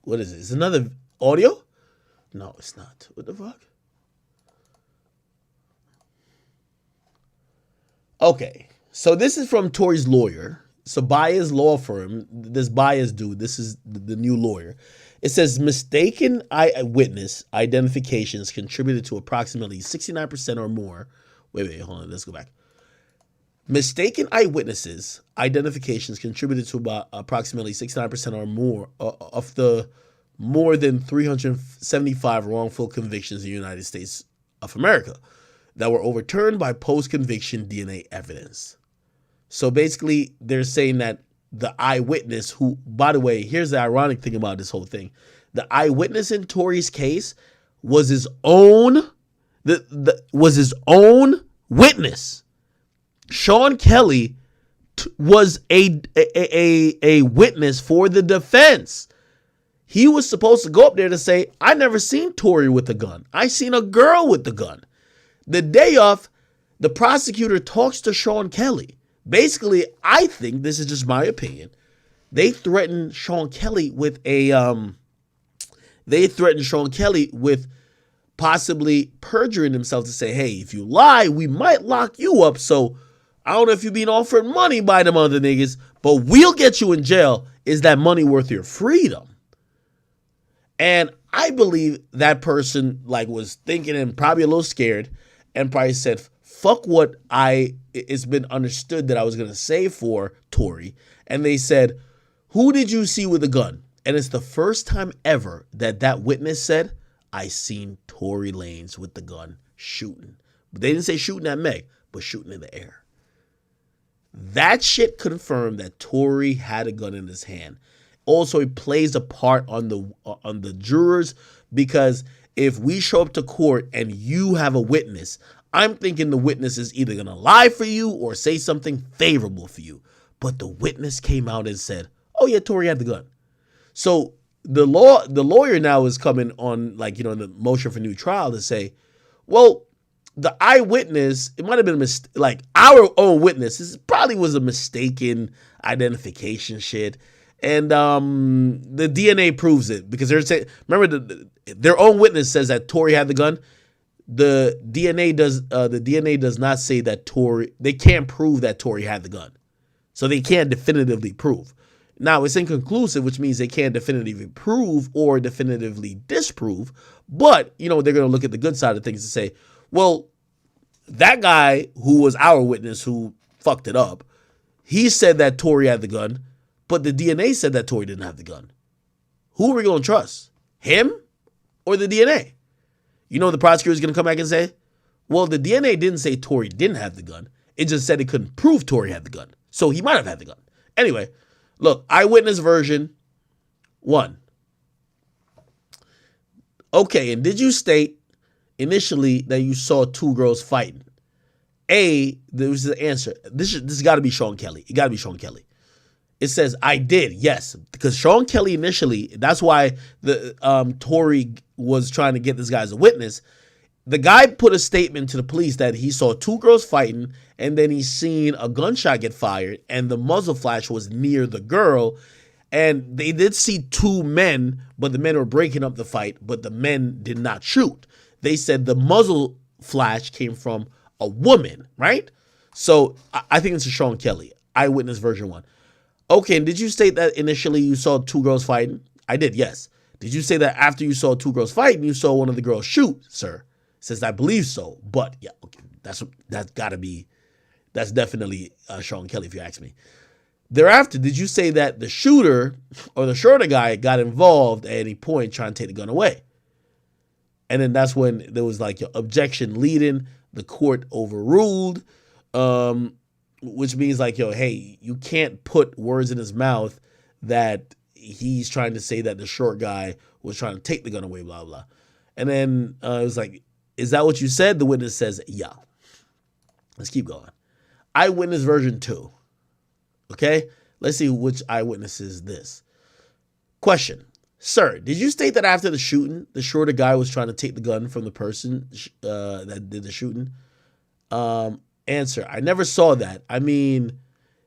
What is it? Is another audio? No, it's not. What the fuck? Okay. So this is from Tory's lawyer. So Baez law firm, this Baez dude, this is the new lawyer. It says mistaken eyewitness identifications contributed to approximately 69% or more. Wait, hold on. Let's go back. Mistaken eyewitnesses identifications contributed to about approximately 69% or more of the more than 375 wrongful convictions in the United States of America that were overturned by post-conviction DNA evidence. So basically, they're saying that the eyewitness who, by the way, here's the ironic thing about this whole thing. The eyewitness in Tory's case was his own witness. Sean Kelly was a witness for the defense. He was supposed to go up there to say, I never seen Tory with a gun. I seen a girl with the gun. The day of, the prosecutor talks to Sean Kelly. Basically, I think, this is just my opinion, they threatened Sean Kelly with possibly perjuring himself to say, hey, if you lie, we might lock you up. So I don't know if you're being offered money by them other niggas, but we'll get you in jail. Is that money worth your freedom? And I believe that person was thinking and probably a little scared and probably said, fuck what it's been understood that I was going to say for Tory. And they said, who did you see with a gun? And it's the first time ever that witness said, I seen Tory Lanez with the gun shooting. But they didn't say shooting at Meg, but shooting in the air. That shit confirmed that Tory had a gun in his hand. Also, it plays a part on the jurors, because if we show up to court and you have a witness, I'm thinking the witness is either going to lie for you or say something favorable for you. But the witness came out and said, oh yeah, Tory had the gun. So the lawyer now is coming on, the motion for new trial to say, well, the eyewitness, it might have been our own witness, this probably was a mistaken identification shit. And the DNA proves it, because they're saying, remember, their own witness says that Tory had the gun. The DNA does not say that Tory, they can't prove that Tory had the gun. So they can't definitively prove. Now, it's inconclusive, which means they can't definitively prove or definitively disprove. But, they're going to look at the good side of things and say, well, that guy who was our witness who fucked it up, he said that Tory had the gun, but the DNA said that Tory didn't have the gun. Who are we going to trust? Him or the DNA? The prosecutor is going to come back and say, well, the DNA didn't say Tory didn't have the gun. It just said it couldn't prove Tory had the gun. So he might have had the gun. Anyway, look, eyewitness version 1. Okay, and did you state initially that you saw two girls fighting? There was the answer. This got to be Sean Kelly. It got to be Sean Kelly. It says, I did, yes. Because Sean Kelly initially, that's why the Tory was trying to get this guy as a witness. The guy put a statement to the police that he saw two girls fighting, and then he seen a gunshot get fired, and the muzzle flash was near the girl. And they did see two men, but the men were breaking up the fight, but the men did not shoot. They said the muzzle flash came from a woman, right? So I think it's a Sean Kelly, eyewitness version 1. Okay, and did you state that initially you saw two girls fighting? I did, yes. Did you say that after you saw two girls fighting, you saw one of the girls shoot, sir? Says, I believe so. But, yeah, okay, that's definitely Sean Kelly, if you ask me. Thereafter, did you say that the shooter or the shorter guy got involved at any point trying to take the gun away? And then that's when there was your objection leading. The court overruled, which means hey, you can't put words in his mouth that he's trying to say that the short guy was trying to take the gun away, blah, blah. And then it was is that what you said? The witness says, yeah. Let's keep going. Eyewitness version 2. Okay, let's see which eyewitness is this. Question. Sir, did you state that after the shooting, the shorter guy was trying to take the gun from the person that did the shooting? Answer. I never saw that. I mean,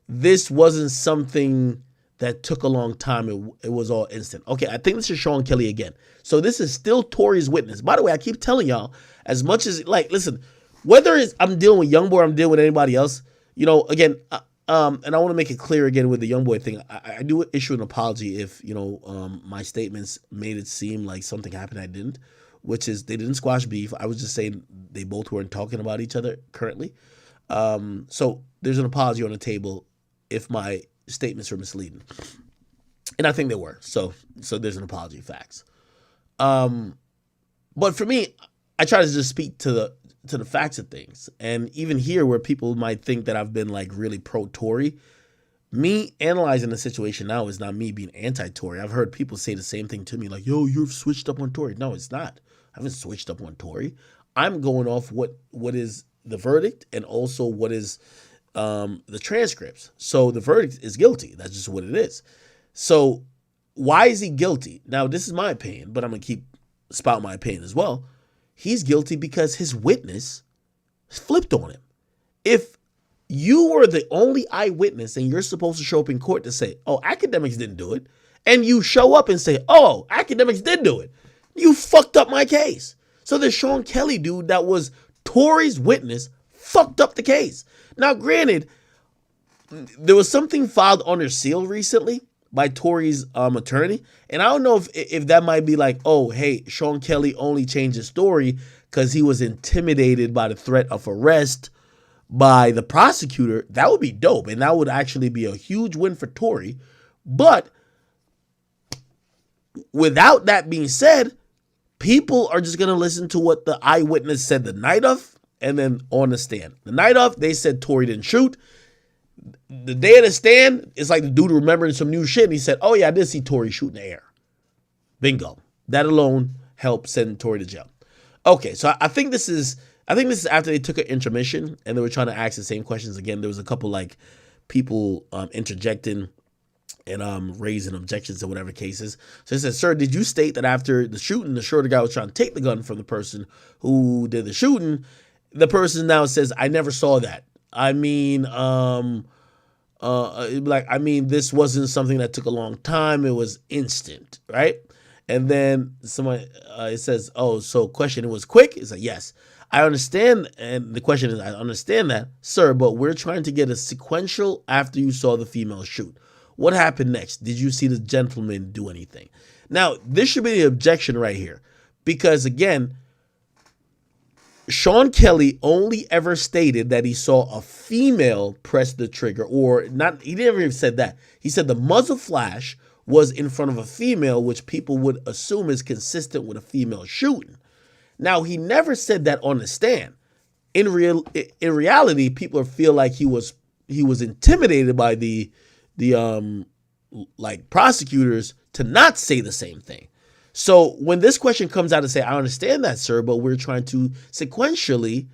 this wasn't something that took a long time. It was all instant. Okay, I think this is Sean Kelly again. So this is still Tory's witness. By the way, I keep telling y'all, as much as, listen, whether it's I'm dealing with Youngboy or I'm dealing with anybody else, again, and I want to make it clear again with the Youngboy thing, I do issue an apology if, my statements made it seem like something happened I didn't, which is they didn't squash beef. I was just saying they both weren't talking about each other currently. So there's an apology on the table if my statements were misleading. And I think they were. So there's an apology, facts. But for me, I try to just speak to the facts of things. And even here where people might think that I've been really pro-Tory, Me analyzing the situation now is not me being anti-Tory. I've heard people say the same thing to me, like, yo, you've switched up on Tory. No, it's not. I haven't switched up on Tory. I'm going off what is the verdict and also what is the transcripts. So the verdict is guilty. That's just what it is. So why is he guilty? Now, this is my opinion, but I'm going to keep spouting my opinion as well. He's guilty because his witness flipped on him. If you were the only eyewitness and you're supposed to show up in court to say, oh, Akademiks didn't do it, and you show up and say, oh, Akademiks did do it, you fucked up my case. So the Sean Kelly dude that was Tory's witness fucked up the case. Now, granted, there was something filed under seal recently by Tory's attorney, and I don't know if that might be like, oh, hey, Sean Kelly only changed his story because he was intimidated by the threat of arrest by the prosecutor. That would be dope, and that would actually be a huge win for Tory. But without that being said, people are just going to listen to what the eyewitness said the night of and then on the stand. The night of, they said Tory didn't shoot. The day of the stand, it's like the dude remembering some new shit, and he said, oh yeah, I did see Tory shoot in the air. Bingo. That alone helped send Tory to jail. Okay, so I think this is after they took an intermission and they were trying to ask the same questions again. There was a couple like people interjecting and raising objections to whatever cases. So he said, sir, did you state that after the shooting, the shorter guy was trying to take the gun from the person who did the shooting? The person now says, I never saw that. I mean, this wasn't something that took a long time. It was instant, right? And then someone, it says, oh, so question, it was quick? It's like, yes. I understand, and the question is, I understand that, sir, but we're trying to get a sequential after you saw the female shoot. What happened next? Did you see the gentleman do anything? Now, this should be the objection right here, because again, Sean Kelly only ever stated that he saw a female press the trigger, or not, he never even said that. He said the muzzle flash was in front of a female, which people would assume is consistent with a female shooting. Now, he never said that on the stand. In reality, people feel like he was intimidated by the prosecutors to not say the same thing. So when this question comes out and say, I understand that, sir, but we're trying to get sequentially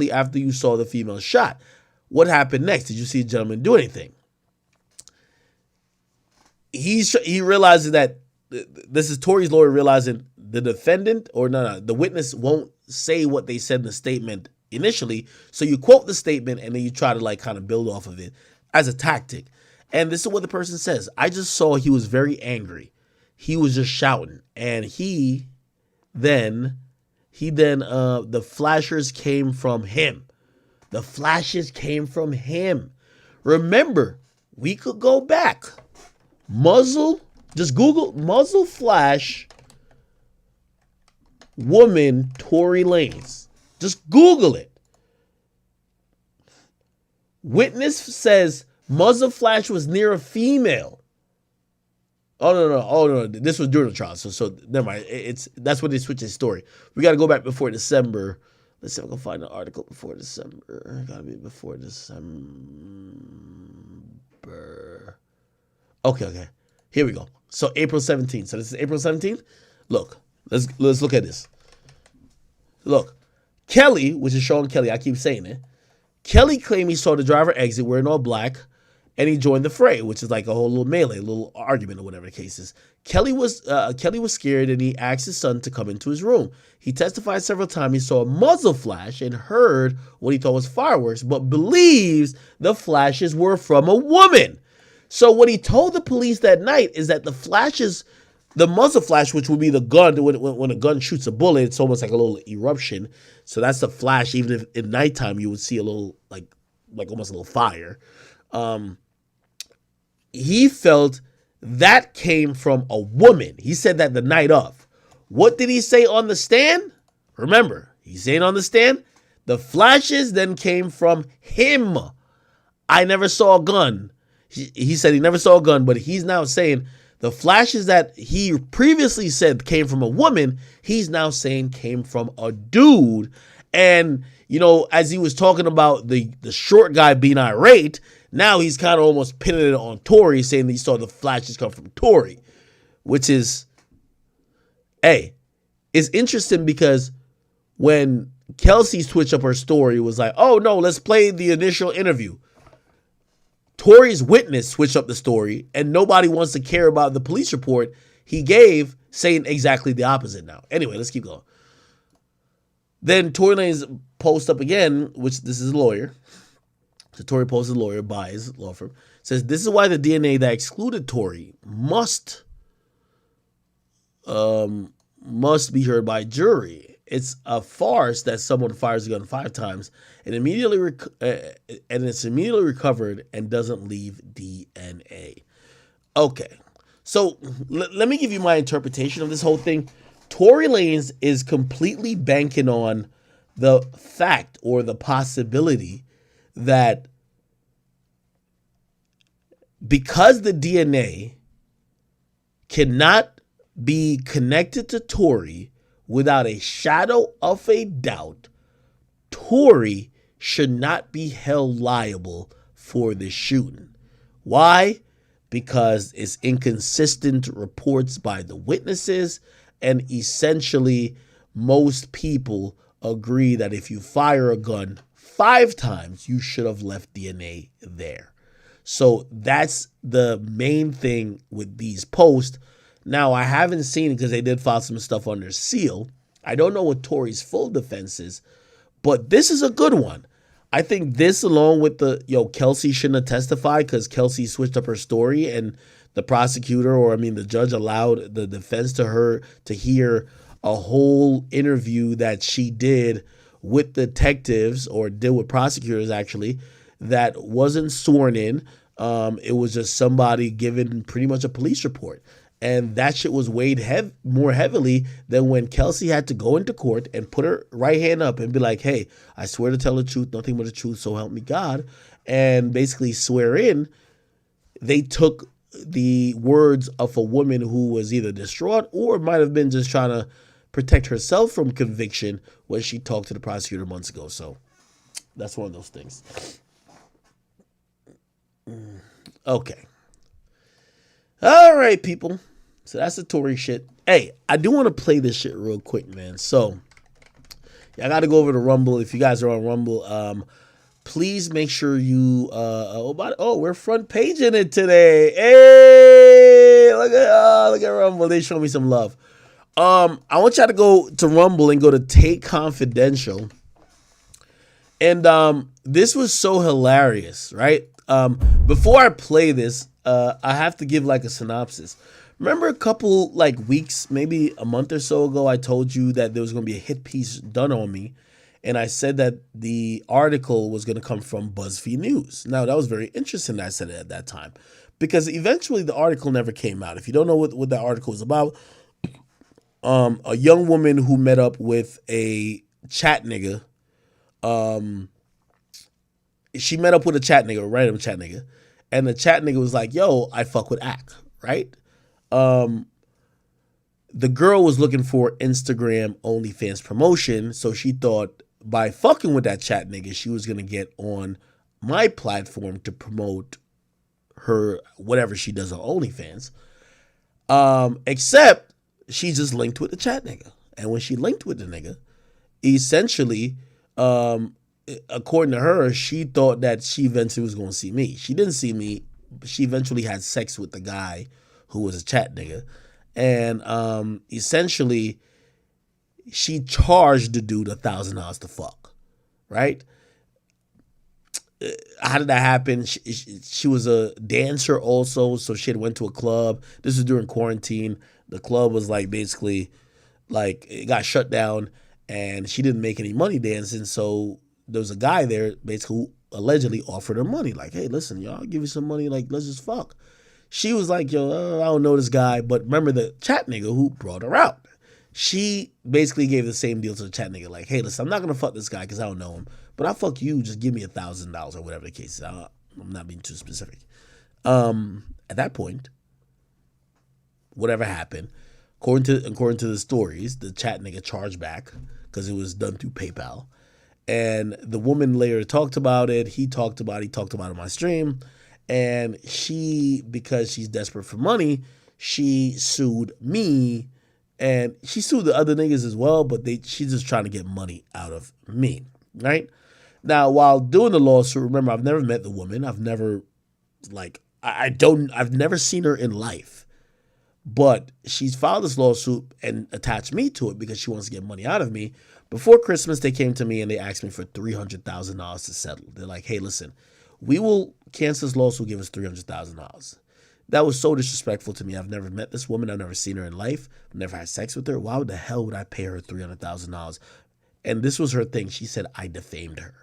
after you saw the female shot. What happened next? Did you see a gentleman do anything? He realizes that this is Tory's lawyer realizing the defendant the witness won't say what they said in the statement initially. So you quote the statement and then you try to kind of build off of it as a tactic. And this is what the person says. I just saw he was very angry. He was just shouting. And the flashers came from him. The flashes came from him. Remember, we could go back. Just Google muzzle flash woman Tory Lanez. Just Google it. Witness says muzzle flash was near a female. Oh no! This was during the trial, so never mind. That's when they switched his story. We got to go back before December. Let's see if I can find an article before December. Gotta be before December. Okay. Here we go. So April 17th. So this is April 17th. Look, let's look at this. Look, Kelly, which is Sean Kelly, I keep saying it. Kelly claimed he saw the driver exit wearing all black, and he joined the fray, which is like a whole little melee, a little argument or whatever the case is. Kelly was scared, and he asked his son to come into his room. He testified several times he saw a muzzle flash and heard what he thought was fireworks, but believes the flashes were from a woman. So what he told the police that night is that the muzzle flash, which would be the gun, when a gun shoots a bullet, it's almost like a little eruption. So that's the flash. Even if at nighttime you would see a little like almost a little fire. He felt that came from a woman. He said that the night of. What did he say on the stand? Remember, he's saying on the stand, the flashes then came from him. I never saw a gun. He said he never saw a gun, but he's now saying the flashes that he previously said came from a woman, he's now saying came from a dude. And you know, as he was talking about the short guy being irate, now he's kind of almost pinning it on Tory, saying that he saw the flashes come from Tory, which is, hey, it's interesting because when Kelsey switched up her story, was like, oh no, let's play the initial interview. Tory's witness switched up the story, and nobody wants to care about the police report he gave, saying exactly the opposite now. Anyway, let's keep going. Then Tory Lanez post up again, which this is a lawyer. So Tory posts a lawyer by his law firm. Says, this is why the DNA that excluded Tory must be heard by jury. It's a farce that someone fires a gun 5 times and it's immediately recovered and doesn't leave DNA. Okay, so let me give you my interpretation of this whole thing. Tory Lanez is completely banking on the fact or the possibility that because the DNA cannot be connected to Tory without a shadow of a doubt, Tory should not be held liable for the shooting. Why? Because it's inconsistent reports by the witnesses, and essentially most people agree that if you fire a gun 5 times, you should have left DNA there. So that's the main thing with these posts. Now, I haven't seen it because they did file some stuff under seal. I don't know what Tory's full defense is, but this is a good one. I think this, along with the, Kelsey shouldn't have testified because Kelsey switched up her story and the prosecutor, the judge allowed the defense to hear a whole interview that she did with detectives, or did with prosecutors actually, that wasn't sworn in. It was just somebody giving pretty much a police report. And that shit was weighed more heavily than when Kelsey had to go into court and put her right hand up and be like, hey, I swear to tell the truth, nothing but the truth, so help me God, and basically swear in. They took the words of a woman who was either distraught or might have been just trying to protect herself from conviction when she talked to the prosecutor months ago. So that's one of those things. Okay. All right, people. So that's the Tory shit. Hey, I do want to play this shit real quick, man. So I got to go over to Rumble. If you guys are on Rumble, please make sure you we're front page in it today. Hey, look at Rumble. They show me some love. I want y'all to go to Rumble and go to Take Confidential. And this was so hilarious, right? Before I play this, I have to give like a synopsis. Remember a couple weeks, maybe a month or so ago, I told you that there was going to be a hit piece done on me. And I said that the article was going to come from BuzzFeed News. Now, that was very interesting that I said it at that time, because eventually the article never came out. If you don't know what that article was about, a young woman who met up with a chat nigga. She met up with a chat nigga, a random chat nigga. And the chat nigga was like, yo, I fuck with Ak, right? The girl was looking for Instagram OnlyFans promotion, so she thought by fucking with that chat nigga, she was going to get on my platform to promote her, whatever she does on OnlyFans. Except she just linked with the chat nigga. And when she linked with the nigga, essentially, according to her, she thought that she eventually was going to see me. She didn't see me. She eventually had sex with the guy who was a chat nigga. And essentially, she charged the dude $1,000 to fuck, right? How did that happen? She was a dancer also, so she had went to a club. This was during quarantine. The club was basically it got shut down, and she didn't make any money dancing, so there was a guy there basically who allegedly offered her money. Like, hey, listen, y'all, I'll give you some money. Let's just fuck. She was like, yo, I don't know this guy. But remember the chat nigga who brought her out. She basically gave the same deal to the chat nigga. Like, hey, listen, I'm not going to fuck this guy because I don't know him. But I'll fuck you. Just give me $1,000 or whatever the case is. I'm not being too specific. At that point, whatever happened, according to the stories, the chat nigga charged back because it was done through PayPal. And the woman later talked about it. He talked about it on my stream. And she, because she's desperate for money, she sued me. And she sued the other niggas as well, but she's just trying to get money out of me, right? Now, while doing the lawsuit, remember, I've never met the woman. I've never, I've never seen her in life. But she's filed this lawsuit and attached me to it because she wants to get money out of me. Before Christmas, they came to me and they asked me for $300,000 to settle. They're like, hey, listen, we will cancel this lawsuit, give us $300,000. That was so disrespectful to me. I've never met this woman. I've never seen her in life. I've never had sex with her. Why the hell would I pay her $300,000? And this was her thing. She said I defamed her.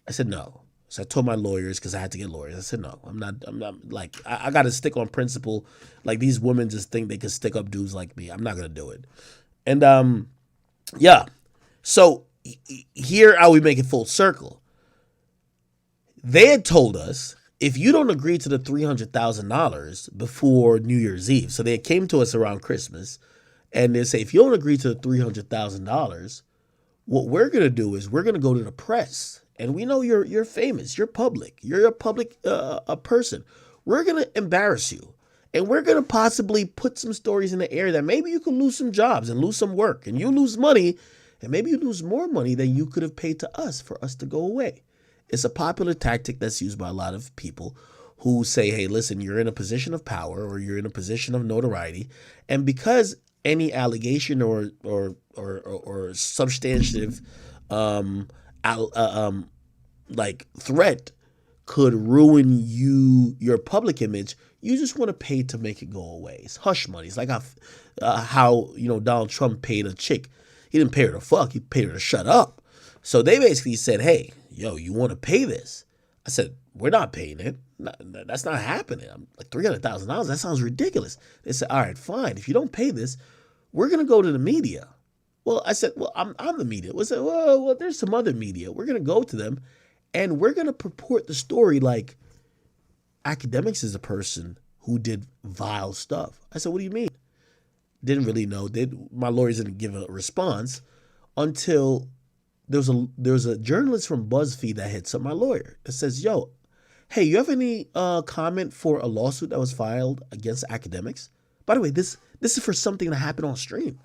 I said no. So I told my lawyers, because I had to get lawyers. I said no. I'm not like, I got to stick on principle. Like, these women just think they can stick up dudes like me. I'm not gonna do it. And yeah. So here how we make it full circle. They had told us, if you don't agree to the $300,000 before New Year's Eve, so they came to us around Christmas, and they say, if you don't agree to the $300,000, what we're gonna do is we're gonna go to the press, and we know you're famous, you're public, you're a public a person. We're gonna embarrass you, and we're gonna possibly put some stories in the air that maybe you could lose some jobs and lose some work, and you lose money, and maybe you lose more money than you could have paid to us for us to go away. It's a popular tactic that's used by a lot of people who say, hey, listen, you're in a position of power or you're in a position of notoriety. And because any allegation or substantive like threat could ruin your public image, you just want to pay to make it go away. It's hush money. It's like how Donald Trump paid a chick. He didn't pay her to fuck. He paid her to shut up. So they basically said, hey, yo, you want to pay this? I said, we're not paying it. That's not happening. I'm like, $300,000? That sounds ridiculous. They said, all right, fine. If you don't pay this, we're going to go to the media. Well, I said, well, I'm the media. We said, well, there's some other media. We're going to go to them, and we're going to purport the story like Akademiks is a person who did vile stuff. I said, what do you mean? Didn't really know. My lawyers didn't give a response until there was a journalist from BuzzFeed that hits up my lawyer. It says, yo, hey, you have any comment for a lawsuit that was filed against Akademiks? By the way, this is for something that happened on stream.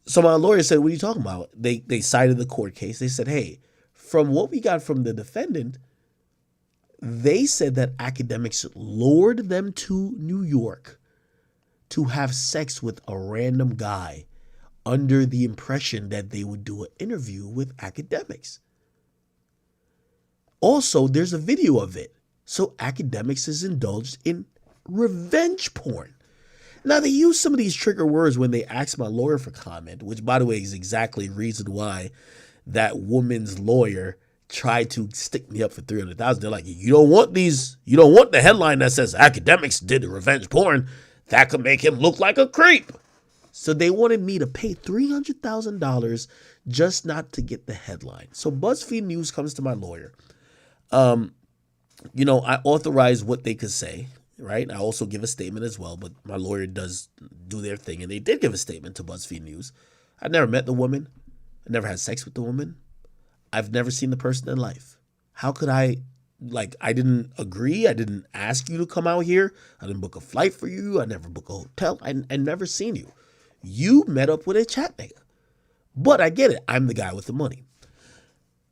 So my lawyer said, what are you talking about? They cited the court case. They said, hey, from what we got from the defendant, they said that Akademiks lured them to New York to have sex with a random guy under the impression that they would do an interview with Akademiks. Also, there's a video of it. So Akademiks is indulged in revenge porn. Now, they use some of these trigger words when they ask my lawyer for comment, which, by the way, is exactly the reason why that woman's lawyer tried to stick me up for $300,000. They're like, you don't want the headline that says Akademiks did revenge porn. That could make him look like a creep. So they wanted me to pay $300,000 just not to get the headline. So BuzzFeed News comes to my lawyer. I authorize what they could say, right? I also give a statement as well, but my lawyer does do their thing. And they did give a statement to BuzzFeed News. I've never met the woman. I never had sex with the woman. I've never seen the person in life. How could I didn't agree. I didn't ask you to come out here. I didn't book a flight for you. I never booked a hotel. I never seen you. You met up with a chat nigga. But I get it. I'm the guy with the money.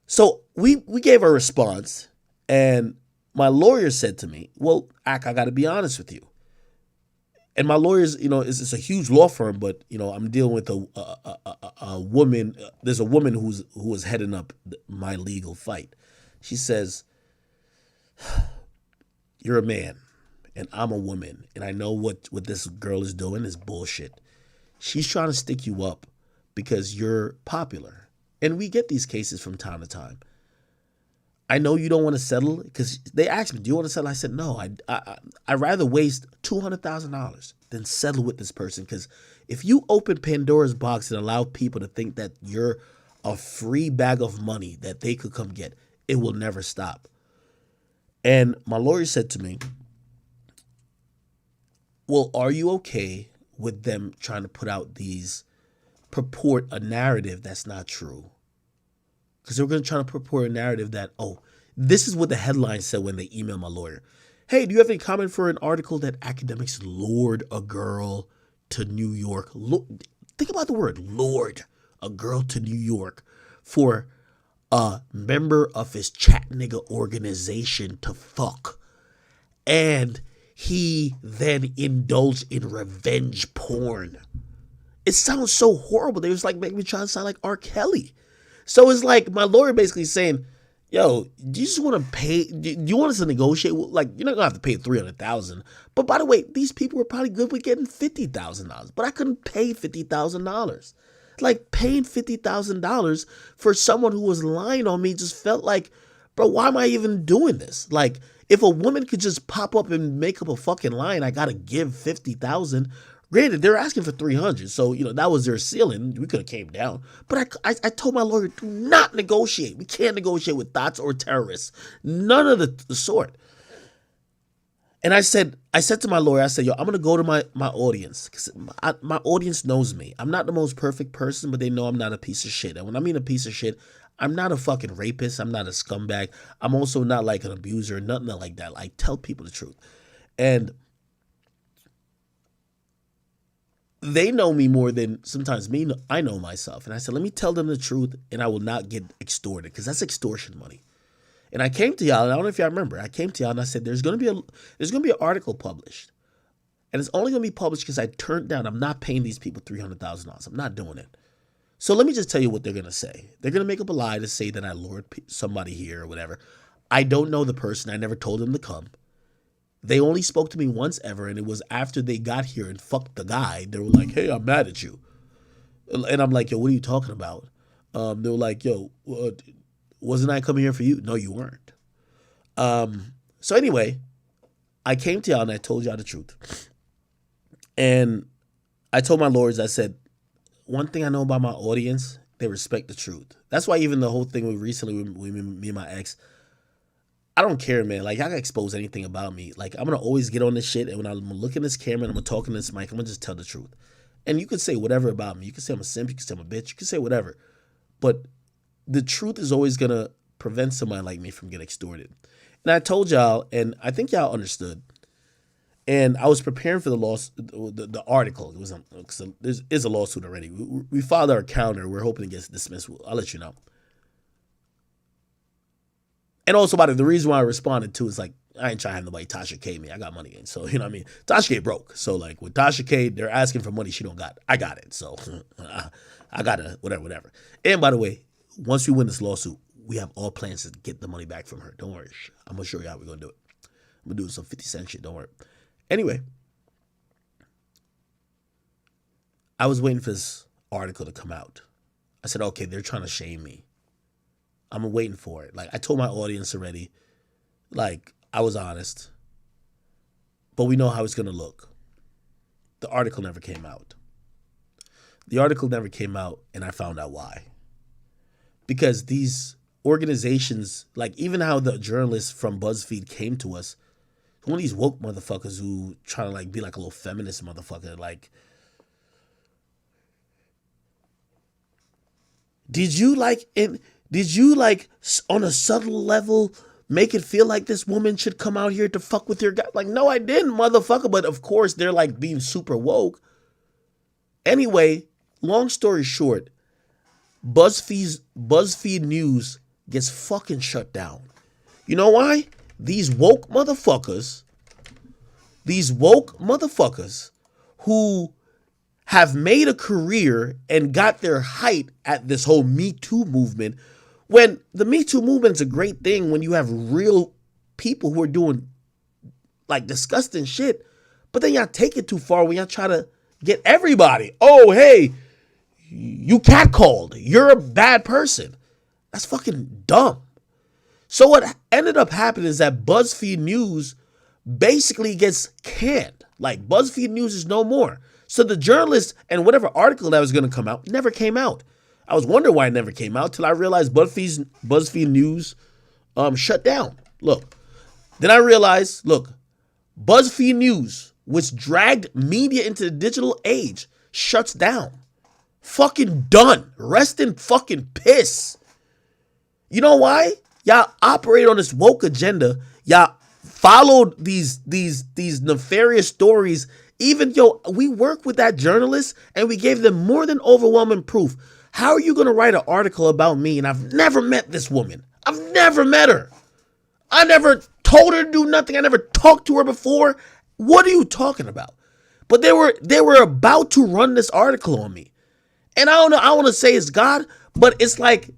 So we gave a response, and my lawyer said to me, well, I got to be honest with you. And my lawyer's, it's a huge law firm, but, I'm dealing with a woman. There's a woman who was heading up my legal fight. She says, you're a man and I'm a woman, and I know what this girl is doing is bullshit. She's trying to stick you up because you're popular. And we get these cases from time to time. I know you don't want to settle because they asked me, do you want to settle? I said, no, I'd rather waste $200,000 than settle with this person. Because if you open Pandora's box and allow people to think that you're a free bag of money that they could come get, it will never stop. And my lawyer said to me, well, are you okay with them trying to put out purport a narrative that's not true? Because they were going to try to purport a narrative that, oh, this is what the headline said when they emailed my lawyer. Hey, do you have any comment for an article that Akademiks lured a girl to New York? Think about the word lured a girl to New York for a member of his chat nigga organization to fuck. And he then indulged in revenge porn. It sounds so horrible. They was like making me try to sound like R. Kelly. So it's like my lawyer basically saying, yo, do you just want to pay? Do you want us to negotiate? Like, you're not going to have to pay $300,000. But by the way, these people were probably good with getting $50,000. But I couldn't pay $50,000. Like, paying $50,000 for someone who was lying on me just felt like, bro, why am I even doing this? Like, if a woman could just pop up and make up a fucking lie and I got to give $50,000, granted, they're asking for $300, so that was their ceiling. We could have came down, but I told my lawyer, do not negotiate. We can't negotiate with thoughts or terrorists, none of the sort. And I said to my lawyer, I said, yo, I'm gonna go to my audience because my audience knows me. I'm not the most perfect person, but they know I'm not a piece of shit. And when I mean a piece of shit, I'm not a fucking rapist. I'm not a scumbag. I'm also not like an abuser, nothing like that. I tell people the truth, and they know me more than sometimes I know myself. And I said, let me tell them the truth and I will not get extorted because that's extortion money. And I came to y'all, and I don't know if y'all remember, I came to y'all and I said, there's going to be an article published. And it's only going to be published because I turned down, I'm not paying these people $300,000. I'm not doing it. So let me just tell you what they're going to say. They're going to make up a lie to say that I lured somebody here or whatever. I don't know the person. I never told them to come. They only spoke to me once ever, and it was after they got here and fucked the guy. They were like, hey, I'm mad at you. And I'm like, yo, what are you talking about? They were like, yo, wasn't I coming here for you? No, you weren't. So anyway, I came to y'all and I told y'all the truth. And I told my lawyers, I said, one thing I know about my audience, they respect the truth. That's why even the whole thing with me and my ex, I don't care, man. Like, I can expose anything about me. Like, I'm going to always get on this shit. And when I'm looking at this camera and I'm going to talk in this mic, I'm going to just tell the truth. And you could say whatever about me. You could say I'm a simp. You could say I'm a bitch. You could say whatever. But the truth is always going to prevent somebody like me from getting extorted. And I told y'all, and I think y'all understood. And I was preparing for the article. It was there is a lawsuit already. We filed our counter. We're hoping it gets dismissed. I'll let you know. And also, about it, the reason why I responded to is like, I ain't trying to have nobody Tasha K me. I got money in. So, you know what I mean? Tasha K broke. So, like, with Tasha K, they're asking for money she don't got. I got it. So, I got to, whatever. And by the way, once we win this lawsuit, we have all plans to get the money back from her. Don't worry. I'm going to show you how we're going to do it. I'm going to do some 50 Cent shit. Don't worry. Anyway, I was waiting for this article to come out. I said, okay, they're trying to shame me. I'm waiting for it. Like, I told my audience already, like, I was honest, but we know how it's going to look. The article never came out. And I found out why. Because these organizations, like, even how the journalists from BuzzFeed came to us, one of these woke motherfuckers who try to, like, be like a little feminist motherfucker, like, did you on a subtle level make it feel like this woman should come out here to fuck with your guy? Like, no, I didn't, motherfucker. But of course, they're like being super woke. Anyway, long story short, BuzzFeed News gets fucking shut down. You know why? These woke motherfuckers who have made a career and got their height at this whole Me Too movement. When the Me Too movement is a great thing when you have real people who are doing like disgusting shit, but then y'all take it too far when y'all try to get everybody. Oh, hey, you catcalled. You're a bad person. That's fucking dumb. So what ended up happening is that BuzzFeed News basically gets canned. Like, BuzzFeed News is no more. So the journalist and whatever article that was going to come out never came out. I was wondering why it never came out till I realized BuzzFeed News shut down. Then I realized, BuzzFeed News, which dragged media into the digital age, shuts down. Fucking done. Rest in fucking piss. You know why? Y'all operate on this woke agenda. Y'all followed these nefarious stories. Even we work with that journalist and we gave them more than overwhelming proof. How are you going to write an article about me and I've never met this woman? I've never met her. I never told her to do nothing. I never talked to her before. What are you talking about? But they were about to run this article on me. And I don't know, I want to say it's God, but it's like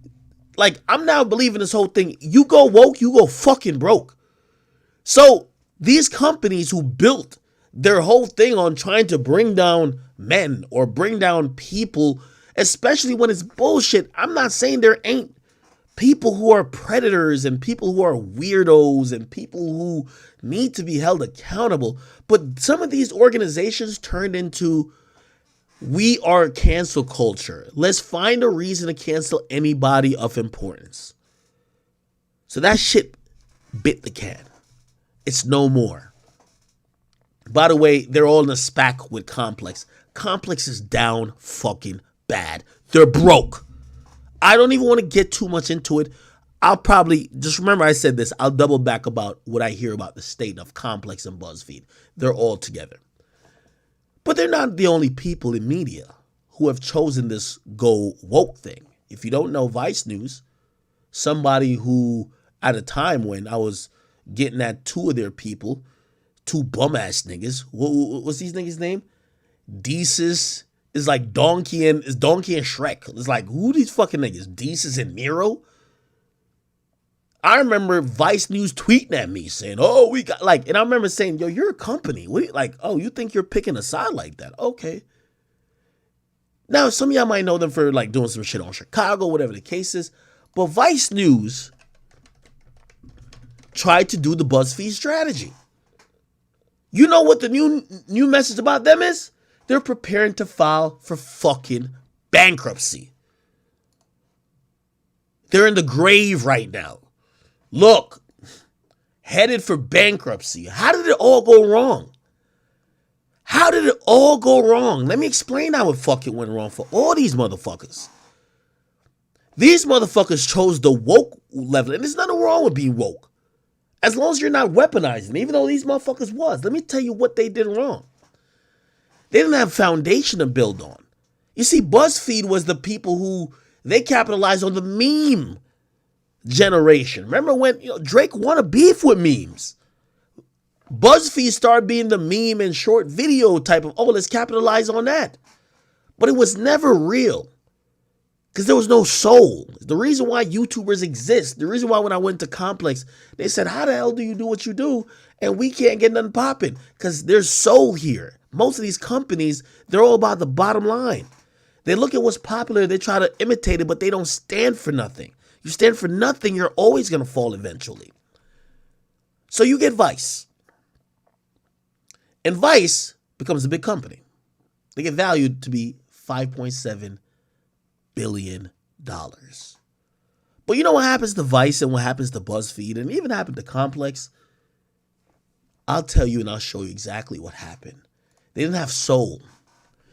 I'm now believing this whole thing. You go woke, you go fucking broke. So these companies who built their whole thing on trying to bring down men or bring down people, especially when it's bullshit. I'm not saying there ain't people who are predators and people who are weirdos and people who need to be held accountable. But some of these organizations turned into, we are cancel culture. Let's find a reason to cancel anybody of importance. So that shit bit the can. It's no more. By the way, they're all in a SPAC with Complex. Complex is down fucking bad. They're broke. I don't even want to get too much into it. I'll probably, just remember I said this, I'll double back about what I hear about the state of Complex and BuzzFeed. They're all together. But they're not the only people in media who have chosen this go woke thing. If you don't know Vice News, somebody who at a time when I was getting at two of their people, two bum-ass niggas, what's these niggas' name? Desus is like Donkey and Shrek. It's like, who these fucking niggas? Desus and Miro? I remember Vice News tweeting at me saying, oh, we got and I remember saying, yo, you're a company. You think you're picking a side like that? Okay. Now, some of y'all might know them for doing some shit on Chicago, whatever the case is. But Vice News tried to do the BuzzFeed strategy. You know what the new message about them is? They're preparing to file for fucking bankruptcy. They're in the grave right now. Look, headed for bankruptcy. How did it all go wrong? How did it all go wrong? Let me explain how it fucking went wrong for all these motherfuckers. These motherfuckers chose the woke level, and there's nothing wrong with being woke. As long as you're not weaponizing, even though these motherfuckers was. Let me tell you what they did wrong. They didn't have foundation to build on. You see, BuzzFeed was the people who, they capitalized on the meme generation. Remember when Drake won a beef with memes? BuzzFeed started being the meme and short video type of, let's capitalize on that. But it was never real. Because there was no soul. The reason why YouTubers exist, the reason why when I went to Complex, they said, how the hell do you do what you do? And we can't get nothing popping. Because there's soul here. Most of these companies, they're all about the bottom line. They look at what's popular, they try to imitate it, but they don't stand for nothing. You stand for nothing, you're always going to fall eventually. So you get Vice. And Vice becomes a big company. They get valued to be $5.7 billion. But you know what happens to Vice and what happens to BuzzFeed and even happened to Complex? I'll tell you and I'll show you exactly what happened. They didn't have soul.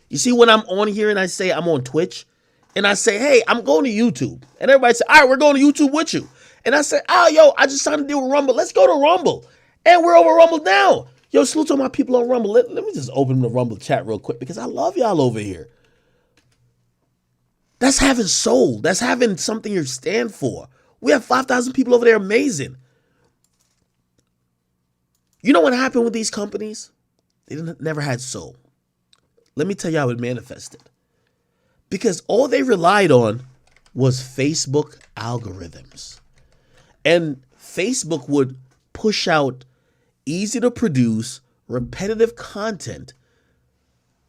You see, when I'm on here and I say I'm on Twitch and I say, hey, I'm going to YouTube. And everybody say, all right, we're going to YouTube with you. And I say, I just signed a deal with Rumble. Let's go to Rumble. And we're over Rumble now. Yo, salute to all my people on Rumble. Let me just open the Rumble chat real quick because I love y'all over here. That's having soul. That's having something you stand for. We have 5,000 people over there. Amazing. You know what happened with these companies? They never had soul. Let me tell you how it manifested. Because all they relied on was Facebook algorithms. And Facebook would push out easy to produce, repetitive content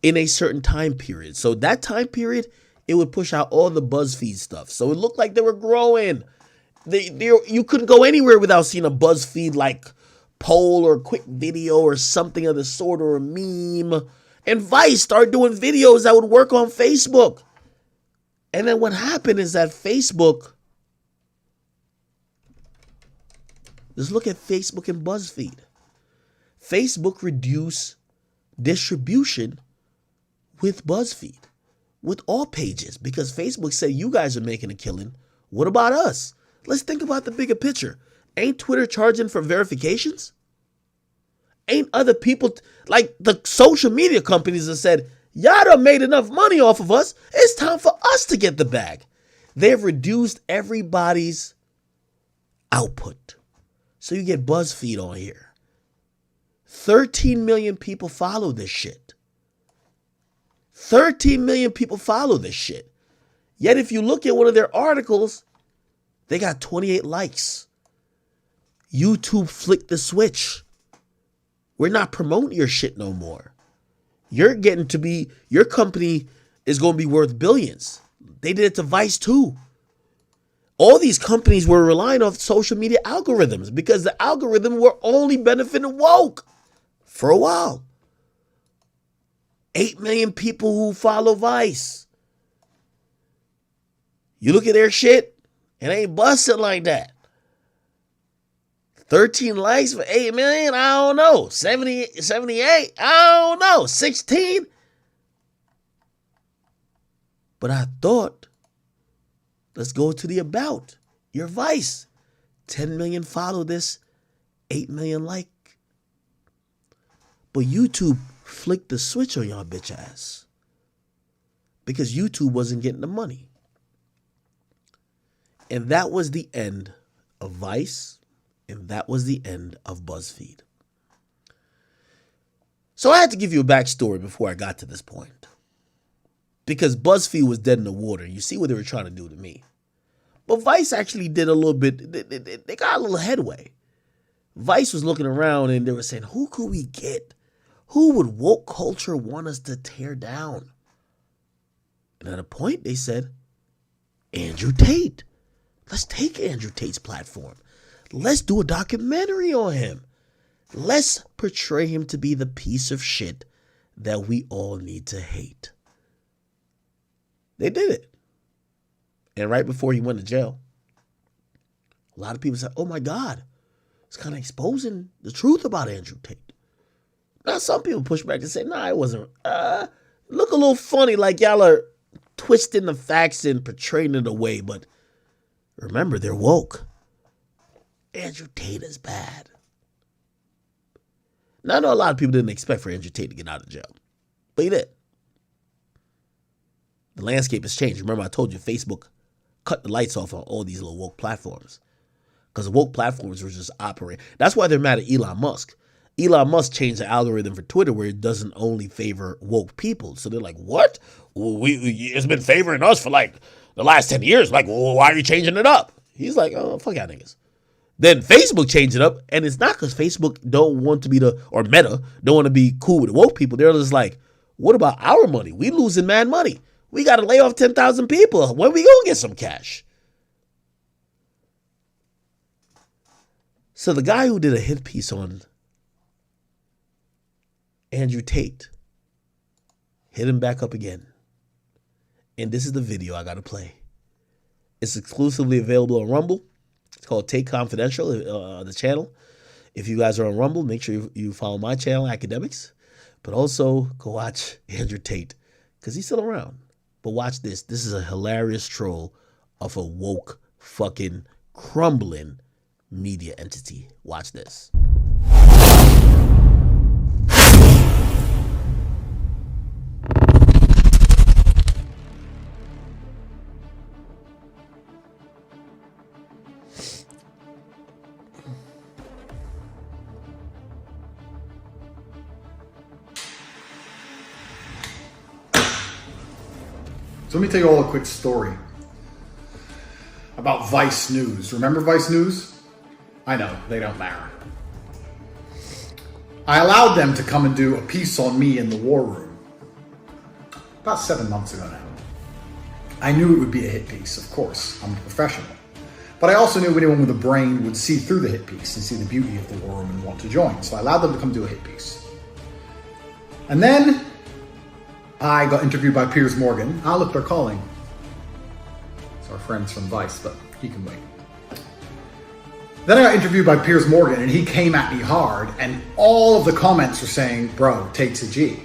in a certain time period. So that time period, it would push out all the BuzzFeed stuff. So it looked like they were growing. You couldn't go anywhere without seeing a BuzzFeed poll or quick video or something of the sort or a meme. And Vice started doing videos that would work on Facebook. And then what happened is that Facebook, just look at Facebook and BuzzFeed. Facebook reduced distribution with BuzzFeed, with all pages, because Facebook said, you guys are making a killing. What about us? Let's think about the bigger picture. Ain't Twitter charging for verifications? Ain't other people, like the social media companies have said, y'all done made enough money off of us. It's time for us to get the bag. They've reduced everybody's output. So you get BuzzFeed on here. 13 million people follow this shit. 13 million people follow this shit. Yet if you look at one of their articles, they got 28 likes. YouTube flicked the switch. We're not promoting your shit no more. Your company is going to be worth billions. They did it to Vice too. All these companies were relying on social media algorithms because the algorithms were only benefiting woke for a while. 8 million people who follow Vice. You look at their shit, it ain't busting like that. 13 likes for 8 million? I don't know. 78? I don't know. 16? But I thought, let's go to the about. Your Vice. 10 million follow this, 8 million like. But YouTube flicked the switch on y'all bitch ass. Because YouTube wasn't getting the money. And that was the end of Vice. And that was the end of BuzzFeed. So I had to give you a backstory before I got to this point. Because BuzzFeed was dead in the water. You see what they were trying to do to me. But Vice actually did a little bit, they got a little headway. Vice was looking around and they were saying, who could we get? Who would woke culture want us to tear down? And at a point they said, Andrew Tate. Let's take Andrew Tate's platform. Let's do a documentary on him. Let's portray him to be the piece of shit that we all need to hate. They did it. And right before he went to jail, a lot of people said, oh my God, it's kind of exposing the truth about Andrew Tate. Now, some people push back and say, nah, it wasn't. Look a little funny, like y'all are twisting the facts and portraying it away. But remember, they're woke. Andrew Tate is bad. Now, I know a lot of people didn't expect for Andrew Tate to get out of jail, but he did. The landscape has changed. Remember, I told you Facebook cut the lights off on all these little woke platforms because the woke platforms were just operating. That's why they're mad at Elon Musk. Elon Musk changed the algorithm for Twitter where it doesn't only favor woke people. So they're like, what? It's been favoring us for like the last 10 years. Like, well, why are you changing it up? He's like, oh, fuck y'all niggas. Then Facebook changed it up, and it's not because Facebook don't want to be or Meta don't want to be cool with the woke people. They're just like, what about our money? We losing mad money. We got to lay off 10,000 people. When we gonna get some cash? So the guy who did a hit piece on Andrew Tate hit him back up again. And this is the video I got to play. It's exclusively available on Rumble. It's called Tate Confidential, the channel. If you guys are on Rumble, make sure you follow my channel, Akademiks. But also go watch Andrew Tate because he's still around. But watch this. This is a hilarious troll of a woke fucking crumbling media entity. Watch this. So let me tell you all a quick story about Vice News. Remember Vice News? I know, they don't matter. I allowed them to come and do a piece on me in the war room about 7 months ago now. I knew it would be a hit piece, of course. I'm a professional. But I also knew anyone with a brain would see through the hit piece and see the beauty of the war room and want to join. So I allowed them to come do a hit piece. And then I got interviewed by Piers Morgan. Ah, look, they're calling. It's our friends from Vice, but he can wait. Then I got interviewed by Piers Morgan, and he came at me hard, and all of the comments were saying, bro, Tate's a G.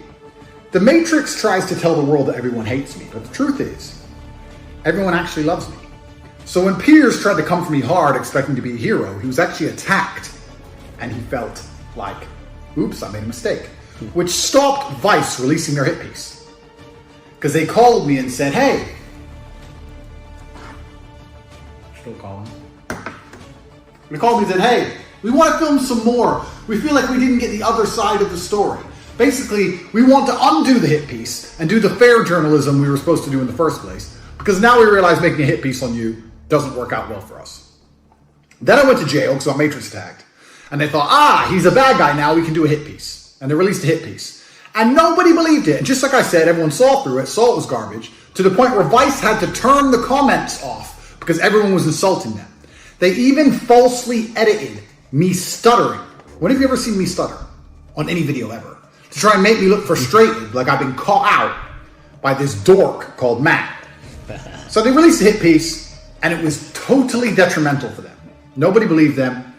The Matrix tries to tell the world that everyone hates me, but the truth is, everyone actually loves me. So when Piers tried to come for me hard, expecting to be a hero, he was actually attacked. And he felt like, oops, I made a mistake. Which stopped Vice releasing their hit piece. Because they called me and said, hey. Still calling. They called me and said, hey, we want to film some more. We feel like we didn't get the other side of the story. Basically, we want to undo the hit piece and do the fair journalism we were supposed to do in the first place. Because now we realize making a hit piece on you doesn't work out well for us. Then I went to jail because I'm Matrix tagged. And they thought, he's a bad guy now, we can do a hit piece. And they released a hit piece. And nobody believed it. And just like I said, everyone saw through it, saw it was garbage, to the point where Vice had to turn the comments off because everyone was insulting them. They even falsely edited me stuttering. When have you ever seen me stutter? On any video ever. To try and make me look frustrated, like I've been caught out by this dork called Matt. So they released a hit piece, and it was totally detrimental for them. Nobody believed them,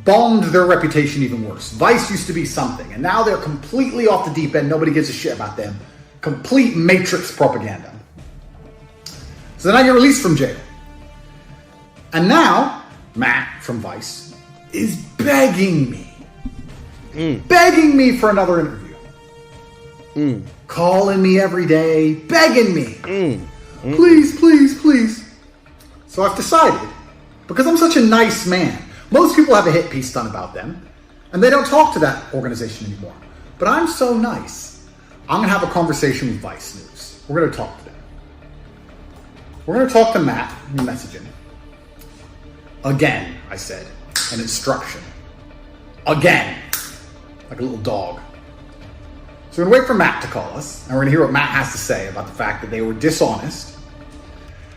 bombed their reputation even worse. Vice used to be something, and now they're completely off the deep end. Nobody gives a shit about them. Complete Matrix propaganda. So then I get released from jail. And now, Matt from Vice is begging me. Begging me for another interview. Calling me every day, begging me. Please, please, please. So I've decided, because I'm such a nice man, most people have a hit piece done about them, and they don't talk to that organization anymore. But I'm so nice, I'm going to have a conversation with Vice News. We're going to talk to them. We're going to talk to Matt, and message him. Again, I said, an instruction. Again. Like a little dog. So we're going to wait for Matt to call us, and we're going to hear what Matt has to say about the fact that they were dishonest,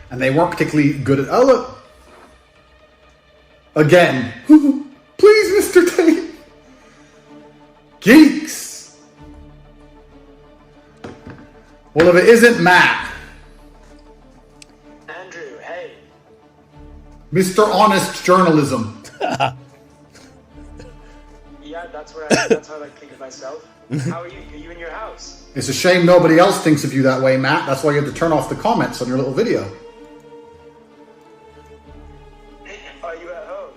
and they weren't particularly good at... Oh, look. Again. Please, Mr. Tate. Geeks. Well, if it isn't Matt. Andrew, hey. Mr. Honest Journalism. Yeah, that's how I like to think of myself. How are you? Are you in your house? It's a shame nobody else thinks of you that way, Matt. That's why you have to turn off the comments on your little video. Are you at home?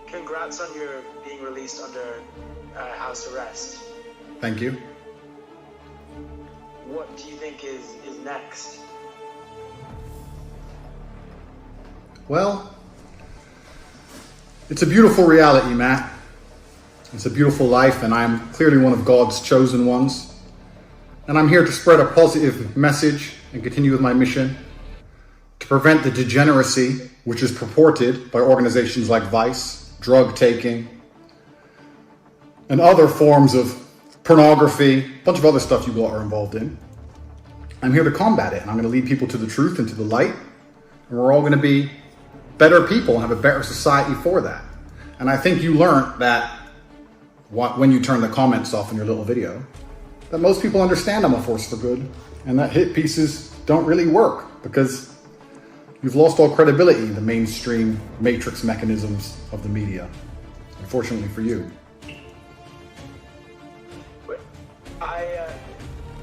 Congrats on your being released under house arrest. Thank you. What do you think is next? Well, it's a beautiful reality, Matt. It's a beautiful life, and I'm clearly one of God's chosen ones. And I'm here to spread a positive message and continue with my mission to prevent the degeneracy which is purported by organizations like Vice, drug taking, and other forms of pornography, a bunch of other stuff you are involved in. I'm here to combat it, and I'm going to lead people to the truth and to the light, and we're all going to be better people and have a better society for that. And I think you learned that when you turn the comments off in your little video, that most people understand I'm a force for good, and that hit pieces don't really work because you've lost all credibility in the mainstream matrix mechanisms of the media, unfortunately for you.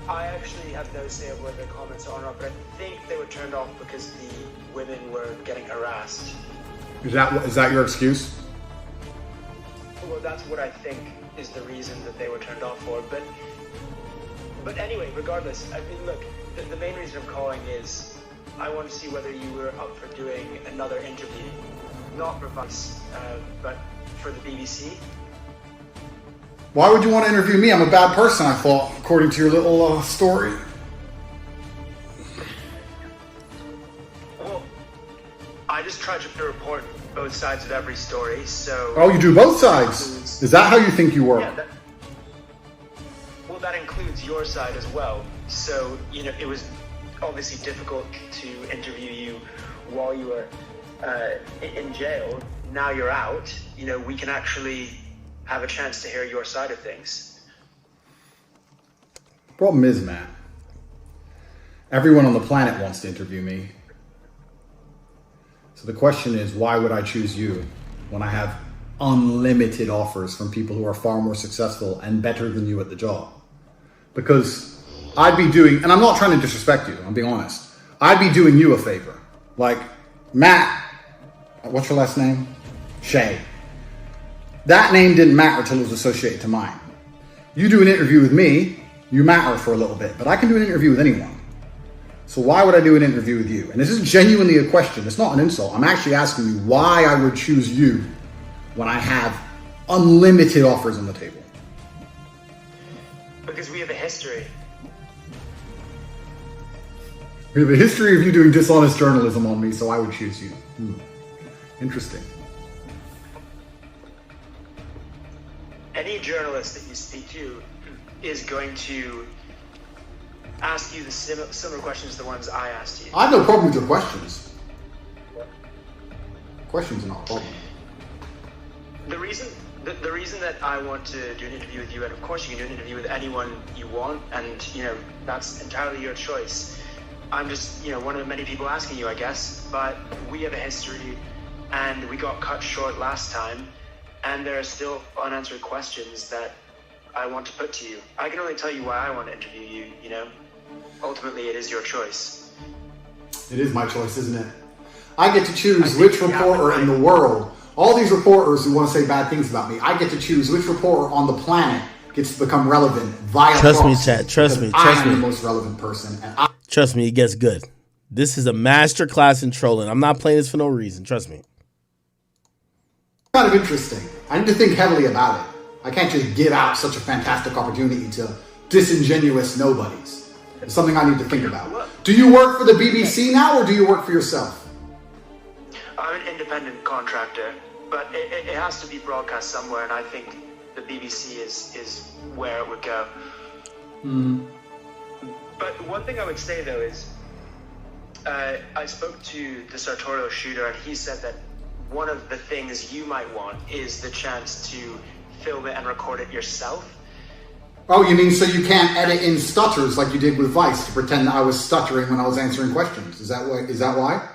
I actually have no say of whether the comments are or not, but I think they were turned off because the women were getting harassed. Is that your excuse? Well, that's what I think is the reason that they were turned off for. But anyway, regardless, I mean, look, the main reason I'm calling is I want to see whether you were up for doing another interview, not for Vice, but for the BBC. Why would you want to interview me? I'm a bad person, I thought, according to your little story. Well, I just try to report both sides of every story, so... Oh, you do both sides? Is that how you think you work? Yeah, that includes your side as well. So, it was obviously difficult to interview you while you were in jail. Now you're out, we can actually have a chance to hear your side of things. Problem is, Matt, everyone on the planet wants to interview me. So the question is, why would I choose you when I have unlimited offers from people who are far more successful and better than you at the job? Because I'd be doing, and I'm not trying to disrespect you, I'm being honest. I'd be doing you a favor. Like, Matt, what's your last name? Shay. That name didn't matter until it was associated to mine. You do an interview with me, you matter for a little bit, but I can do an interview with anyone. So why would I do an interview with you? And this is genuinely a question. It's not an insult. I'm actually asking you why I would choose you when I have unlimited offers on the table. Because we have a history. We have a history of you doing dishonest journalism on me, so I would choose you. Interesting. Any journalist that you speak to is going to ask you the similar questions to the ones I asked you. I have no problem with your questions. Questions are not a problem. The reason that I want to do an interview with you, and of course you can do an interview with anyone you want, and that's entirely your choice. I'm just one of the many people asking you, I guess. But we have a history, and we got cut short last time, and there are still unanswered questions that I want to put to you. I can only tell you why I want to interview you. Ultimately, it is your choice. It is my choice, isn't it? I get to choose which reporter in the world. All these reporters who want to say bad things about me, I get to choose which reporter on the planet gets to become relevant via Trust me, proxy, chat. Trust me. I Trust am me. the most relevant person. And Trust me, it gets good. This is a master class in trolling. I'm not playing this for no reason. Trust me. kind of interesting. I need to think heavily about it. I can't just give out such a fantastic opportunity to disingenuous nobodies. It's something I need to think about. Do you work for the BBC now, or do you work for yourself? I'm an independent contractor, but it has to be broadcast somewhere, and I think the BBC is where it would go. But one thing I would say, though, is I spoke to the sartorial shooter, and he said that one of the things you might want is the chance to film it and record it yourself. Oh, you mean so you can't edit in stutters like you did with Vice to pretend that I was stuttering when I was answering questions? Is that why?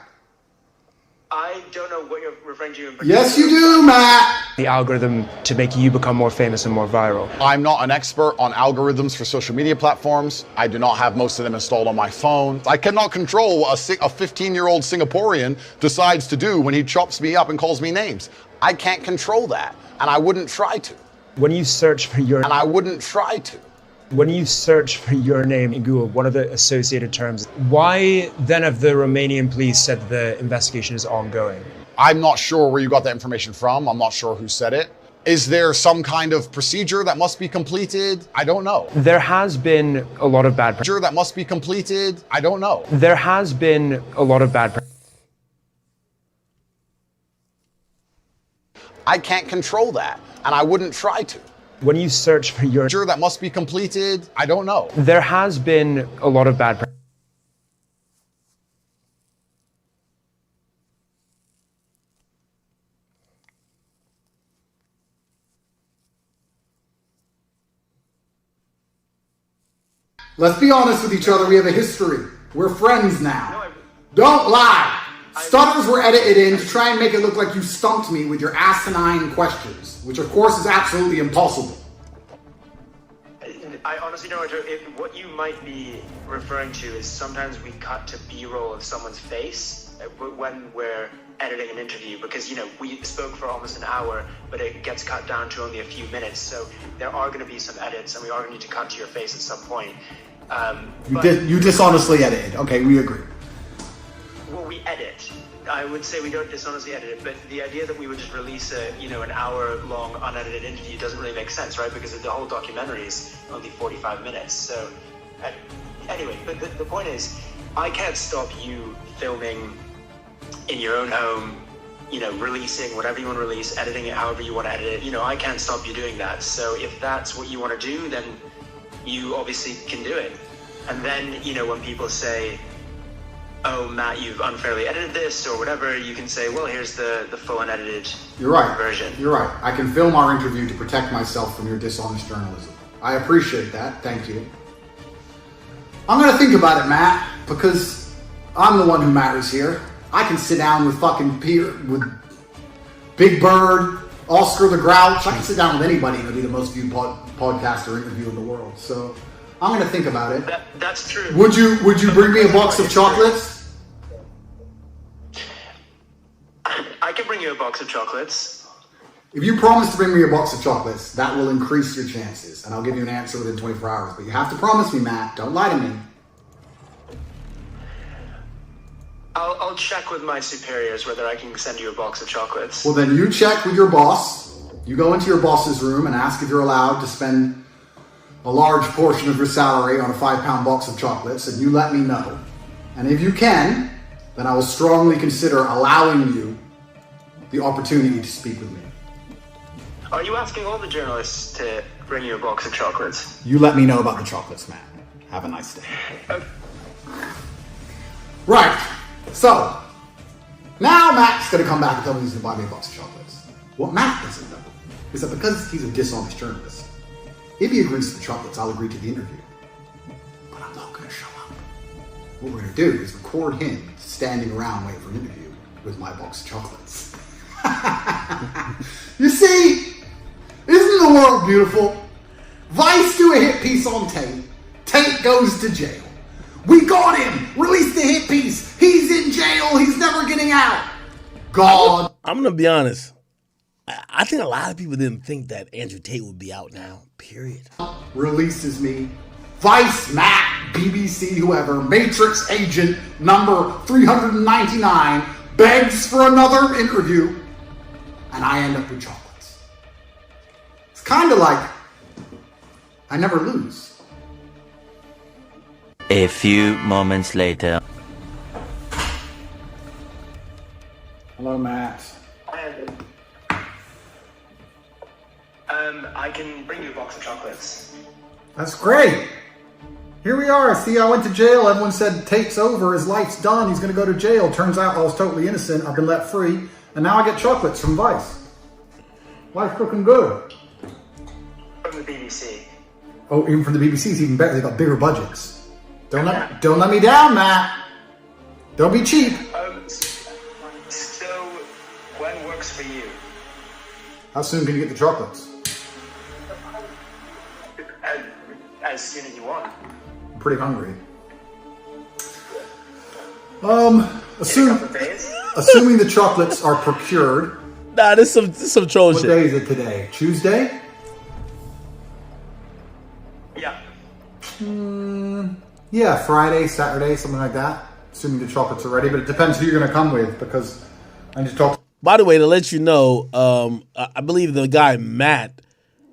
I don't know what you're referring to. Yes, you do, Matt! The algorithm to make you become more famous and more viral. I'm not an expert on algorithms for social media platforms. I do not have most of them installed on my phone. I cannot control what a 15-year-old Singaporean decides to do when he chops me up and calls me names. I can't control that, and I wouldn't try to. When you search for your... And I wouldn't try to. When you search for your name in Google, what are the associated terms? Why then have the Romanian police said the investigation is ongoing? I'm not sure where you got that information from. I'm not sure who said it. Is there some kind of procedure that must be completed? I don't know. There has been a lot of bad... Procedure that must be completed? I don't know. There has been a lot of bad... I can't control that, and I wouldn't try to. When you search for your... Procedure that must be completed? I don't know. There has been a lot of bad... Let's be honest with each other. We have a history. We're friends now. Don't lie. Stutters were edited in to try and make it look like you stumped me with your asinine questions, which of course is absolutely impossible. I honestly don't know what you might be referring to is sometimes we cut to B-roll of someone's face when we're editing an interview because, we spoke for almost an hour, but it gets cut down to only a few minutes. So there are going to be some edits and we are going to need to cut to your face at some point. You dishonestly edited. Okay, we agree. Well, we edit. I would say we don't dishonestly edit it, but the idea that we would just release an hour-long unedited interview doesn't really make sense, right? Because the whole documentary is only 45 minutes. So, anyway, but the point is, I can't stop you filming in your own home, releasing whatever you want to release, editing it however you want to edit it. I can't stop you doing that. So if that's what you want to do, then you obviously can do it. And then, when people say, oh, Matt, you've unfairly edited this or whatever, you can say, well, here's the full unedited version. You're right. I can film our interview to protect myself from your dishonest journalism. I appreciate that. Thank you. I'm going to think about it, Matt, because I'm the one who matters here. I can sit down with fucking Peter, with Big Bird, Oscar the Grouch. I can sit down with anybody and it'll be the most viewed podcast or interview in the world. So I'm gonna think about it. That's true. Would you bring me a box of chocolates? I can bring you a box of chocolates. If you promise to bring me a box of chocolates, that will increase your chances, and I'll give you an answer within 24 hours. But you have to promise me, Matt. Don't lie to me. I'll check with my superiors whether I can send you a box of chocolates. Well, then you check with your boss. You go into your boss's room and ask if you're allowed to spend a large portion of your salary on a 5-pound box of chocolates, and you let me know. And if you can, then I will strongly consider allowing you the opportunity to speak with me. Are you asking all the journalists to bring you a box of chocolates? You let me know about the chocolates, Matt. Have a nice day. Right. So, now Matt's going to come back and tell me he's going to buy me a box of chocolates. What Matt doesn't know is that because he's a dishonest journalist, if he agrees to the chocolates, I'll agree to the interview. But I'm not going to show up. What we're going to do is record him standing around waiting for an interview with my box of chocolates. You see, isn't the world beautiful? Vice do a hit piece on Tate. Tate goes to jail. We got him! Release the hit piece! He's in jail! He's never getting out! God. I'm going to be honest. I think a lot of people didn't think that Andrew Tate would be out now, period. Releases me. Vice, Matt, BBC, whoever, Matrix agent number 399 begs for another interview, and I end up with chocolates. It's kind of like I never lose. A few moments later. Hello, Matt. I can bring you a box of chocolates. That's great. Here we are. See, I went to jail. Everyone said Tate's over. His life's done. He's going to go to jail. Turns out I was totally innocent. I've been let free. And now I get chocolates from Vice. Life's looking good. From the BBC. Oh, even from the BBC, it's even better. They got bigger budgets. Don't let me down, Matt. Don't be cheap. So, when works for you? How soon can you get the chocolates? As soon as you want. I'm pretty hungry. Assuming the chocolates are procured. Nah, this some troll shit. What day is it today? Tuesday? Yeah. Yeah, Friday, Saturday, something like that. Assuming the chocolates are ready, but it depends who you're going to come with because I need to talk. By the way, to let you know, I believe the guy Matt,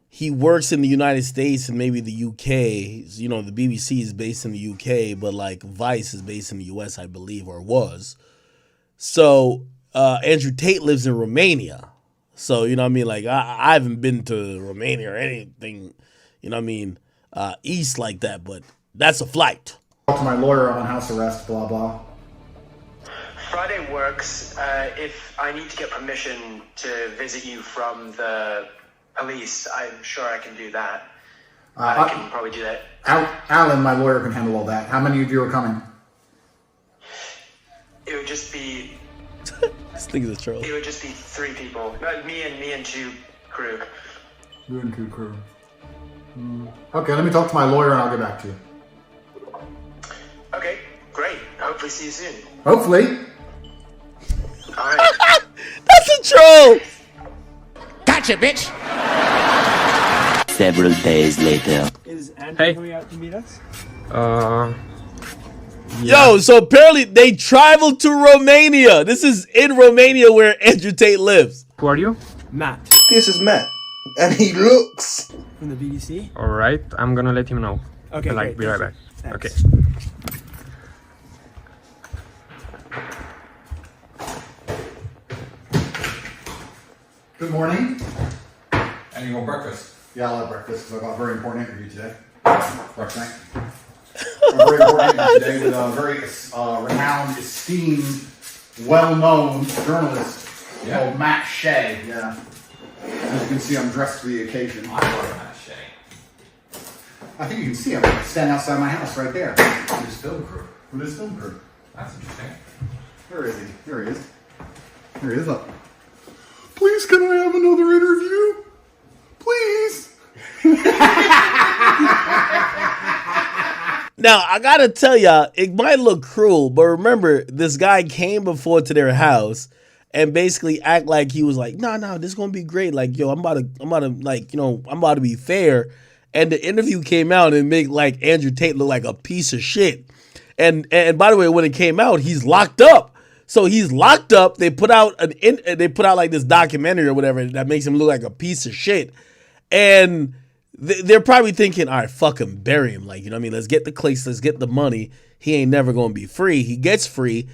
he works in the United States and maybe the UK. You know, the BBC is based in the UK, but like Vice is based in the US, I believe, or was. So Andrew Tate lives in Romania. So, you know what I mean? Like, I haven't been to Romania or anything, you know what I mean, east like that, but that's a flight. Talk to my lawyer on house arrest, blah, blah. Friday works. If I need to get permission to visit you from the police, I'm sure I can do that. I can probably do that. Alan, my lawyer, can handle all that. How many of you are coming? It would just be... This thing is a troll. It would just be 3 people. Me and 2 crew. You and 2 crew. Okay, let me talk to my lawyer and I'll get back to you. Okay, great. Hopefully see you soon. Hopefully. Alright. That's a troll! Gotcha, bitch! Several days later. Is Andrew coming out to meet us? Yo, so apparently they traveled to Romania. This is in Romania where Andrew Tate lives. Who are you? Matt. This is Matt. And he looks... From the BBC? Alright, I'm gonna let him know. Okay, Be right back. Thanks. Okay. Good morning. And you want breakfast? Yeah, I'll have breakfast because I've got a very important interview today. Breakfast. A very important interview today with a very renowned, esteemed, well-known journalist called Matt Shea. Yeah. As you can see, I'm dressed for the occasion. I love Matt Shea. I think you can see him standing outside my house right there. With his film crew. With his film crew. That's interesting. Where is he? Here he is. Here he is. Look. Please, can I have another interview? Please. Now, I gotta tell y'all, it might look cruel, but remember, this guy came before to their house and basically act like he was like, nah, this is gonna be great. Like, yo, I'm about to like, I'm about to be fair. And the interview came out and make like Andrew Tate look like a piece of shit. And by the way, when it came out, he's locked up. So he's locked up. They put out like this documentary or whatever that makes him look like a piece of shit. And they're probably thinking, all right, fuck him, bury him. Like, let's get the clicks, let's get the money. He ain't never going to be free. He gets free.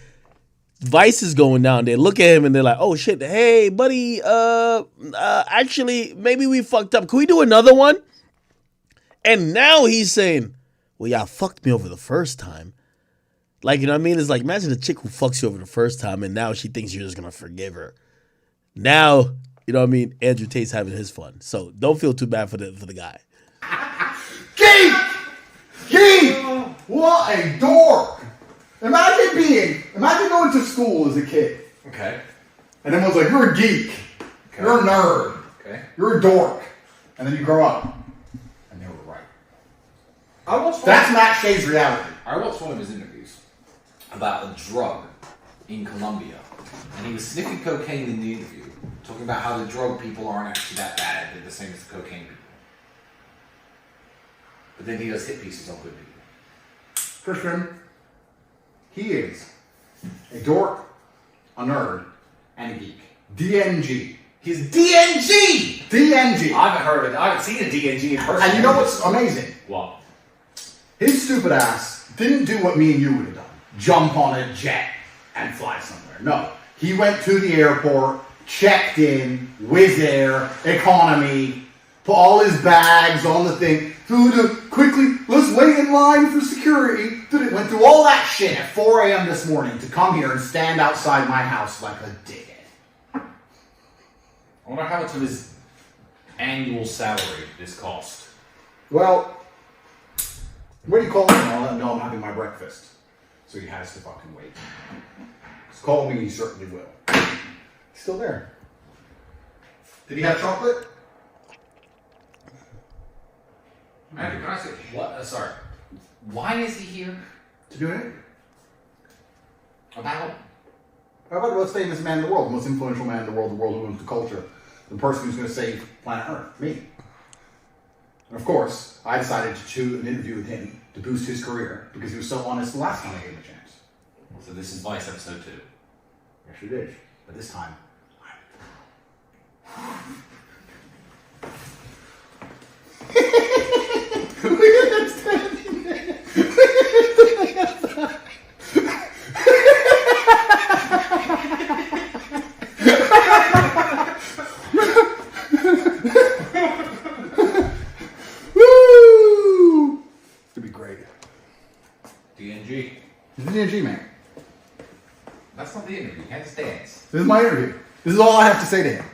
Vice is going down. They look at him and they're like, oh shit, hey, buddy, actually, maybe we fucked up. Can we do another one? And now he's saying, well, y'all fucked me over the first time. Like, It's like, imagine a chick who fucks you over the first time and now she thinks you're just going to forgive her. Now, Andrew Tate's having his fun. So don't feel too bad for the guy. Geek! What a dork! Imagine going to school as a kid. Okay. And everyone's like, you're a geek. Okay. You're a nerd. Okay. You're a dork. And then you grow up. And they were right. That's Matt Shay's reality. I watched one of his interviews about a drug in Colombia. And he was sniffing cocaine in the interview, talking about how the drug people aren't actually that bad. They're the same as the cocaine people. But then he does hit pieces on good people. Christian, he is a dork, a nerd, and a geek. DNG. He's DNG! DNG. I haven't heard it. I haven't seen a DNG in person. And you know what's amazing? What? His stupid ass didn't do what me and you would have done. Jump on a jet and fly somewhere. No. He went to the airport, checked in, Wizz Air, economy, put all his bags on the thing, quickly, let's wait in line for security. Went through all that shit at 4 a.m. this morning to come here and stand outside my house like a dickhead. I wonder how much of his annual salary this cost. Well, what do you call him? I'll let him know I'm having my breakfast. So he has to fucking wait. Just call me, he certainly will. He's still there. Did he have chocolate? Andrew, can I say what? Sorry. Why is he here? To do it? About? How about the most famous man in the world, the most influential man in the world who owns the culture, the person who's going to save planet Earth, me. And of course, I decided to do an interview with him to boost his career because he was so honest the last time I gave him a chance. So this is Vice episode 2. Yes, you did. But this time, DNG. He's the DNG man. That's not the interview. You can't just dance. This is my interview. This is all I have to say to him.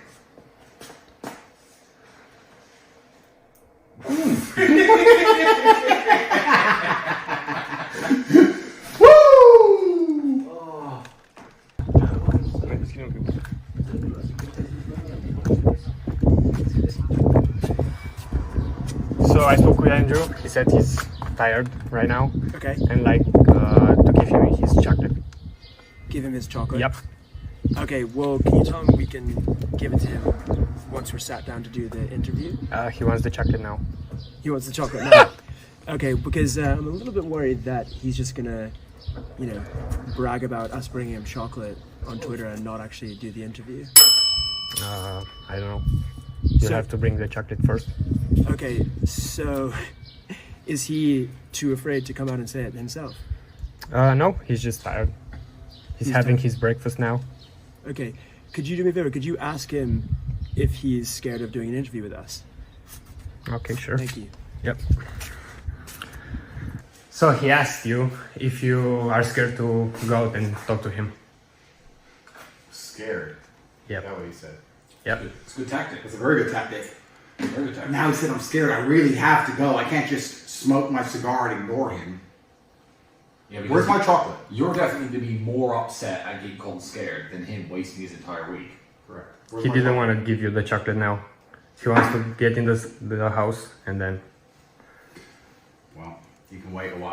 So I spoke with Andrew. He said he's tired right now. Okay. And to give him his chocolate. Give him his chocolate? Yep. Okay, well, can you tell him we can give it to him once we're sat down to do the interview? He wants the chocolate now. He wants the chocolate now? Okay, because I'm a little bit worried that he's just gonna, brag about us bringing him chocolate on Twitter and not actually do the interview. I don't know. You have to bring the chocolate first. Okay, so is he too afraid to come out and say it himself? No, he's just tired. He's having his breakfast now. Okay, could you do me a favor? Could you ask him if he's scared of doing an interview with us? Okay, sure. Thank you. Yep. So he asked you if you are scared to go out and talk to him. Scared? Yep. That's what he said. Yep. It's a good tactic. It's a very good tactic. Very good tactic. Now he said I'm scared. I really have to go. I can't just smoke my cigar and ignore him. Yeah, Where's my chocolate? You're definitely going to be more upset at getting called scared than him wasting his entire week. Correct. He didn't want to give you the chocolate now. He wants to get in the house and then... Well, you can wait a while.